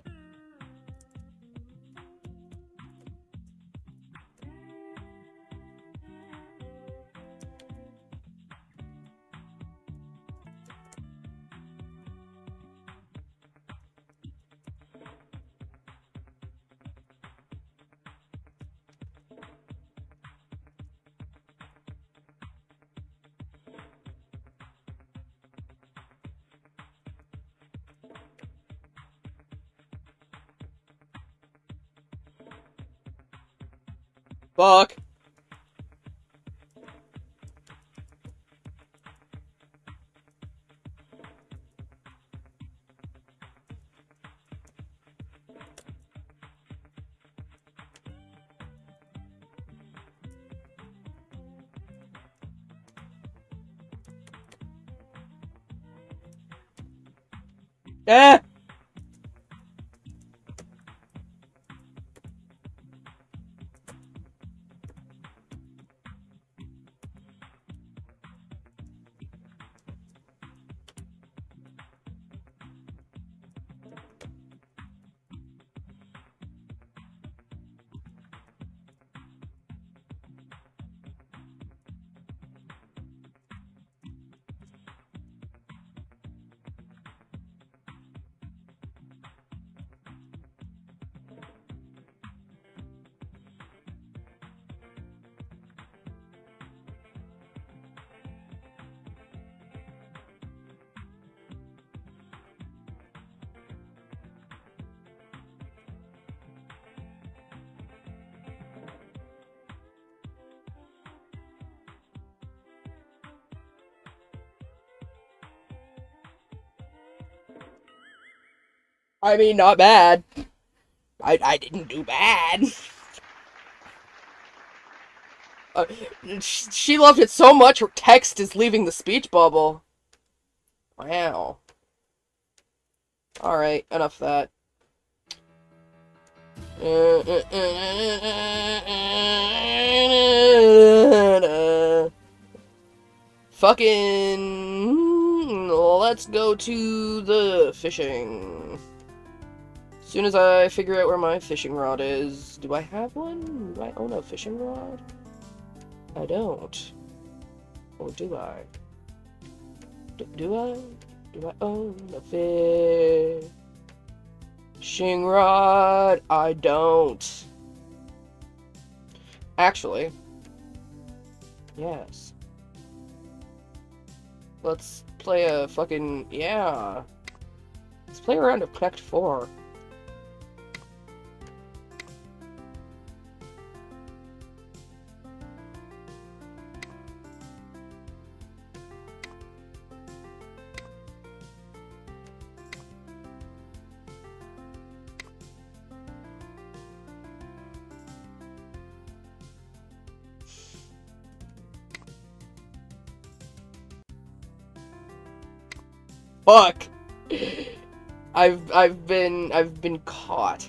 Fuck. Eh! I mean, not bad. I didn't do bad. She loved it so much her text is leaving the speech bubble. Wow. Alright, enough of that. Fucking... Let's go to the fishing. As soon as I figure out where my fishing rod is... Do I have one? Do I own a fishing rod? I don't. Or do I? Do I? Do I own a fishing rod? I don't. Actually. Yes. Let's play a fucking... Yeah. Let's play a round of Connect 4. Fuck! I've been caught.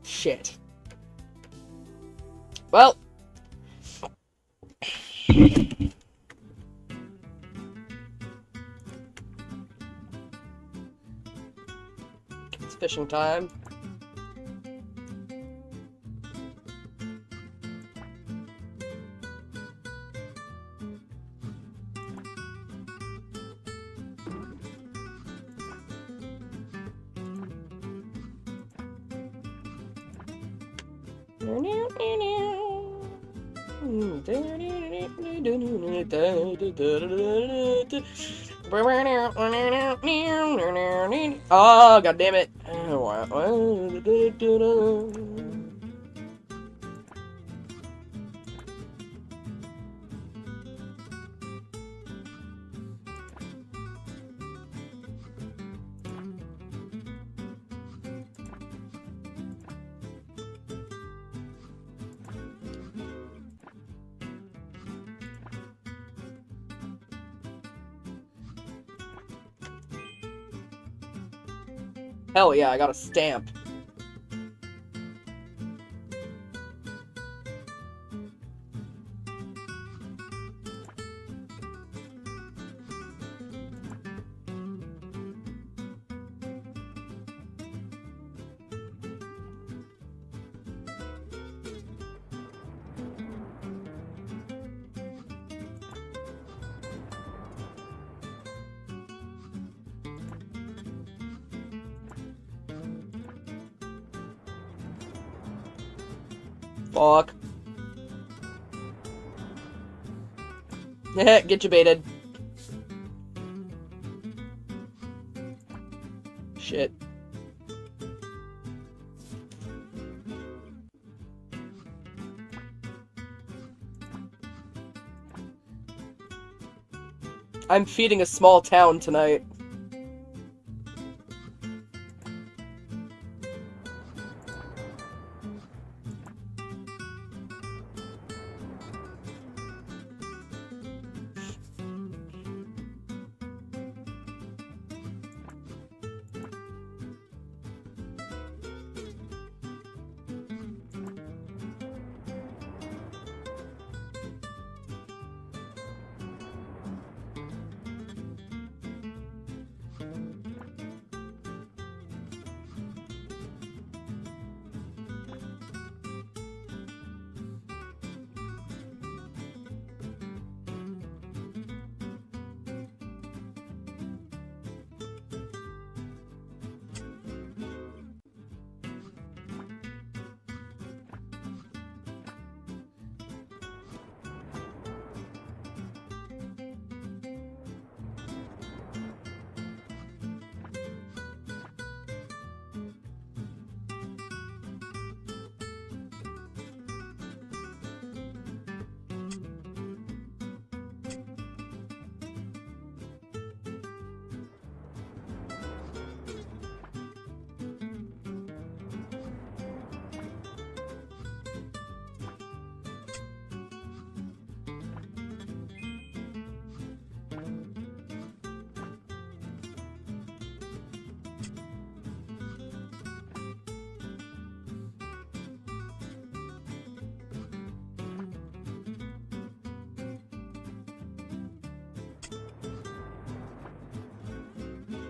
Shit. Well. It's fishing time. Oh, god damn it. Hell yeah, I got a stamp. Fuck. Get you baited. Shit. I'm feeding a small town tonight.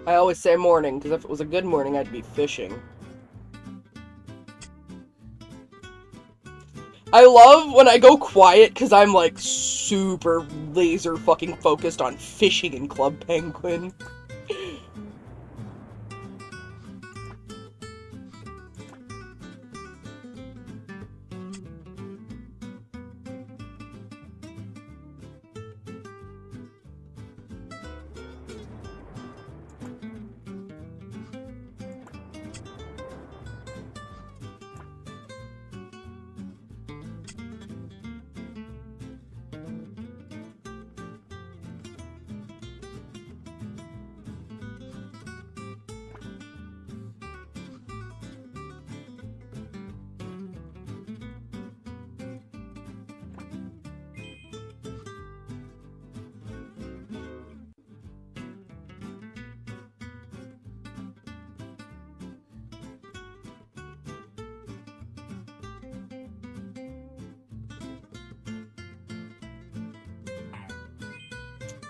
I always say morning, because if it was a good morning, I'd be fishing. I love when I go quiet, because I'm, like, super laser fucking focused on fishing in Club Penguin.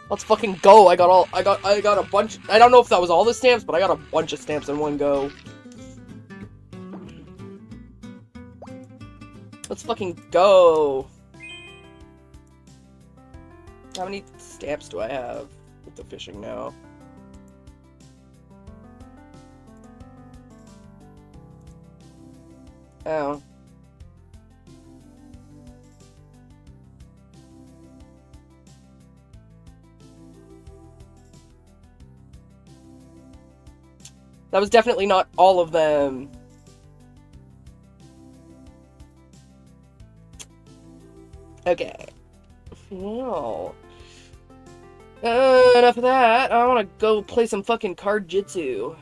Let's fucking go. I got a bunch. I don't know if that was all the stamps, but I got a bunch of stamps in one go. Let's fucking go. How many stamps do I have with the fishing now? Oh. That was definitely not all of them. Okay. No. Enough of that. I want to go play some fucking card jitsu.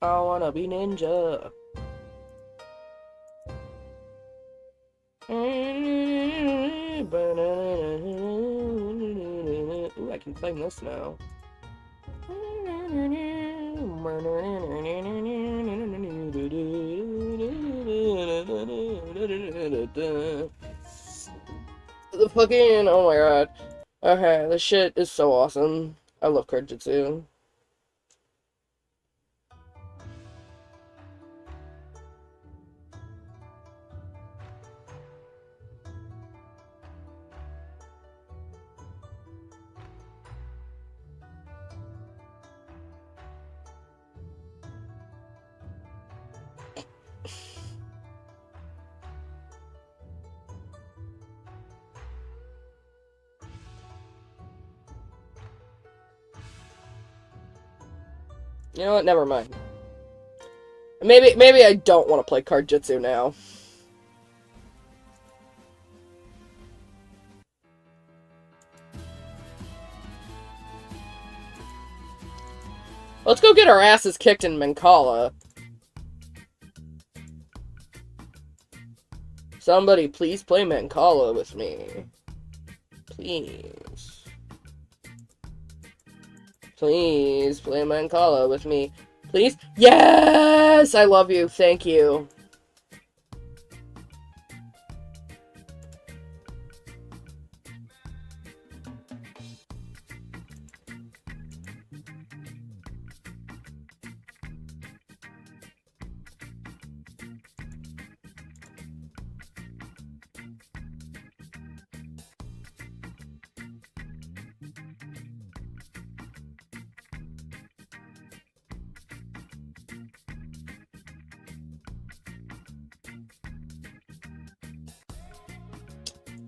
I want to be ninja. Ooh, I can claim this now. The fucking, oh my god. Okay, this shit is so awesome. I love card jitsu. You know what? Never mind. Maybe I don't want to play card jitsu now. Let's go get our asses kicked in Mancala. Somebody please play Mancala with me. Please. Please play Mancala with me. Please? Yes! I love you. Thank you.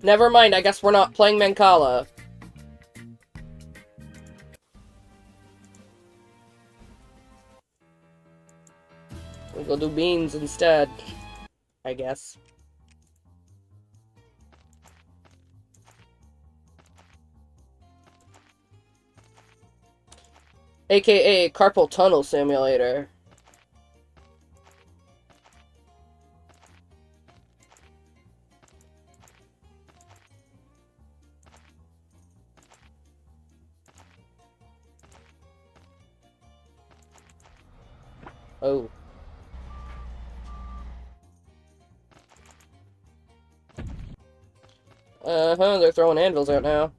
Never mind, I guess we're not playing Mancala. We'll go do beans instead. I guess. AKA Carpal Tunnel Simulator. Oh. Uh-huh, they're throwing anvils out now.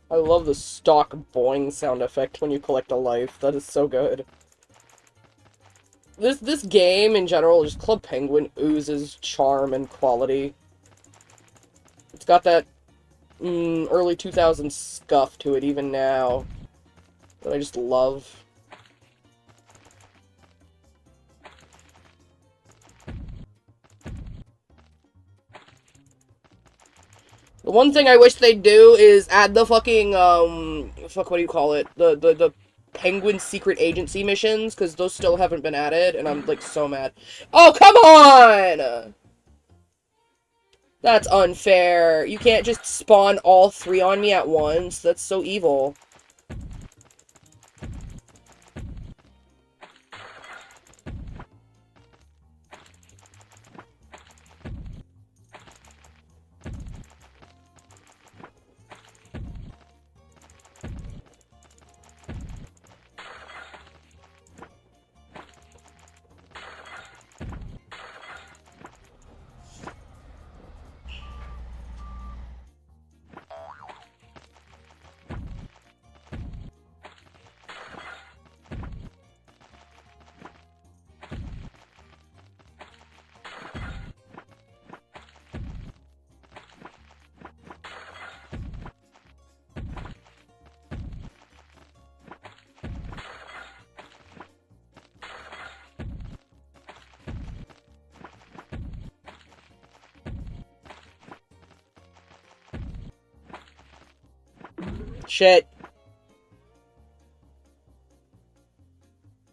I love the stock boing sound effect when you collect a life. That is so good. This game in general, just Club Penguin, oozes charm and quality. It's got that early 2000s scuff to it even now that I just love. The one thing I wish they'd do is add the fucking, fuck, what do you call it? The Penguin Secret Agency missions, because those still haven't been added, and I'm, like, so mad. Oh, come on! That's unfair. You can't just spawn all 3 on me at once. That's so evil. Shit.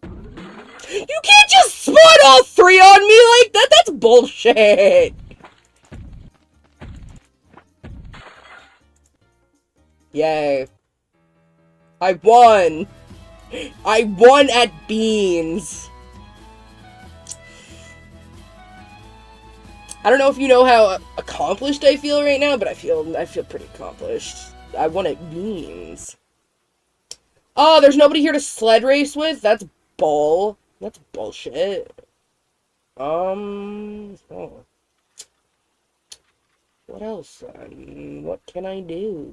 You can't just spawn all three on me like that! That's bullshit! Yay. I won! I won at beans! I don't know if you know how accomplished I feel right now, but I feel pretty accomplished. I won at beans. Oh, there's nobody here to sled race with? That's bull. That's bullshit. Oh. What else, then? What can I do?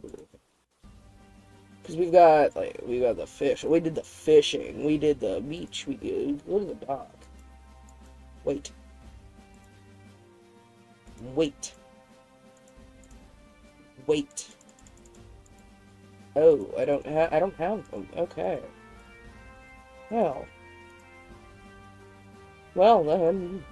Because we've got the fish. We did the fishing. We did the beach. We did... Go to the dock. Wait. Oh, I don't have them. Okay. Well then.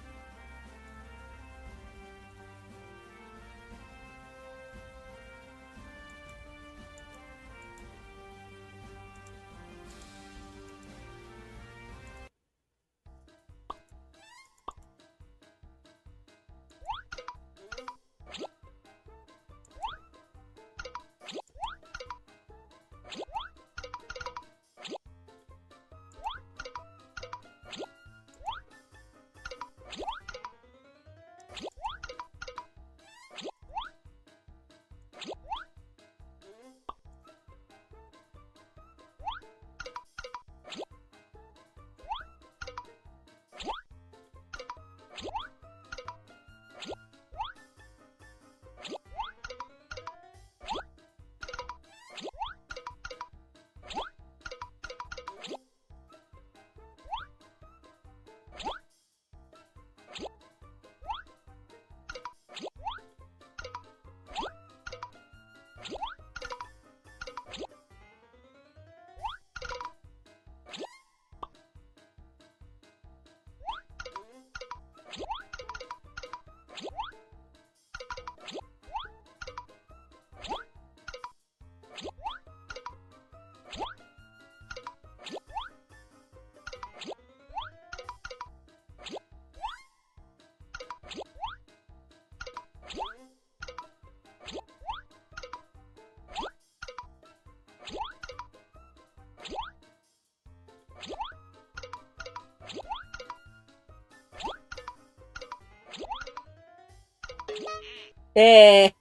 Eh.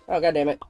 Oh, god damn it.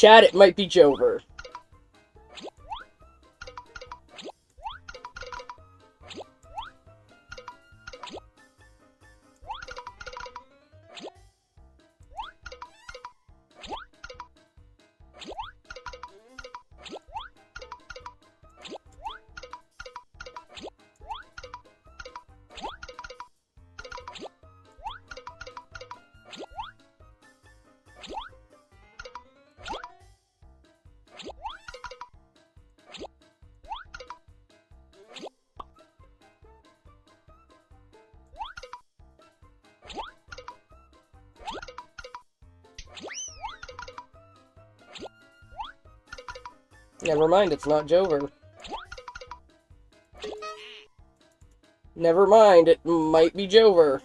Chat, it might be Jover. Never mind, it's not Jover. Never mind, it might be Jover.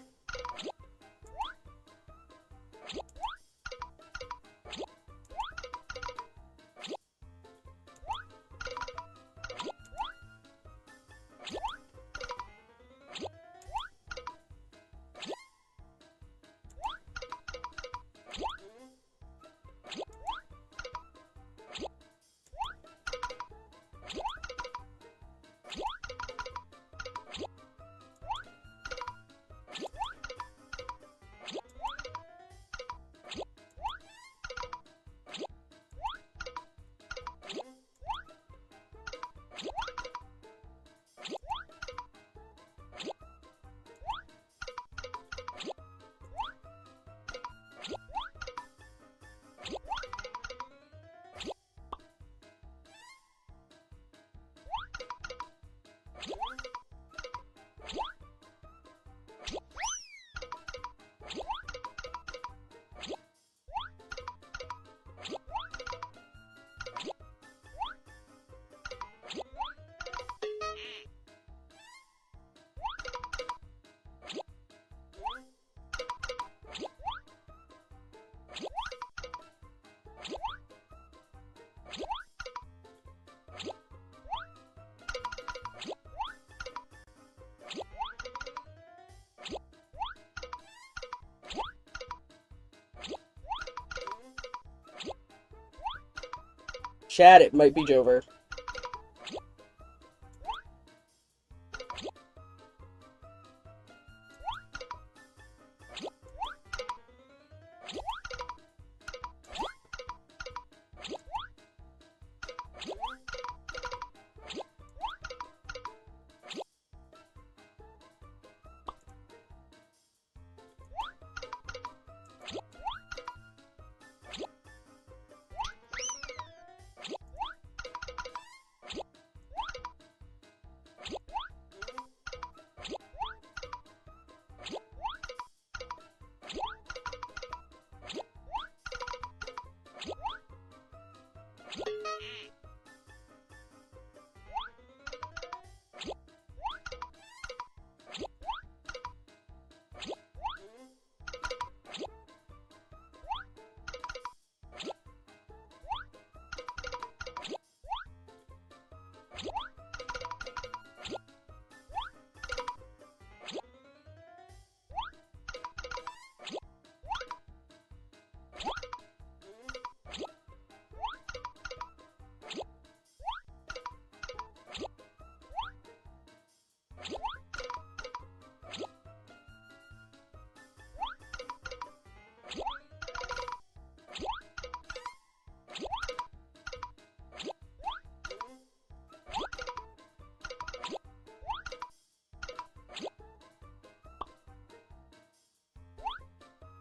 Chat, it might be Jover.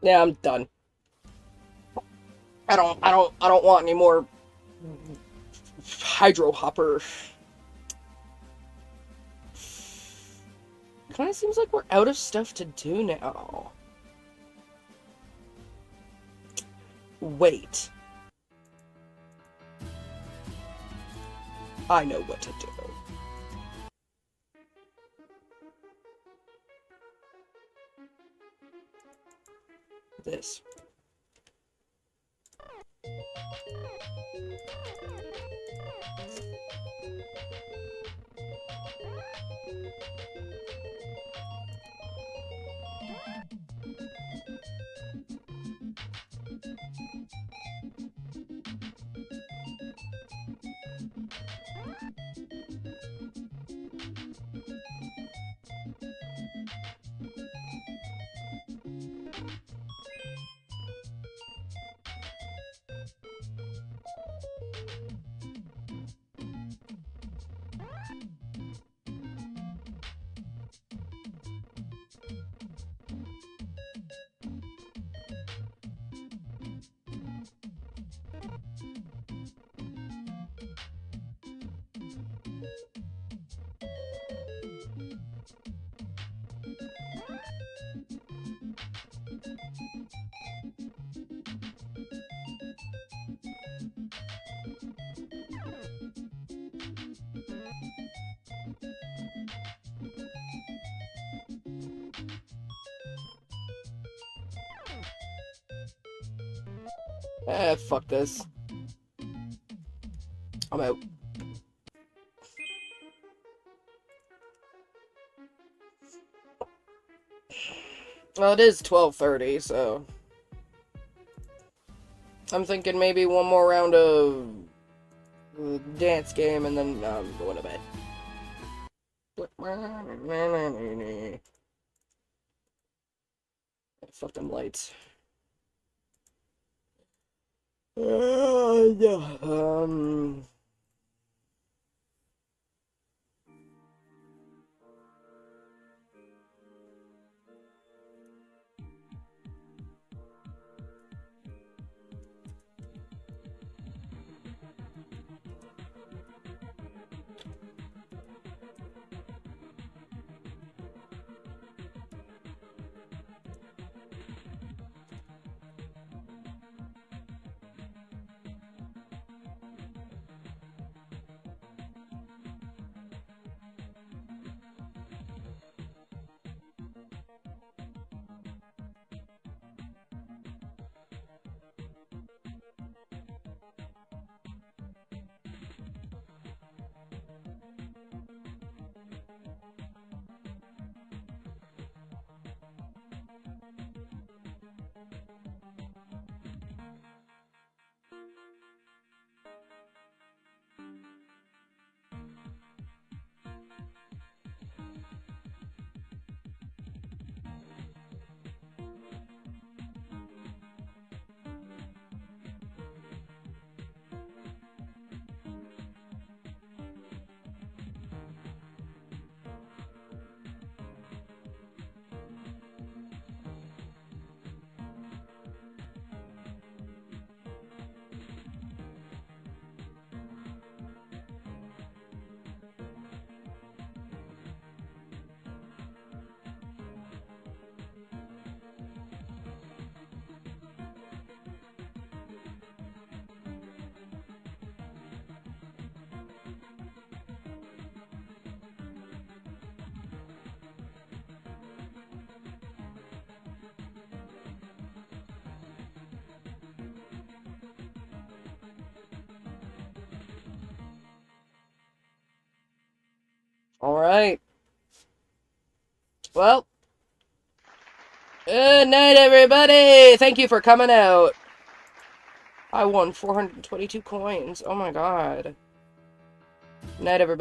Yeah, I'm done. I don't want any more Hydro Hopper. Kinda seems like we're out of stuff to do now. Wait. I know what to do. This. Fuck this. I'm out. Well, it is 12:30, so... I'm thinking maybe one more round of... dance game, and then, going to bed. Fuck them lights. Yeah, Alright. Well. Good night, everybody! Thank you for coming out. I won 422 coins. Oh my god. Night, everybody.